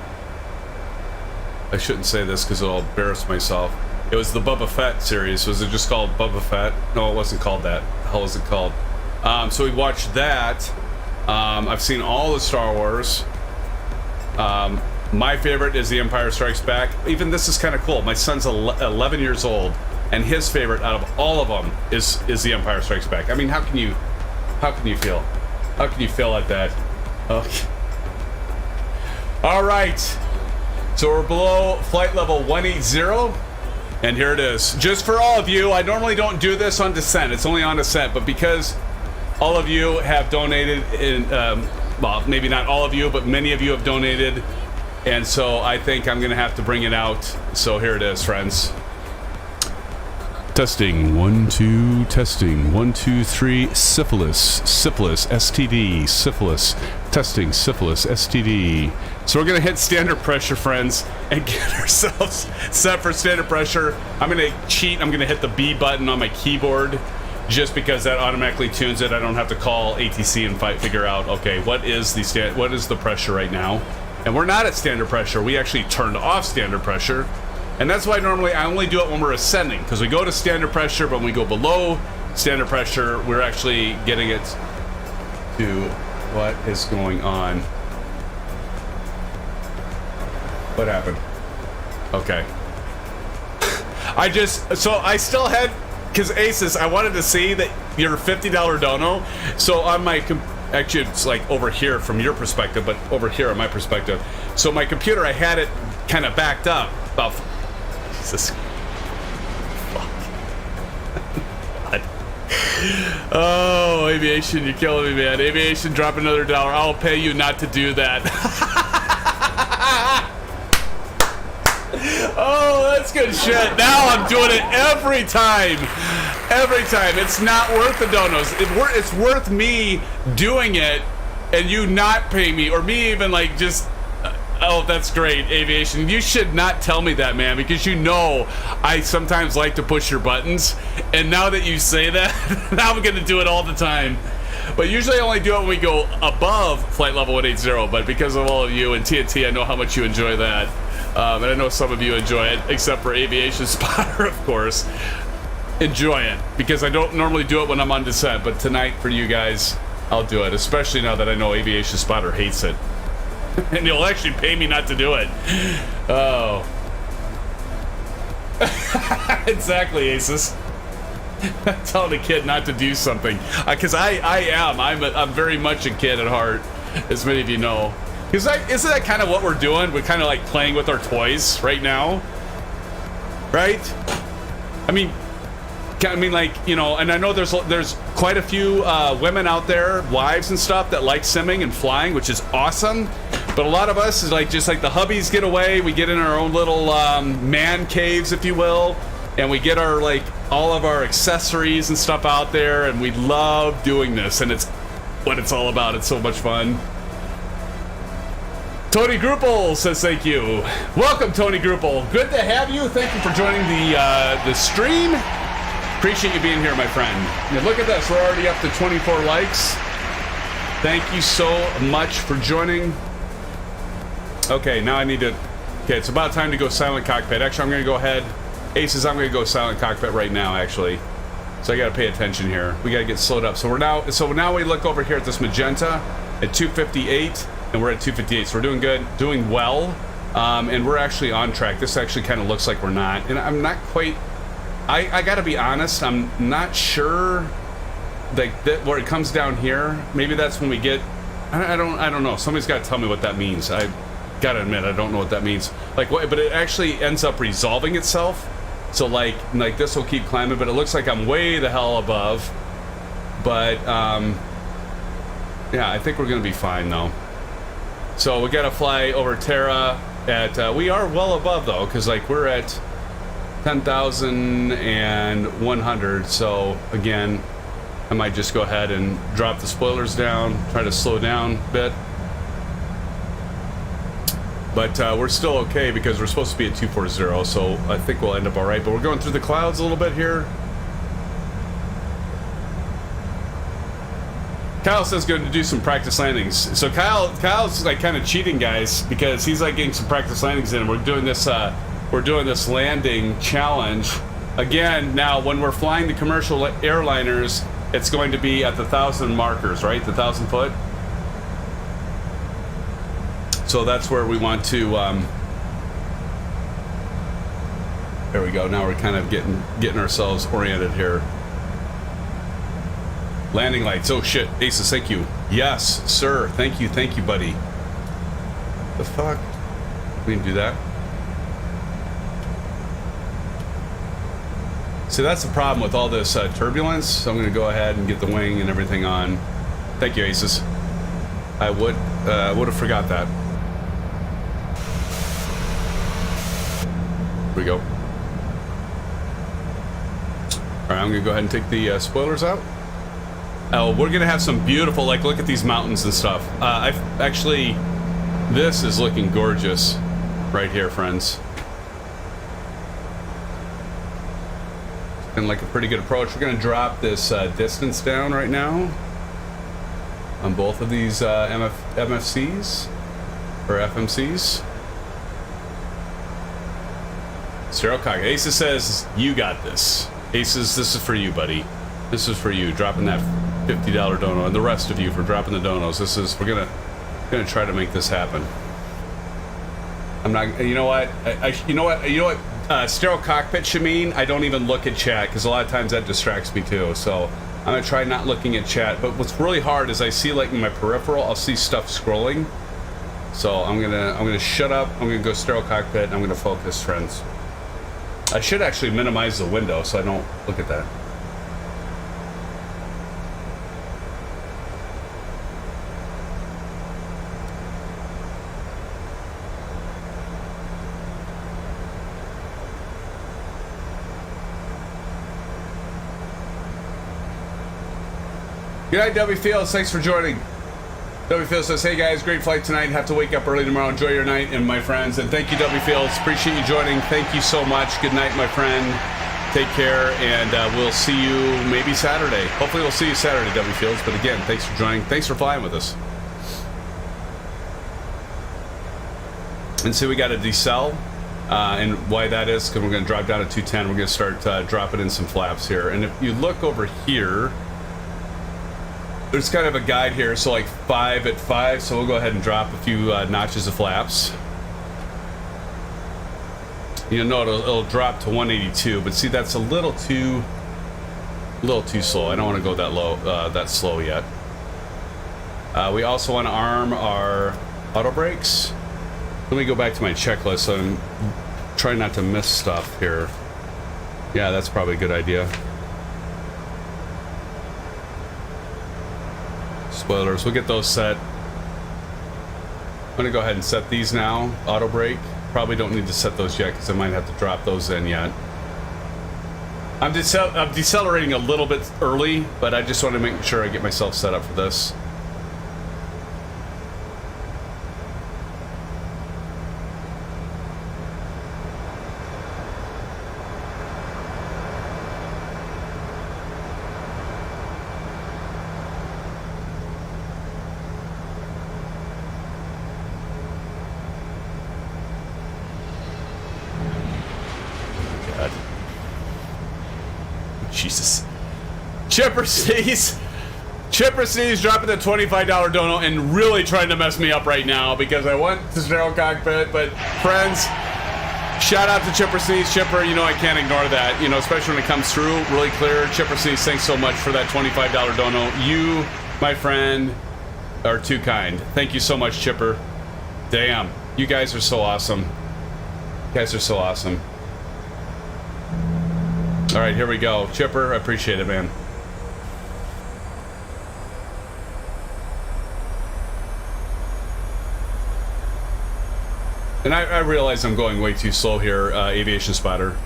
I shouldn't say this because I'll embarrass myself. It was the Boba Fett series. Was it just called Boba Fett? No, it wasn't called that. The hell was it called? So we watched that. I've seen all the Star Wars. My favorite is The Empire Strikes Back. Even this is kind of cool. My son's 11 years old, and his favorite out of all of them is The Empire Strikes Back. I mean, how can you feel? How can you feel like that? Okay. All right. So we're below flight level 180. And here it is. Just for all of you, I normally don't do this on descent. It's only on descent, but because all of you have donated, well, maybe not all of you, but many of you have donated, and so I think I'm going to have to bring it out. So here it is, friends. Testing, 1, 2, testing, 1, 2, 3, syphilis, STD, syphilis, testing, syphilis, STD. So we're gonna hit standard pressure, friends, and get ourselves set for standard pressure. I'm gonna cheat, I'm gonna hit the B button on my keyboard, just because that automatically tunes it. I don't have to call ATC and figure out, okay, what is the pressure right now? And we're not at standard pressure, we actually turned off standard pressure. And that's why normally I only do it when we're ascending, because we go to standard pressure, but when we go below standard pressure, we're actually getting it to what is going on. What happened? Okay. So I still had, because ASUS, I wanted to see that your $50 dono. So on my, actually it's like over here from your perspective, but over here on my perspective. So my computer, I had it kind of backed up about, Jesus. Fuck. God. Oh, Aviation, you're killing me, man. Aviation, drop another $1. I'll pay you not to do that. Oh, that's good shit. Now I'm doing it every time. Every time. It's not worth the donos. It's worth me doing it and you not pay me, or me even like just... Oh, that's great, Aviation. You should not tell me that, man, because you know I sometimes like to push your buttons. And now that you say that, now I'm going to do it all the time. But usually I only do it when we go above flight level 180. But because of all of you and TNT, I know how much you enjoy that. And I know some of you enjoy it, except for Aviation Spotter, of course. Enjoy it, because I don't normally do it when I'm on descent. But tonight, for you guys, I'll do it, especially now that I know Aviation Spotter hates it. And he'll actually pay me not to do it. Oh. Exactly, ASUS. Telling a kid not to do something. Because I'm very much a kid at heart, as many of you know. Isn't that kind of what we're doing? We're kind of like playing with our toys right now. Right? I mean, like, you know, and I know there's quite a few women out there, wives and stuff, that like simming and flying, which is awesome. But a lot of us is like, just like the hubbies get away, we get in our own little man caves, if you will, and we get our, like, all of our accessories and stuff out there, and we love doing this, and it's what it's all about. It's so much fun. Tony Grupel says thank you. Welcome, Tony Grupel. Good to have you. Thank you for joining the stream. Appreciate you being here, my friend. Now look at this. We're already up to 24 likes. Thank you so much for joining. Okay, now I need to... Okay, it's about time to go silent cockpit. Actually, I'm going to go ahead. Aces, I'm going to go silent cockpit right now, actually. So I got to pay attention here. We got to get slowed up. So now we look over here at this magenta at 258, and we're at 258. So we're doing good, doing well, and we're actually on track. This actually kind of looks like we're not, and I'm not quite... I got to be honest. I'm not sure, like, that where it comes down here. Maybe that's when we get... I don't know. Somebody's got to tell me what that means. I gotta admit, I don't know what that means. Like, what? But it actually ends up resolving itself. So like this will keep climbing, but it looks like I'm way the hell above. But yeah, I think we're gonna be fine though. So we gotta fly over Terra at. We are well above though, because like we're at 10,100. So again, I might just go ahead and drop the spoilers down, try to slow down a bit. But we're still okay because we're supposed to be at 240, so I think we'll end up all right. But we're going through the clouds a little bit here. Kyle says going to do some practice landings. So Kyle's like kind of cheating, guys, because he's like getting some practice landings in. And we're doing this we're doing this landing challenge. Again, now when we're flying the commercial airliners, it's going to be at the 1,000 markers, right? The 1,000 foot. So that's where we want to, there we go. Now we're kind of getting ourselves oriented here. Landing lights. Oh shit, ASUS, thank you. Yes, sir. Thank you, buddy. The fuck? We can do that. See, that's the problem with all this turbulence. So I'm going to go ahead and get the wing and everything on. Thank you, ASUS. I would have forgot that. Here we go. All right, I'm going to go ahead and take the spoilers out. Oh, we're going to have some beautiful, like, look at these mountains and stuff. I've actually, this is looking gorgeous right here, friends. And like a pretty good approach. We're going to drop this distance down right now on both of these MFCs or FMCs. Stereo cock. ASUS says you got this. ASUS, this is for you, buddy. This is for you. Dropping that $50 dono, and the rest of you for dropping the donos. This is, we're gonna try to make this happen. I'm not. You know what? You know what? Stereo cockpit should mean I don't even look at chat, because a lot of times that distracts me too. So I'm gonna try not looking at chat. But what's really hard is I see, like, in my peripheral, I'll see stuff scrolling. So I'm gonna shut up. I'm gonna go stereo cockpit, and I'm gonna focus, friends. I should actually minimize the window so I don't look at that. Good night, W Fields. Thanks for joining. W Fields says, hey guys, great flight tonight. Have to wake up early tomorrow. Enjoy your night, and my friends. And thank you, W Fields. Appreciate you joining. Thank you so much. Good night, my friend. Take care, and we'll see you maybe Saturday. Hopefully we'll see you Saturday, W Fields. But again, thanks for joining. Thanks for flying with us. And so we got a decel. And why that is, because we're going to drop down to 210. We're going to start dropping in some flaps here. And if you look over here, there's kind of a guide here, so like 5 at 5, so we'll go ahead and drop a few notches of flaps. You'll know it'll drop to 182, but see, that's a little too slow. I don't want to go that low, that slow yet. We also want to arm our auto brakes. Let me go back to my checklist so I'm trying not to miss stuff here. Yeah, that's probably a good idea. Spoilers, we'll get those set. I'm gonna go ahead and set these now. Auto brake. Probably don't need to set those yet because I might have to drop those in yet. I'm decelerating a little bit early, but I just want to make sure I get myself set up for this. Jesus. Chipper Sneeze dropping the $25 dono and really trying to mess me up right now because I want the stereo cockpit. But friends, shout out to Chipper Sneeze. Chipper, you know I can't ignore that, you know, especially when it comes through really clear. Chipper Sneeze, thanks so much for that $25 dono. You, my friend, are too kind. Thank you so much, Chipper. Damn, you guys are so awesome. You guys are so awesome. All right, here we go. Chipper, I appreciate it, man. And I realize I'm going way too slow here, Aviation Spotter.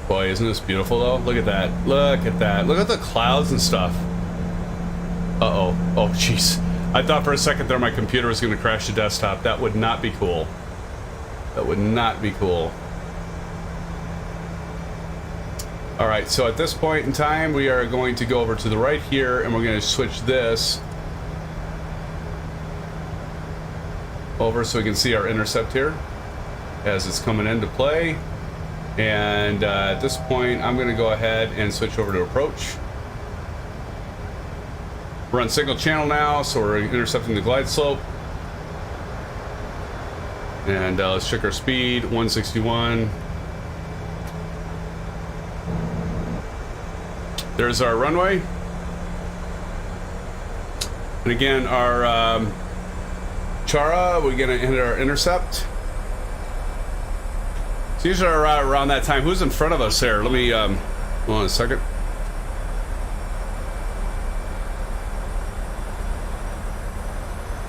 Boy, isn't this beautiful though? Look at that. Look at that. Look at the clouds and stuff. Uh-oh. Oh, jeez. I thought for a second there my computer was going to crash the desktop. That would not be cool. That would not be cool. Alright, so at this point in time, we are going to go over to the right here, and we're going to switch this over so we can see our intercept here as it's coming into play. And at this point, I'm going to go ahead and switch over to approach. We're on single channel now, so we're intercepting the glide slope. And let's check our speed, 161. There's our runway. And again, our Chara, we're gonna hit our intercept. So usually around that time, who's in front of us there? Let me, hold on a second.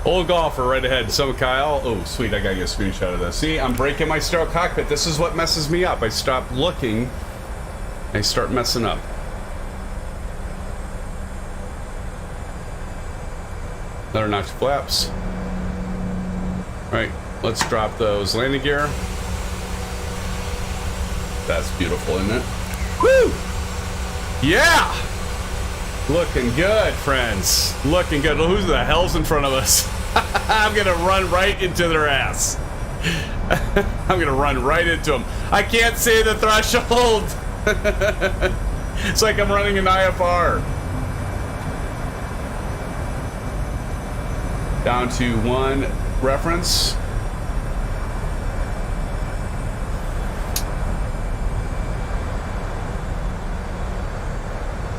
Old golfer right ahead, some Kyle. Oh, sweet, I gotta get a screenshot of this. See, I'm breaking my stereo cockpit. This is what messes me up. I stop looking, I start messing up. Another notch flaps. Right, let's drop those landing gear. That's beautiful, isn't it? Woo! Yeah! Looking good, friends. Looking good. Who the hell's in front of us? I'm gonna run right into their ass. I'm gonna run right into them. I can't see the threshold. It's like I'm running an IFR. Down to 1 reference.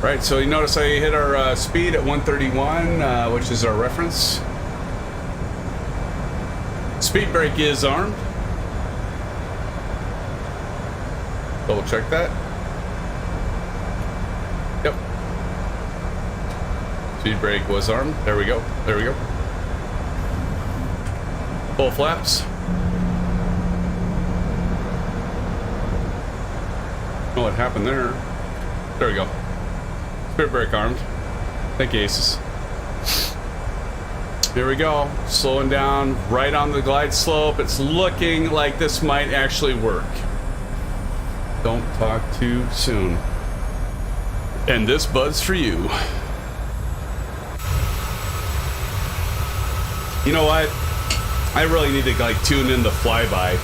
Right, so you notice I hit our speed at 131, which is our reference. Speed brake is armed. Double check that. Yep. Speed brake was armed. There we go. There we go. Full flaps. Oh, what happened there? There we go. Speed brake armed. Thank you, ASUS. Here we go. Slowing down right on the glide slope. It's looking like this might actually work. Don't talk too soon. And this buzz for you. You know what? I really need to like tune in the flyby.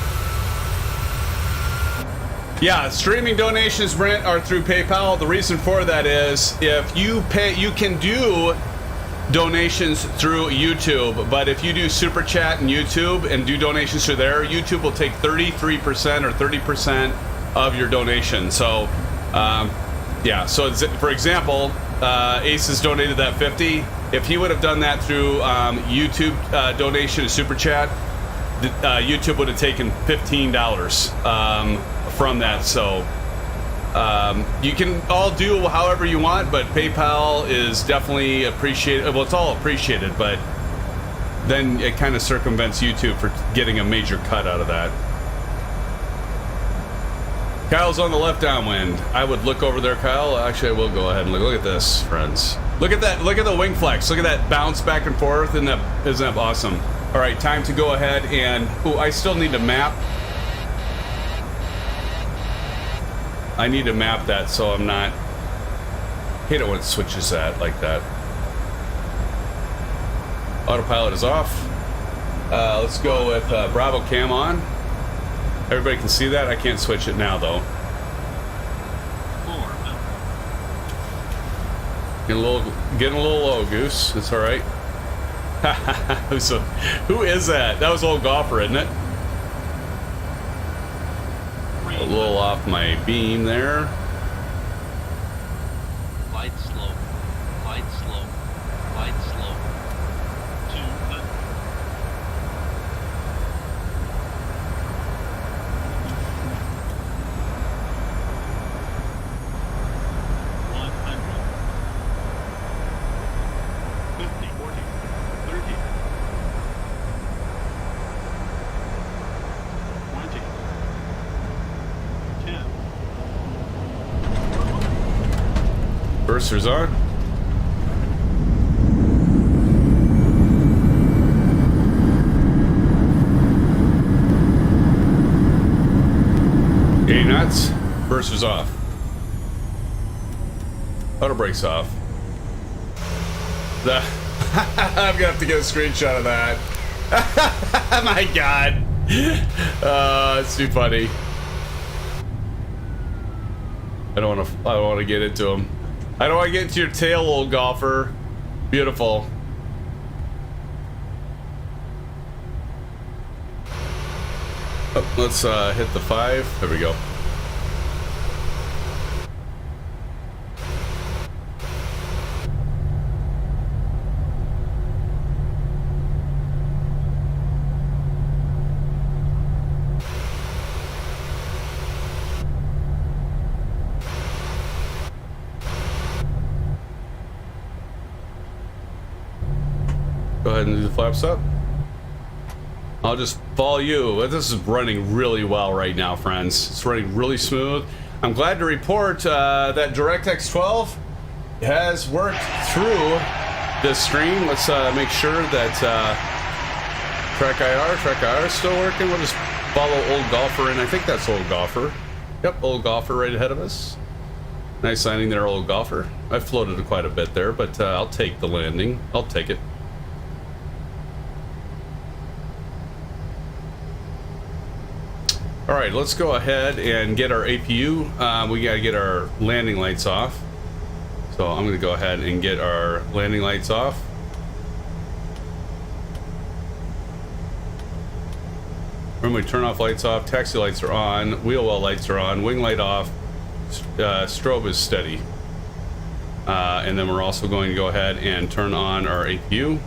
Yeah, streaming donations, Brent, are through PayPal. The reason for that is if you pay, you can do donations through YouTube, but if you do Super Chat and YouTube and do donations through there, YouTube will take 33% or 30% of your donation. So, yeah, so it's, for example, ASUS donated that 50. If he would have done that through YouTube donation and Super Chat, YouTube would have taken $15 from that. So you can all do however you want, but PayPal is definitely appreciated. Well, it's all appreciated, but then it kind of circumvents YouTube for getting a major cut out of that. Kyle's on the left downwind. I would look over there, Kyle. Actually, I will go ahead and look at this, friends. Look at that. Look at the wing flex. Look at that bounce back and forth. Isn't that awesome? All right, time to go ahead and... Oh, I still need to map. I need to map that so I'm not... I hate it when it switches that like that. Autopilot is off. Let's go with Bravo Cam on. Everybody can see that. I can't switch it now, though. Getting a little low, Goose. It's all right. So, who is that? That was old golfer, isn't it? A little off my beam there. Light slope. Light slope. Light slope. 200. 50, 40, 30, 20, 10. Bursters on. Okay, nuts. Burster's off. Auto brakes off. I'm gonna have to get a screenshot of that. My God. It's too funny. I don't want to get into him. I don't want to get into your tail, old golfer. Beautiful. Oh, let's hit the 5. There we go. Go ahead and do the flaps up. I'll just follow you. This is running really well right now, friends. It's running really smooth. I'm glad to report that DirectX 12 has worked through this stream. Let's make sure that Track IR is still working. We'll just follow Old Golfer in. I think that's Old Golfer. Yep, Old Golfer right ahead of us. Nice landing there, Old Golfer. I floated quite a bit there, but I'll take the landing. I'll take it. All right, let's go ahead and get our APU. We gotta get our landing lights off. So I'm gonna go ahead and get our landing lights off. Remember, we turn off lights off, taxi lights are on, wheel well lights are on, wing light off, strobe is steady. And then we're also going to go ahead and turn on our APU.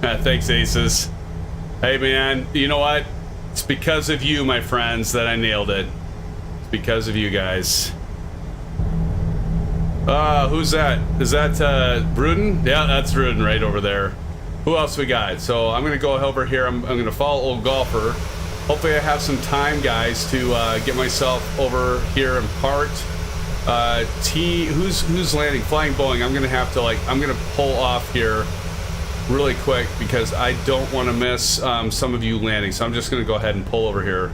Thanks, ASUS. Hey man, you know what? It's because of you, my friends, that I nailed it. It's because of you guys. Who's that? Is that Bruden? Yeah, that's Bruden right over there. Who else we got? So I'm gonna go over here. I'm gonna follow Old Golfer. Hopefully I have some time, guys, to get myself over here and parked. Who's landing? Flying Boeing. I'm gonna have to I'm gonna pull off here really quick because I don't want to miss some of you landing. So I'm just going to go ahead and pull over here,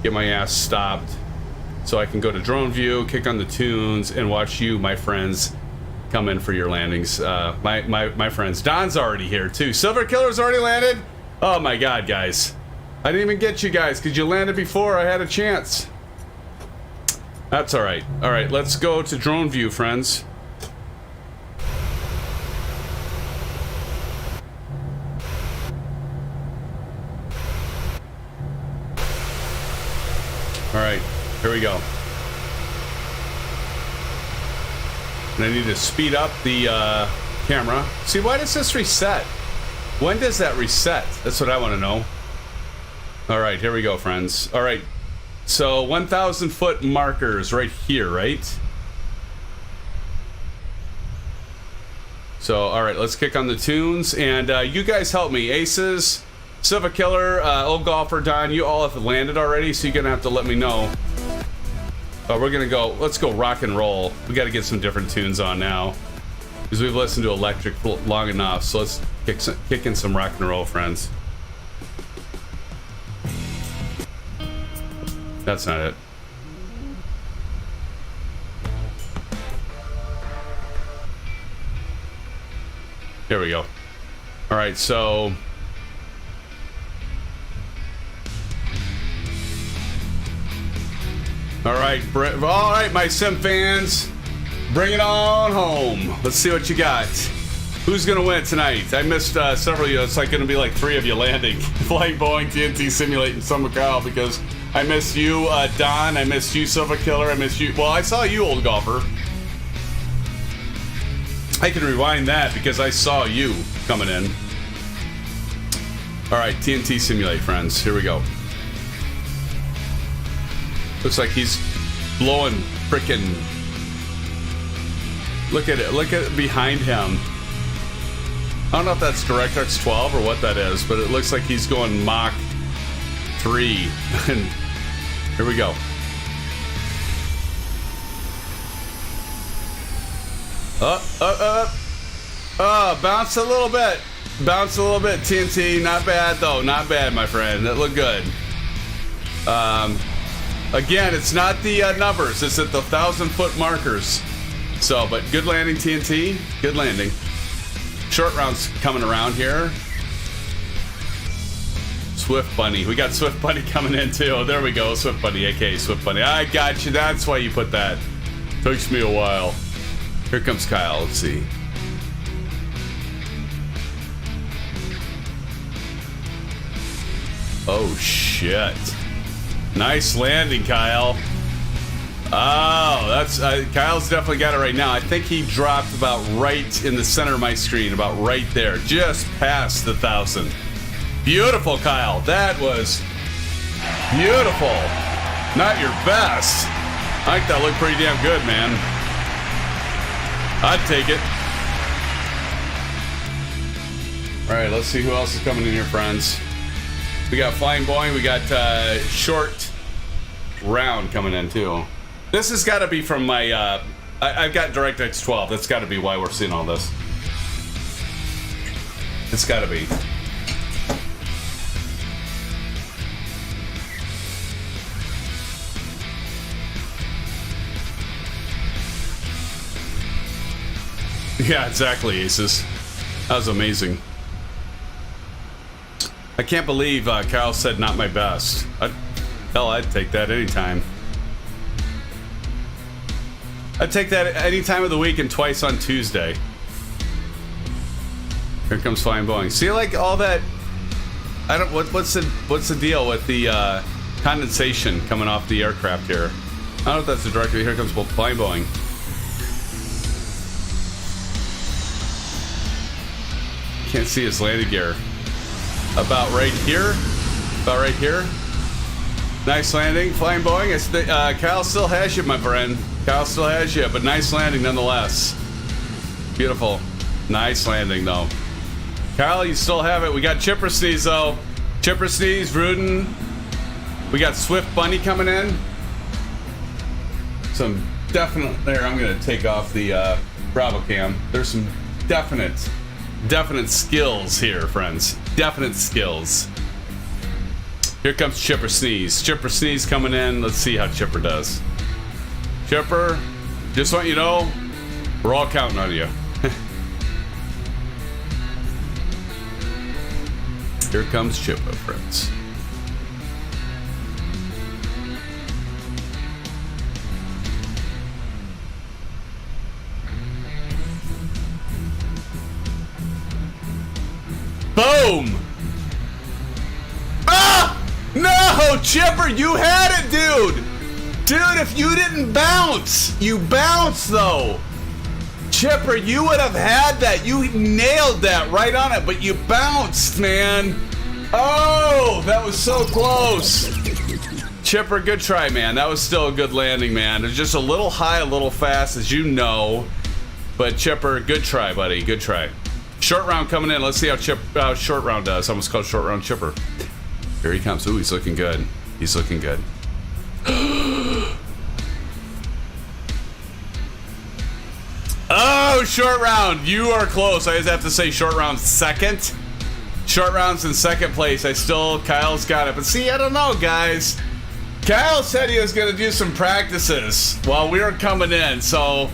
get my ass stopped so I can go to drone view, kick on the tunes, and watch you, my friends, come in for your landings. My friends. Don's already here too. Silver Killer's already landed. Oh my God, guys. I didn't even get you guys because you landed before I had a chance. That's all right. All right, let's go to drone view, friends. All right, here we go. And I need to speed up the camera. See, why does this reset? When does that reset? That's what I want to know. All right, here we go, friends. All right, so 1,000 foot markers right here, right? So, all right, let's kick on the tunes. And you guys help me. ASUS, Silver Killer, Old Golfer, Don, you all have landed already, so you're gonna have to let me know. We're gonna go, let's go rock and roll. We gotta get some different tunes on now, because we've listened to electric long enough, so let's kick in some rock and roll, friends. That's not it. Here we go. All right, so all right, my sim fans, bring it on home. Let's see what you got. Who's gonna win tonight? I missed several of you. It's gonna be 3 of you landing. Flying Boeing, TNT Simulating, Summer Kyle, because I missed you, Don. I missed you, Silver Killer. I missed you. Well, I saw you, Old Golfer. I can rewind that because I saw you coming in. All right, TNT Simulate, friends. Here we go. Looks like he's blowing frickin'. Look at it. Look at it behind him. I don't know if that's DirectX 12 or what that is, but it looks like he's going Mach 3. And here we go. Bounce a little bit. Bounce a little bit, TNT. Not bad, though. Not bad, my friend. That looked good. Again, it's not the numbers. It's at the 1,000-foot markers. So, but good landing, TNT. Good landing. Short rounds coming around here. Swift Bunny. We got Swift Bunny coming in too. There we go. Swift Bunny, aka Swift Bunny. I got you. That's why you put that. Takes me a while. Here comes Kyle. Let's see. Oh, shit. Nice landing, Kyle. Oh, that's... Kyle's definitely got it right now. I think he dropped about right in the center of my screen. About right there. Just past the 1,000. Beautiful, Kyle. That was beautiful. Not your best. I think that looked pretty damn good, man. I'd take it. All right, let's see who else is coming in here, friends. We got Flying Boeing. We got Short Round coming in, too. This has got to be from my... I've got DirectX 12. That's got to be why we're seeing all this. It's got to be. Yeah, exactly, Aces. That was amazing. I can't believe Kyle said not my best. Hell, I'd take that anytime. I'd take that any time of the week and twice on Tuesday. Here comes Flying Boeing. See, like all that. I don't. What's the deal with the condensation coming off the aircraft here? I don't know if that's the director. Here comes Flying Boeing. Can't see his landing gear. About right here. About right here. Nice landing, Flying Boeing. Kyle still has you, my friend. Kyle still has you, but nice landing nonetheless. Beautiful. Nice landing, though. Kyle, you still have it. We got Chipper Sneeze, though. Chipper Sneeze, Rudin. We got Swift Bunny coming in. Some definite... There, I'm going to take off the Bravo Cam. There's some definite skills here, friends. Definite skills. Here comes Chipper Sneeze. Chipper Sneeze coming in. Let's see how Chipper does. Chipper, just want you to know, we're all counting on you. Here comes Chipper, friends. Boom! Ah! No! Chipper, you had it, dude! Dude, if you didn't bounce, you bounced, though. Chipper, you would have had that. You nailed that right on it, but you bounced, man. Oh, that was so close. Chipper, good try, man. That was still a good landing, man. It was just a little high, a little fast, as you know. But Chipper, good try, buddy. Good try. Short round coming in. Let's see how Short Round does. Almost called Short Round Chipper. Here he comes. Ooh, he's looking good. He's looking good. Oh, Short Round. You are close. I just have to say Short Round second. Short Round's in second place. Kyle's got it. But see, I don't know, guys. Kyle said he was going to do some practices while we were coming in. So,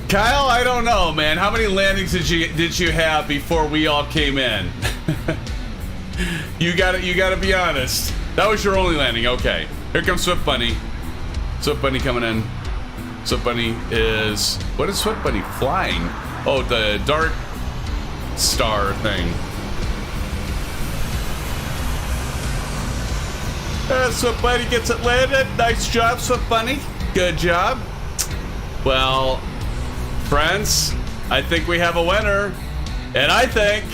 Kyle, I don't know, man. How many landings did you have before we all came in? You gotta be honest. That was your only landing. Okay. Here comes Swift Bunny. Swift Bunny coming in. Swift Bunny is... What is Swift Bunny flying? Oh, the Dart Star thing. Swift Bunny gets it landed. Nice job, Swift Bunny. Good job. Well, friends, I think we have a winner. And I think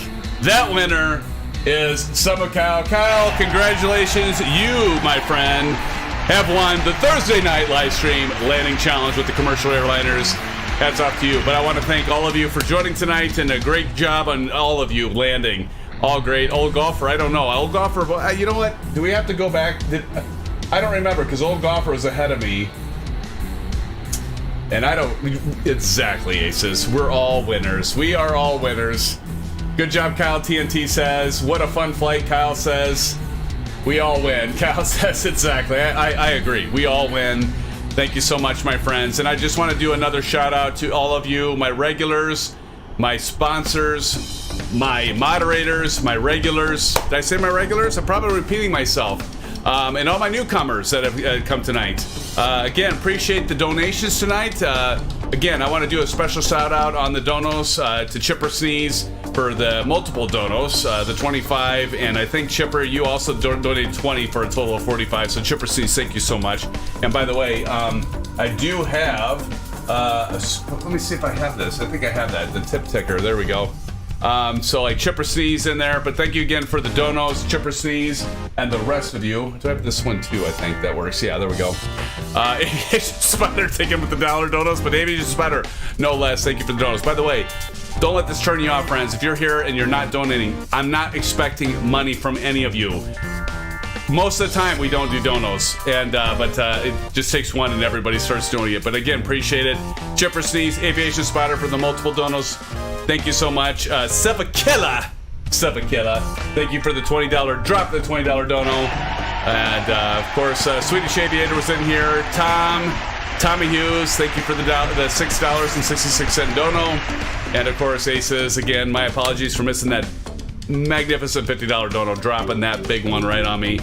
that winner is Summer Kyle. Kyle, congratulations. You, my friend, have won the Thursday night live stream landing challenge with the commercial airliners. Hats off to you. But I want to thank all of you for joining tonight, and a great job on all of you landing. All great. Old Golfer, I don't know. Old Golfer, you know what? Do we have to go back? I don't remember, because Old Golfer was ahead of me. And I don't... Exactly, Aces. We're all winners. We are all winners. Good job, Kyle, TNT says. What a fun flight, Kyle says. We all win. Kyle says exactly. I agree. We all win. Thank you so much, my friends. And I just want to do another shout out to all of you, my regulars, my sponsors, my moderators, my regulars. Did I say my regulars? I'm probably repeating myself. And all my newcomers that have come tonight. Again, appreciate the donations tonight. Again, I want to do a special shout out on the donos to Chipper Sneeze for the multiple donos, the 25, and I think Chipper, you also donated 20 for a total of 45. So Chipper Sneeze, thank you so much. And by the way, I do have, let me see if I have this. I think I have that, the tip ticker. There we go. So like Chipper Sneeze in there, but thank you again for the donos, Chipper Sneeze, and the rest of you. Do I have this one too? I think that works. Yeah, there we go. Aviation Spider taking with the dollar donos, but Aviation Spider, no less. Thank you for the donos. By the way, don't let this turn you off, friends. If you're here and you're not donating, I'm not expecting money from any of you. Most of the time, we don't do donos, but it just takes one and everybody starts doing it. But again, appreciate it. Chipper Sneeze, Aviation Spider for the multiple donos. Thank you so much. Sevakilla, thank you for the $20 drop, the $20 dono. And of course, Swedish Aviator was in here. Tommy Hughes, thank you for the $6.66 dono. And of course, Aces, again, my apologies for missing that magnificent $50 dono, dropping that big one right on me.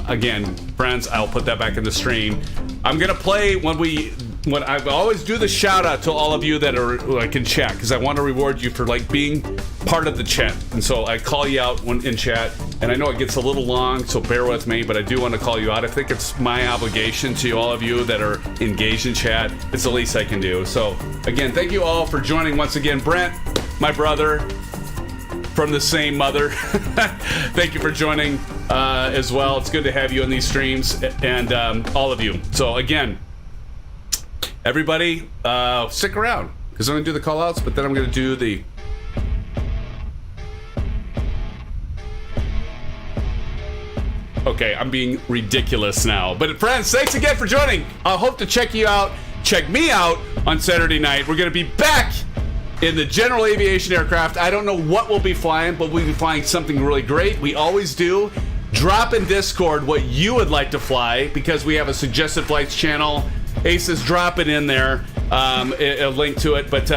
Again, friends, I'll put that back in the stream. I'm gonna play when I always do the shout out to all of you that are like in chat, because I want to reward you for like being part of the chat. And so I call you out when in chat, and I know it gets a little long, so bear with me, but I do want to call you out. I think it's my obligation to all of you that are engaged in chat. It's the least I can do. So again, thank you all for joining once again. Brent, my brother from the same mother, thank you for joining as well. It's good to have you on these streams, and all of you. So again, everybody, stick around, because I'm going to do the call-outs, but then I'm going to do the... Okay, I'm being ridiculous now. But friends, thanks again for joining. I hope to check me out on Saturday night. We're going to be back in the general aviation aircraft. I don't know what we'll be flying, but we'll be flying something really great. We always do. Drop in Discord what you would like to fly, because we have a suggested flights channel. Aces, drop it in there, a link to it. But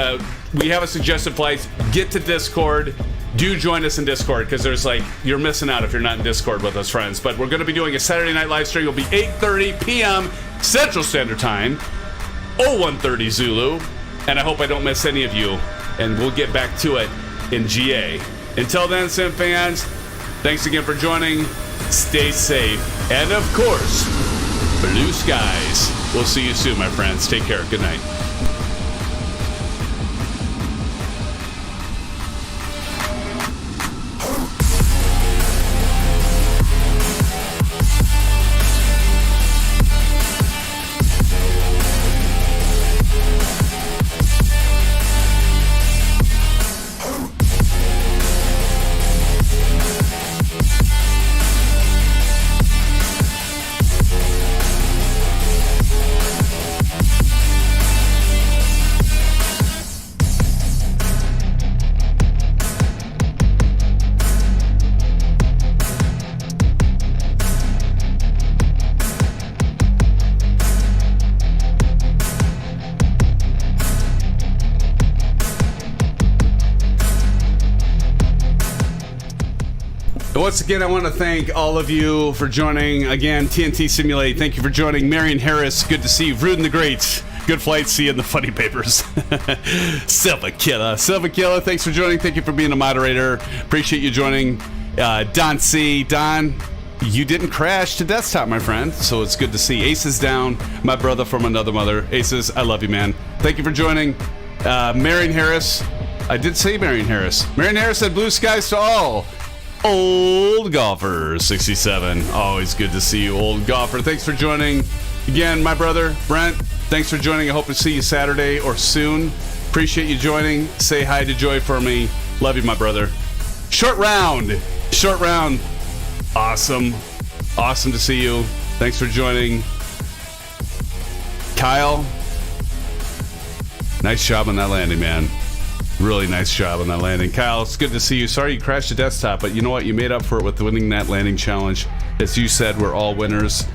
we have a suggested flights. Get to Discord. Do join us in Discord, because there's you're missing out if you're not in Discord with us, friends. But we're going to be doing a Saturday night live stream. It'll be 8:30 p.m. Central Standard Time, 0130 Zulu. And I hope I don't miss any of you. And we'll get back to it in GA. Until then, Sim fans, thanks again for joining. Stay safe. And of course, blue skies. We'll see you soon, my friends. Take care. Good night. Once again, I want to thank all of you for joining. Again, TNT Simulate, thank you for joining. Marion Harris, good to see you. Rudin the Great, good flight. See you in the funny papers. Silva thanks for joining. Thank you for being a moderator. Appreciate you joining. Don C. Don, you didn't crash to desktop, my friend, so it's good to see. Aces down, my brother from another mother. Aces, I love you, man. Thank you for joining. Marion Harris, I did say Marion Harris. Marion Harris said blue skies to all. Old Golfer 67. Always good to see you, Old Golfer. Thanks for joining. Again, my brother, Brent, thanks for joining. I hope to see you Saturday or soon. Appreciate you joining. Say hi to Joy for me. Love you, my brother. Short round. Awesome to see you. Thanks for joining. Kyle, nice job on that landing, man. Really nice job on that landing. Kyle, it's good to see you. Sorry you crashed the desktop, but you know what? You made up for it with winning that landing challenge. As you said, we're all winners.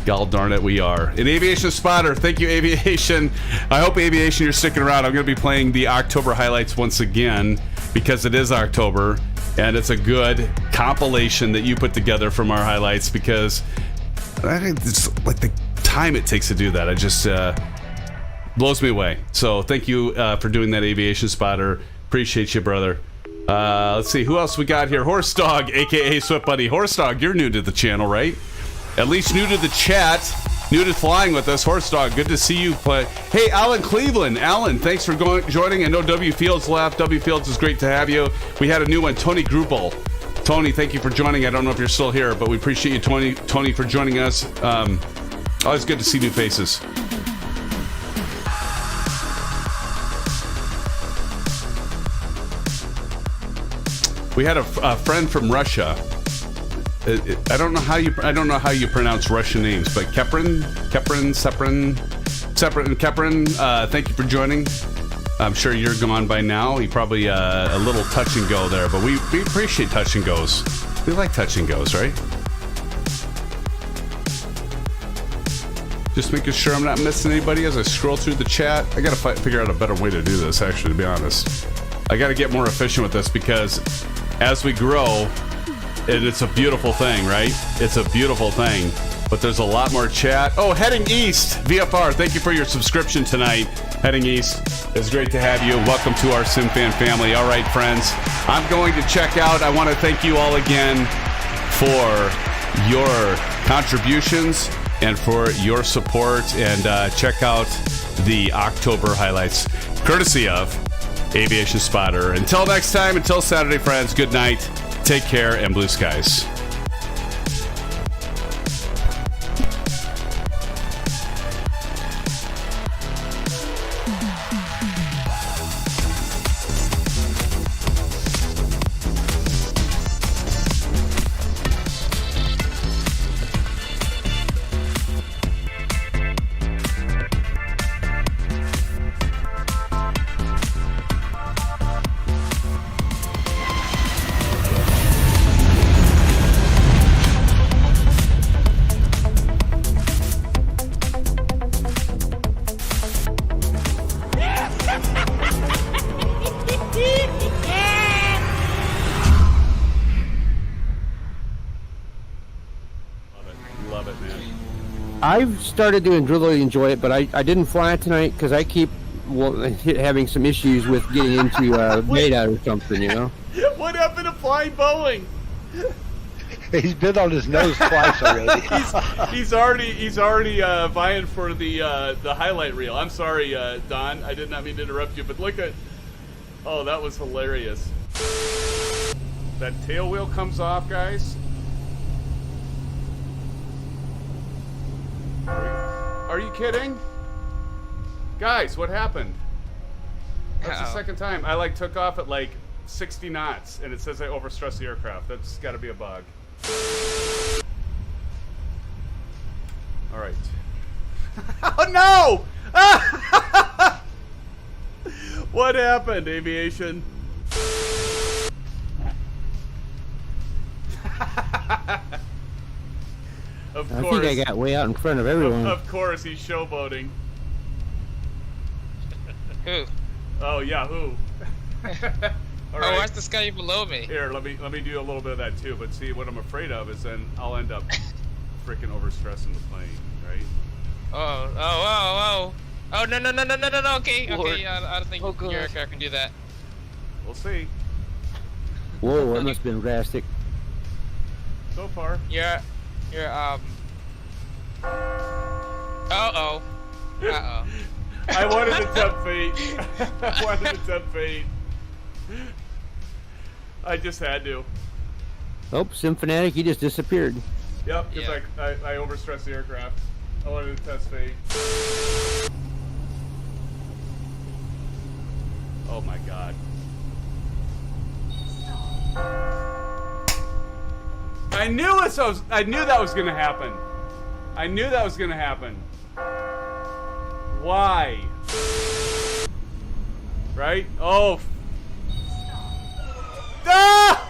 God darn it, we are. An Aviation Spotter, thank you, Aviation. I hope, Aviation, you're sticking around. I'm going to be playing the October highlights once again because it is October, and it's a good compilation that you put together from our highlights because I think it's like the time it takes to do that. I just... blows me away. So thank you for doing that, Aviation Spotter. Appreciate you, brother. Let's see, who else we got here? Horse Dog, aka Swift Buddy. Horse Dog, you're new to the channel, right? At least new to the chat, new to flying with us. Horse Dog, good to see you. Hey, Alan Cleveland. Alan, thanks for joining. I know W Fields left. W Fields, is great to have you. We had a new one, Tony Grubel. Tony, thank you for joining. I don't know if you're still here, but we appreciate you, Tony, for joining us. Always good to see new faces. We had a friend from Russia. I don't know how you pronounce Russian names, but Keprin. Thank you for joining. I'm sure you're gone by now. You probably a little touch and go there, but we appreciate touch and goes. We like touch and goes, right? Just making sure I'm not missing anybody as I scroll through the chat. I gotta figure out a better way to do this, actually, to be honest. I gotta get more efficient with this because as we grow, it's a beautiful thing, right? It's a beautiful thing, but there's a lot more chat. Oh, Heading East, VFR, thank you for your subscription tonight. Heading East, it's great to have you. Welcome to our SimFan family. All right, friends, I'm going to check out. I want to thank you all again for your contributions and for your support, and check out the October highlights, courtesy of Aviation Spotter. Until next time, until Saturday, friends, good night, take care, and blue skies. I've started to really enjoy it, but I didn't fly it tonight because I keep having some issues with getting into Beta or something, you know? What happened to flying Boeing? He's been on his nose twice already. he's already vying for the highlight reel. I'm sorry, Don. I did not mean to interrupt you, but look at... Oh, that was hilarious. That tail wheel comes off, guys. Are you kidding? Guys, what happened? That's the second time. I took off at 60 knots and it says I overstressed the aircraft. That's got to be a bug. All right. Oh no! What happened, Aviation? Of course. I think I got way out in front of everyone. Of course, he's showboating. Who? Oh yeah, who? All right. Oh, what's the sky below me? Here, let me do a little bit of that too. But see, what I'm afraid of is then I'll end up freaking overstressing the plane, right? Oh, no. Okay, I don't think your aircraft can do that. We'll see. Whoa, that must have been drastic. So far. You're Uh-oh. I wanted to tempt fate. I just had to. Oh, Symphonic, he just disappeared. Yep, because I overstressed the aircraft. I wanted to test fate. Oh my god. I knew that was gonna happen. I knew that was gonna happen. Why? Right? Oh. Ah!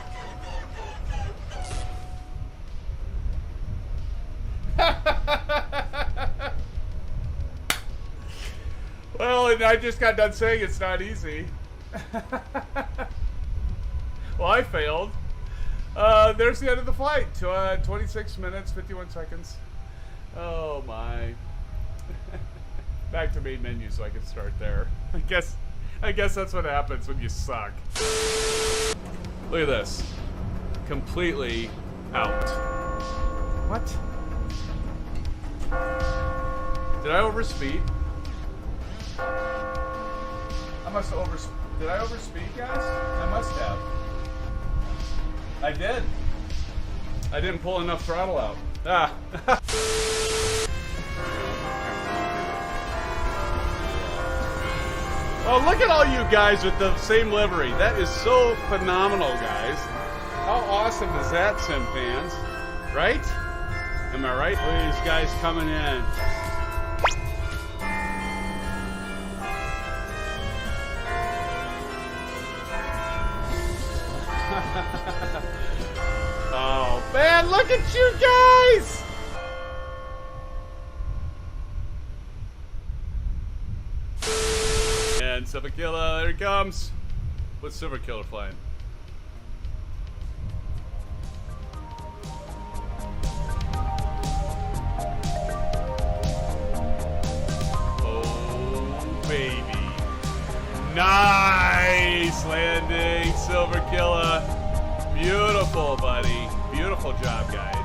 Well, and I just got done saying it's not easy. Well, I failed. There's the end of the flight. 26 minutes, 51 seconds. Oh my. Back to main menu so I can start there. I guess that's what happens when you suck. Look at this. Completely out. What? Did I overspeed? Did I overspeed, guys? I must have. I did. I didn't pull enough throttle out. Ah. Oh, look at all you guys with the same livery. That is so phenomenal, guys. How awesome is that, SimFans? Right? Am I right? Look at these guys coming in. Oh, man, look at you guys! And Silver Killer, there he comes. What's Silver Killer flying? Oh, baby. Nice landing, Silver Killer. Beautiful, buddy. Beautiful job, guys.